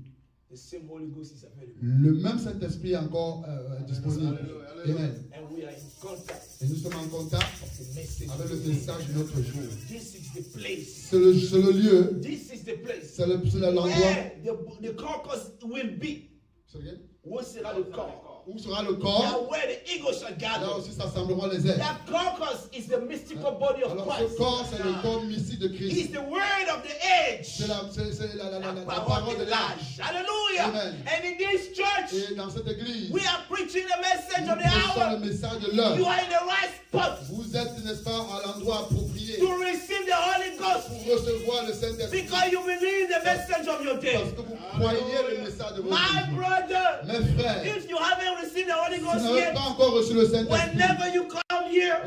the same Holy Ghost is available. le même Saint-Esprit est encore disponible. Amen. And we are in contact Et nous sommes en contact of the message. avec le message de notre jour. This is the place. C'est le lieu, This is the place c'est l'endroit. where the caucus will be. C'est bien? Où sera le corps? où sera le Now corps, where the eagle shall là gather. aussi s'assembleront les ailes. That carcass is the mystical body of Alors Christ. ce corps, c'est le corps mystique de He's Christ. the word of the age. C'est la La parole de l'âge. l'âge. Hallelujah. Amen. And in this church, Et dans cette église, we are preaching the message nous of the prêchons hour. le message de You l'heure. are in the right spot Vous êtes, n'est-ce pas, à l'endroit approprié to receive the Holy Ghost pour recevoir le Saint-Esprit. because you believe the message of your day. Parce que vous croyez le message de votre My vie. brother, Mes frères, if you haven't received the Holy si Ghost vous n'avez yet, pas encore reçu le Saint-Esprit, whenever you come here,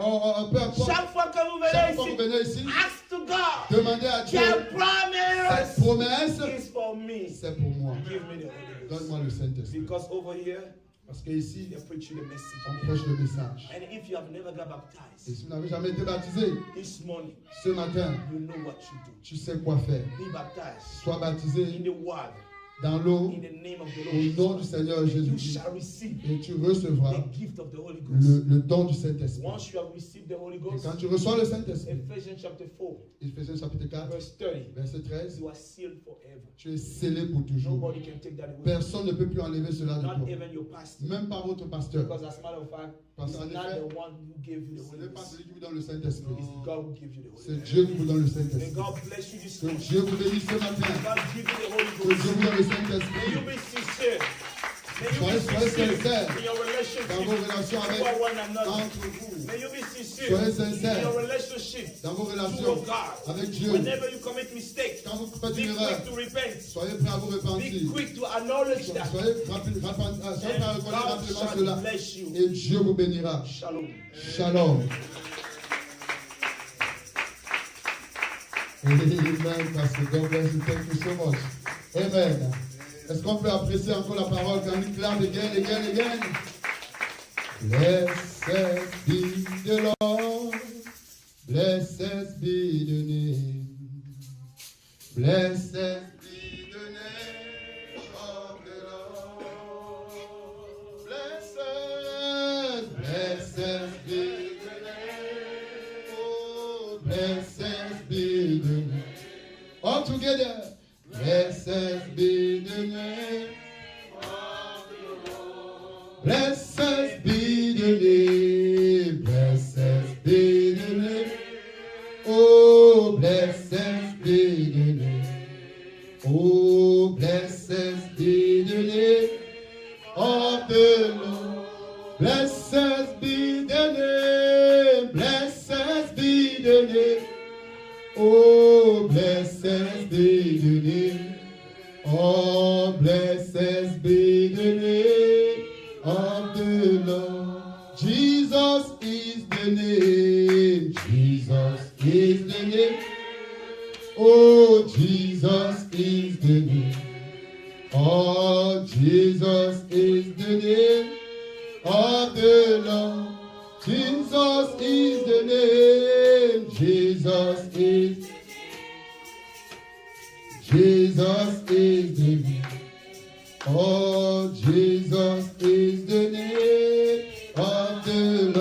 peu importe, chaque fois que vous chaque fois que vous venez venez ici, ici, ask to God, demandez à Dieu, your promise cette promesse, is for me. c'est pour moi. Give me the Holy Ghost. Donne-moi le Saint-Esprit. Because over here, Parce qu'ici, they're preaching the message. on prêche le message. And if you have never got Et baptized, si vous n'avez jamais été baptisé, this morning, ce matin, you know what you do. tu sais quoi faire. Be baptized Sois in baptisé the water, dans l'eau, in the name of the au nom Lord du Jesus. Seigneur You Jésus-Christ. shall receive Et tu recevras the gift of the Holy Ghost. le don du Saint-Esprit. Once you have received the Holy Et Ghost, quand tu reçois le Saint-Esprit, Ephesians chapter 4, Éphésiens chapitre 4, verse 30, verset 13, you are sealed forever. tu es scellé pour toujours. Nobody can take that away. Personne ne peut plus enlever cela de Not toi. even your pastor. Même pas votre pasteur. Because as a matter of fact, Parce it's qu'en not effet, the one who gave you the ce Holy n'est pas Ghost. celui qui vous donne le Saint-Esprit. It's God who gives you the Holy C'est Ghost. Dieu qui vous donne le May Saint-Esprit. God bless you this Que morning. Dieu vous bénisse ce matin. May God give you the Holy Que Dieu Ghost. vous donne le May Saint-Esprit. you be sincere. May you Soyez be sincere sincères in your relationship dans vos relations avec toward one another. entre vous. May you be sincere Soyez in sincères your relationship dans vos relations toward God. avec Dieu. Whenever you commit mistakes, Quand vous faites be une erreur, quick to repent. soyez prêts à vous Be repentir. quick to acknowledge that. Soyez prêts à reconnaître And God rapidement shall cela. bless you. Et Dieu vous bénira. Shalom. Shalom. Amen, Pastor. God bless you. Thank you so much. Amen. Est-ce qu'on peut apprécier encore la parole quand il clame again, again, again? Blessed be the Lord. Blessed be the name. Blessed be the name of the Lord. Blessed, blessed be the name. Oh, blessed be the name. All together. Blessed be the name of the Lord. Blessed be the name. Blessed be the name. Oh, blessed be the name. Oh, blessed be the name of the Lord. Blessed be the name. Blessed be the name. Oh, blessed be the name. Oh, blessed be the name of the Lord. Jesus is the name. Jesus is the name. Oh, Jesus is the name. Oh, Jesus is the name of the Lord. Jesus is the name. Jesus is. Jesus is the name. Oh, Jesus is the name of the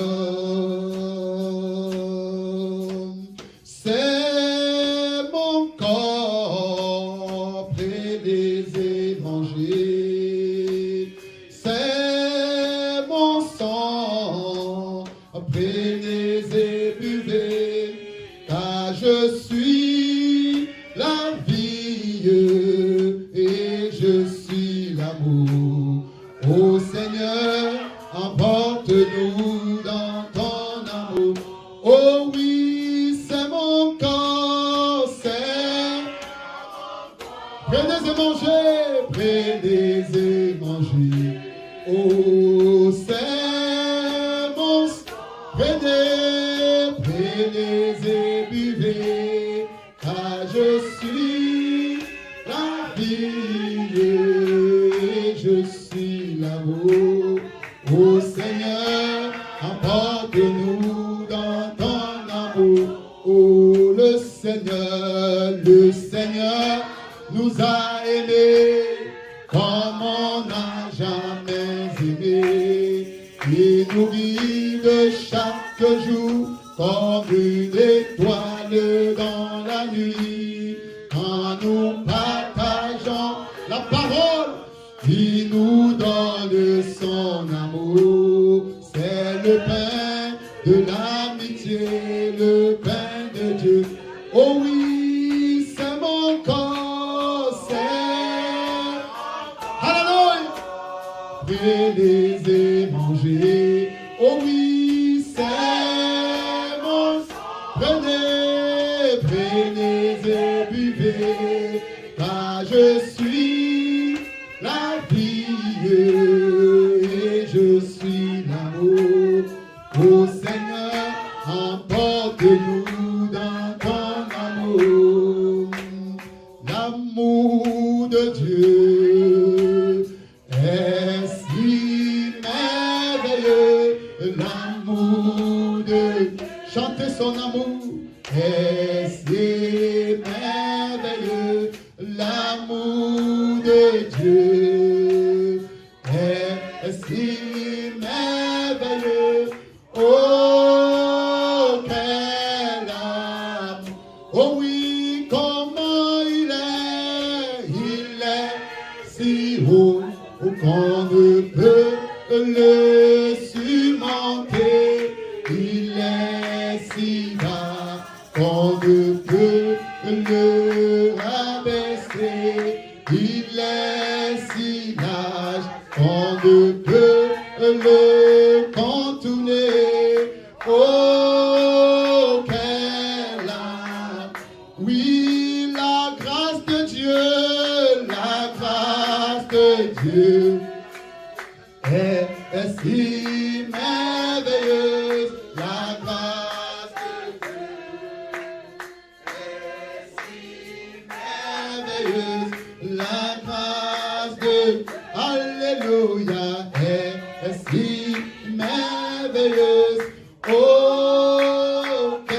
Lord. C'est mon corps près des évangiles. C'est mon sang prenez et buvez, car je suis la vie et je suis l'amour. Ô Seigneur, emporte-nous dans ton amour. Oh oui, c'est mon corps, c'est. Prenez et mangez, prenez et mangez. Oh, c'est mon. Prenez, prenez et buvez, car je suis la vie et je suis l'amour. Ô Seigneur, emporte-nous dans ton amour. Oh, le Seigneur nous a aimés comme on n'a jamais aimé. Il nous guide chaque jour comme une étoile dans la nuit. Quand nous partageons la parole, il nous donne son amour. C'est le pain de l'amitié, le pain de Dieu. Oh oui, c'est mon corps, c'est... Alléluia! Prenez et mangez. Oh oui, c'est mon... Prenez, prenez et buvez, car je suis la vie et je suis l'amour. Ô Seigneur, emporte-nous dans ton amour. L'amour de Dieu est si merveilleux. L'amour de... Chantez son amour est si merveilleux. L'amour de Dieu est si merveilleux. Oh, quel amour! Oh oui, comment il est si haut qu'on ne peut le surmonter. Il est si bas qu'on ne peut le rabaisser. Il est si large qu'on ne peut le contourner. Oh, quel âme! Oui, la grâce de Dieu, la grâce de Dieu est si merveilleuse. La grâce de Dieu est si merveilleuse. La grâce de Alléluia est si merveilleuse. Oh, quel...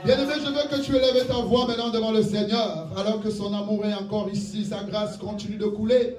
Bien-aimé, je veux que tu élèves ta voix maintenant devant le Seigneur, alors que son amour est encore ici, sa grâce continue de couler.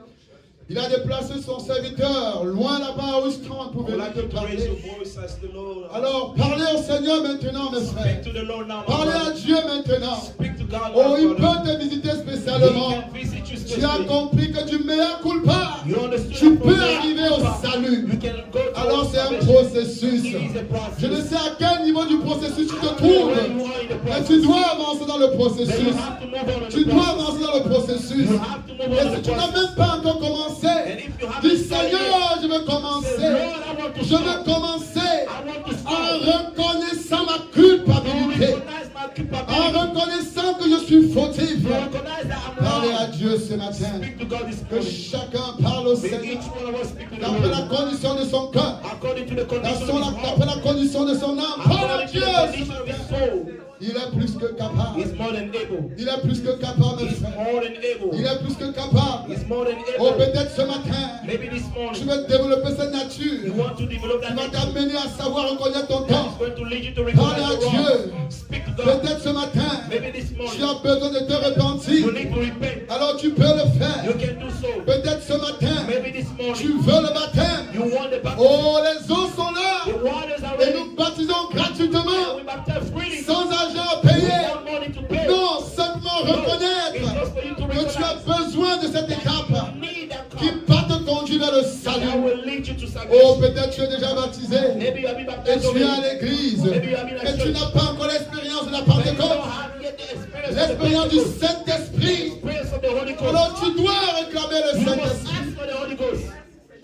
Il a déplacé son serviteur loin là-bas où il se trouve pour I would venir like te you to raise parler. your voice as the Lord. Alors, parlez au Seigneur maintenant, mes frères. Speak to the Lord now, my Parlez à brother. Dieu maintenant. Speak to God, Oh, my il brother. peut te visiter He spécialement. can visit you Tu as specially. compris que du meilleur culpa, You understand tu from peux there, arriver au you salut. can go to Alors, c'est un salvation. processus. It is a process. Je ne sais à quel niveau du processus tu te Where trouves. you are in the Mais process. tu dois avancer dans le Then processus. you have to move on in Tu the dois process. avancer dans le processus. You have to move Et on in si the tu n'as process. même pas encore commencé, And if you haven't dis started Seigneur, yet, je veux say, commencer. Lord, I want to Je veux start. commencer I want to en start. reconnaissant ma You culpabilité, recognize my en culpability. reconnaissant que je suis fautif. You recognize that I'm Parlez à wrong. Dieu ce matin. Speak to God this Que morning. chacun parle au May Seigneur each one of us speak to the d'après la Lord condition de son cœur, according to the condition of his heart, d'après la condition de son âme. Parle à according to Dieu the ce condition of his matin. soul. Il est plus que capable. He's more than able. Il est plus que capable, mes He's frères. more than able. Il est plus que capable. He's more than Oh, able. peut-être ce matin, Maybe this tu morning veux développer cette you nature want to develop qui that va nature t'amener à savoir reconnaître ton that is temps. going to lead you to Parle à recognize the Dieu. wrong. Speak to God. Peut-être ce matin, Maybe this tu morning as besoin de te you repentir. need to repent. Alors tu peux le You faire. can do so. Peut-être ce matin, Maybe this tu morning veux le baptême. you want the baptism. Oh, les eaux sont là. The waters are Et ready. nous baptisons gratuitement, We baptize freely. sans argent à We payer. want money to pay. Non, simplement No, it's reconnaître just for you to que tu as recognize besoin de cette étape you need that qui cup va te conduire vers le that salut. will lead you to Oh, salvation. peut-être tu es déjà baptisé Maybe you have been et baptized tu es à already. l'église, Maybe you have been at mais tu church. n'as pas encore l'expérience de la Maybe you Pentecôte, don't have yet the experience of the l'expérience du Pentecost. Saint-Esprit. Experience of the Holy Ghost. Alors tu dois réclamer le You must Saint-Esprit. ask for the Holy Ghost.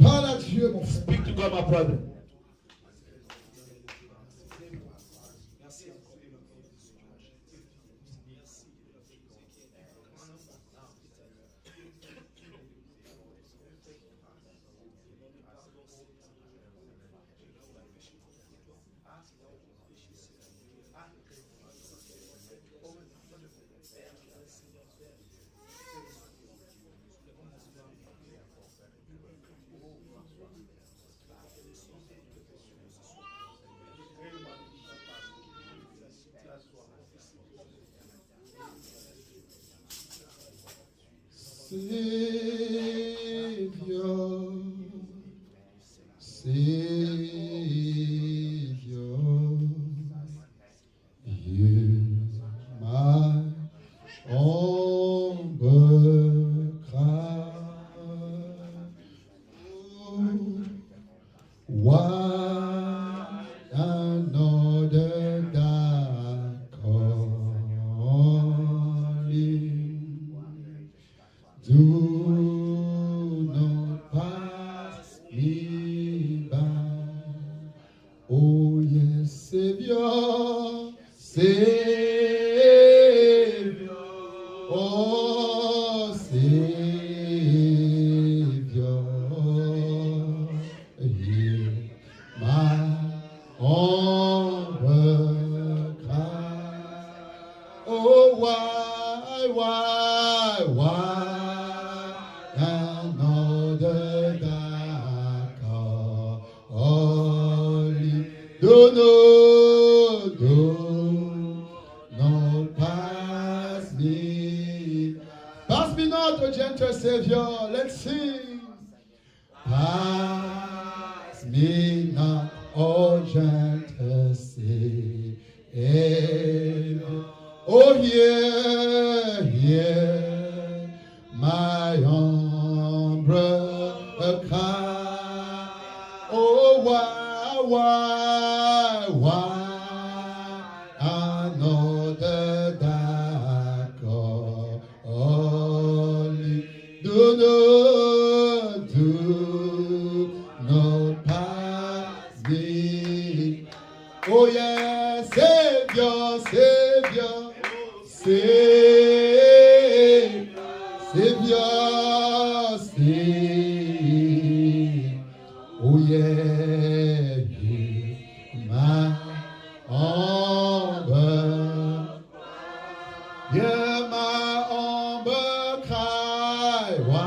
Parle à Dieu, mon frère. Speak to God, my brother. Savior, Savior, hear my humble cry. let's sing. Pass me not, oh gentle Savior. Oh, hear my humble cry. Oh, why another dark only do not pass me. Oh, yes, Savior, Savior, Savior, oh, yeah, my humble, yeah, my humble cry. Why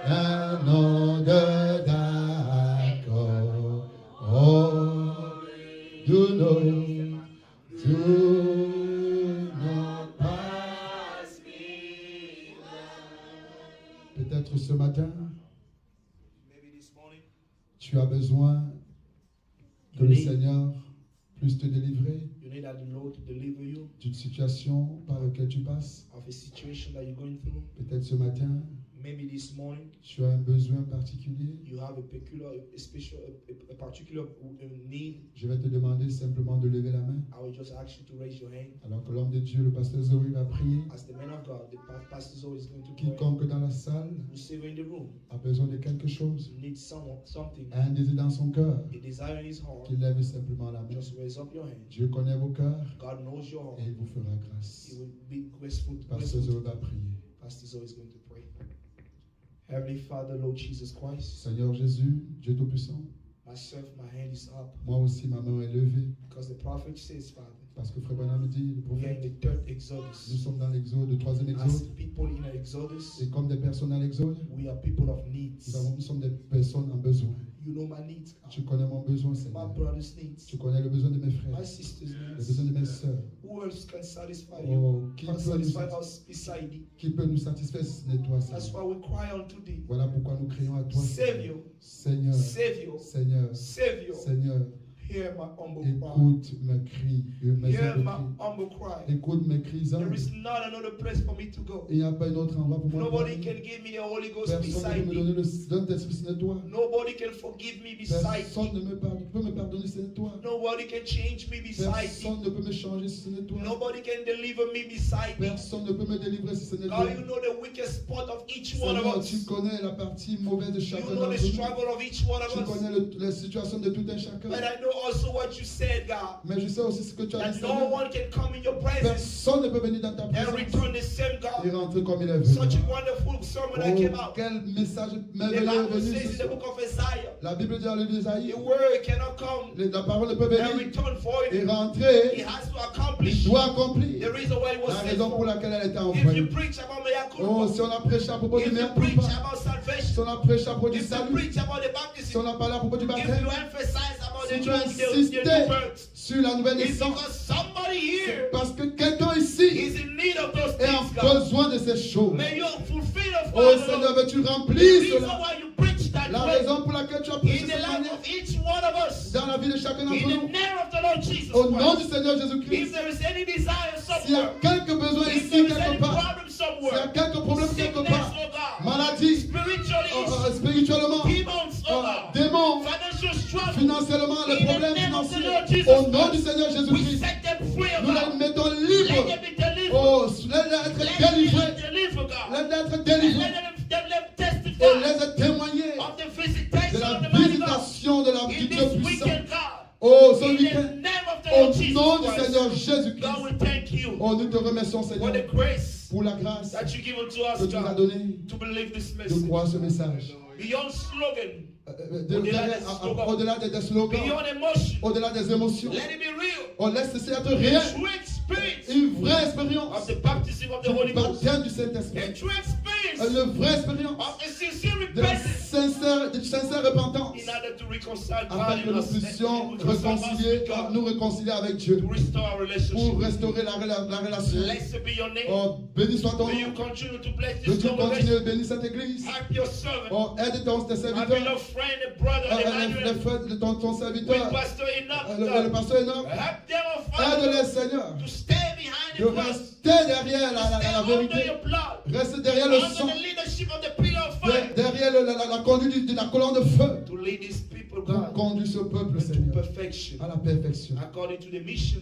another dark do not pass me. Peut-être ce matin, Maybe this morning tu as besoin que le Seigneur puisse te délivrer you need that the Lord to deliver you d'une situation par laquelle tu passes. of a situation that you're going through. Peut-être ce matin, Maybe this morning tu as un besoin particulier. you have a particular need. Je vais te demander simplement de lever la main. I will just ask you to raise your hand. Alors que l'homme de Dieu, le pasteur Zoé, va prier. As the man of God, the pastor Zoe is going to pray. Quiconque dans la salle Whoever in the room a besoin de quelque chose, needs something, a un désir dans son cœur, a desire in his heart, qu'il lève simplement la main. just raise up your hand. Dieu connaît vos cœurs God knows your heart. et il vous fera grâce. He will be graceful. Pasteur Zoé va prier. Pastor Zoe is going to pray. Heavenly Father, Lord Jesus Christ, Seigneur Jésus, Dieu Tout-Puissant, myself, my hand is up moi aussi ma main est levée. because the prophet says, Father, Parce que Frère Branham dit, le we are in prophète, the third nous Exodus. sommes dans l'exode, le troisième As exode. people in the Exodus, Et comme des personnes dans l'exode, we are people of needs. nous sommes des personnes en besoin. You know my needs, Tu connais mon besoin, my Seigneur. brother's needs, Tu connais le besoin de mes frères, my sister's le needs. besoin de mes sœurs. Who else can satisfy Oh, you? qui Can peut, satisfy nous, us beside thee? qui peut nous satisfaire si ce n'est toi, That's Seigneur? why we cry unto thee. Voilà pourquoi nous crions à toi, Savior, Seigneur. Savior, Seigneur, Savior, Seigneur, hear my humble cry. écoute mes cris, mes Hear humbles my cris. humble cry. Écoute mes cris There humbles. is not another place for me to go. Il n'y a pas un autre endroit pour moi. Nobody can give me the Holy Ghost Personne ne beside peut me me. donner le Saint-Esprit, ce n'est toi. Nobody can forgive me beside Personne me. ne peut me pardonner, ce n'est toi. Nobody can change me beside Personne me. ne peut me changer si ce n'est toi. Nobody can deliver me beside me. Personne ne peut me délivrer si ce n'est toi. God, you know the weakest spot of each one of Seigneur, us. tu connais la partie mauvaise de You chacun know the d'entre nous. struggle of each one Tu of us. connais la situation de tout un chacun. But I know also what you said, God. Mais je sais aussi ce que tu as That dit, no Seigneur. one can come in your presence Personne ne peut venir dans ta and présence return the same et God. rentrer comme il est venu. Such a wonderful sermon that came Oh, out. quel message The merveilleux est Bible venu says ce in the soir. book of Isaiah, La Bible dit dans le livre d'Isaïe, the word cannot come la parole ne peut and venir return void. et It rentrer, has to il accomplish doit the accomplir reason why it was la sent raison pour for. laquelle elle était If you envoyée. preach about Oh, si Miracle, on a prêché à propos du if you miracle, preach si about salvation, on a prêché à propos du if you salut, preach about the si baptism, on a parlé à propos du if baptême, you emphasize about si the tu new insistais birth, sur la nouvelle it's naissance, because somebody here parce que quelqu'un ici is in need of those est en things, God. besoin de ces choses. May you fulfill the Oh Father, Seigneur, Lord, veux-tu the remplir reason cela? why you preach that La way raison pour laquelle tu as prêché in the cette life manière of each one of us. dans la vie de chacun In d'entre the nous. name of the Lord Jesus Au nom Christ. du Seigneur If Jésus-Christ, there is any desire s'il y a somewhere, quelques besoins if ici, there is any quelque part, problem s'il y a somewhere, quelques problèmes quelque sickness, part, oh God, maladie, spiritual issues, spirituellement, demons, oh God, démons, financial struggle, financièrement, les in the problèmes name of the financiers, Lord Jesus au nom du Christ, Seigneur we Jésus-Christ, set them free, oh nous les God. mettons Let libres. them be delivered. Oh, laisse-les être Let them délivrés. be delivered, God. Laisse-les être And délivrés. let them testify Et laisse témoigner of the de visitation la of the mighty God visitation de la in du Dieu this puissant. weekend, God. Oh, ce In the week-end, name of the au Lord Jesus nom du Christ, Seigneur God, Jésus-Christ, we thank you oh, nous te remercions, for Seigneur, the grace pour la grâce that you give unto que us, tu nous as God, donnée to believe this de message. croire ce message. Beyond slogan, Au-delà des slogans, beyond emotion, au-delà des émotions, let it be real. on laisse ceci être réel. True experience Une vraie of expérience the baptism of the Holy du Ghost. baptême du A Saint-Esprit. true experience experience le vrai expérience of a sincere de la repentance sincère repentance, in order to reconcile God afin que in nous us, puissions reconcile us with God, nous réconcilier avec Dieu, to restore our pour relationship. restaurer la relation. Blessed be your name. Oh, béni soit ton May you nom. continue to bless this Veux-tu congregation. continuer de bénir cette église? Help your servant, Oh, aide tes my serviteurs, beloved friend and brother les Emmanuel, frères de ton with serviteur, Pastor Enoch, le God. pasteur Enoch. Help them, oh Father, Aide-les, Seigneur, to stay behind de the cross, rester derrière la stay under vérité, your blood, reste derrière le sang, under the leadership of the pillar of fire, derrière la conduite de la colonne de feu, to lead these people, pour God, conduire ce peuple, to Seigneur, perfection, à la perfection, according to the mission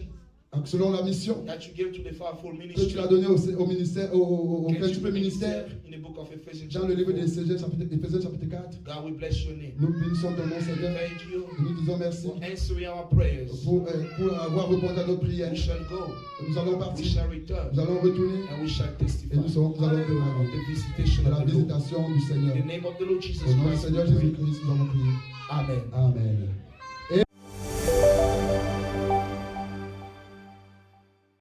selon la mission that you gave to the fivefold que tu ministry. l'as donnée au ministère, au Can you principal ministère, in the book of Ephesians, dans le livre chapter 4. d'Éphésiens chapitre 4. God, we bless your name. Nous bénissons ton nom, Seigneur, Thank you et nous disons merci for answering our prayers. pour avoir répondu à notre prière. We shall go, Nous allons we partir, shall return, nous allons retourner and we shall et testify nous allons of témoigner the visitation de of la the Lord. visitation du Seigneur. In the name of the Lord Jesus Au nom du Christ, Seigneur we pray. Jésus-Christ, nous avons prié. Amen. Amen.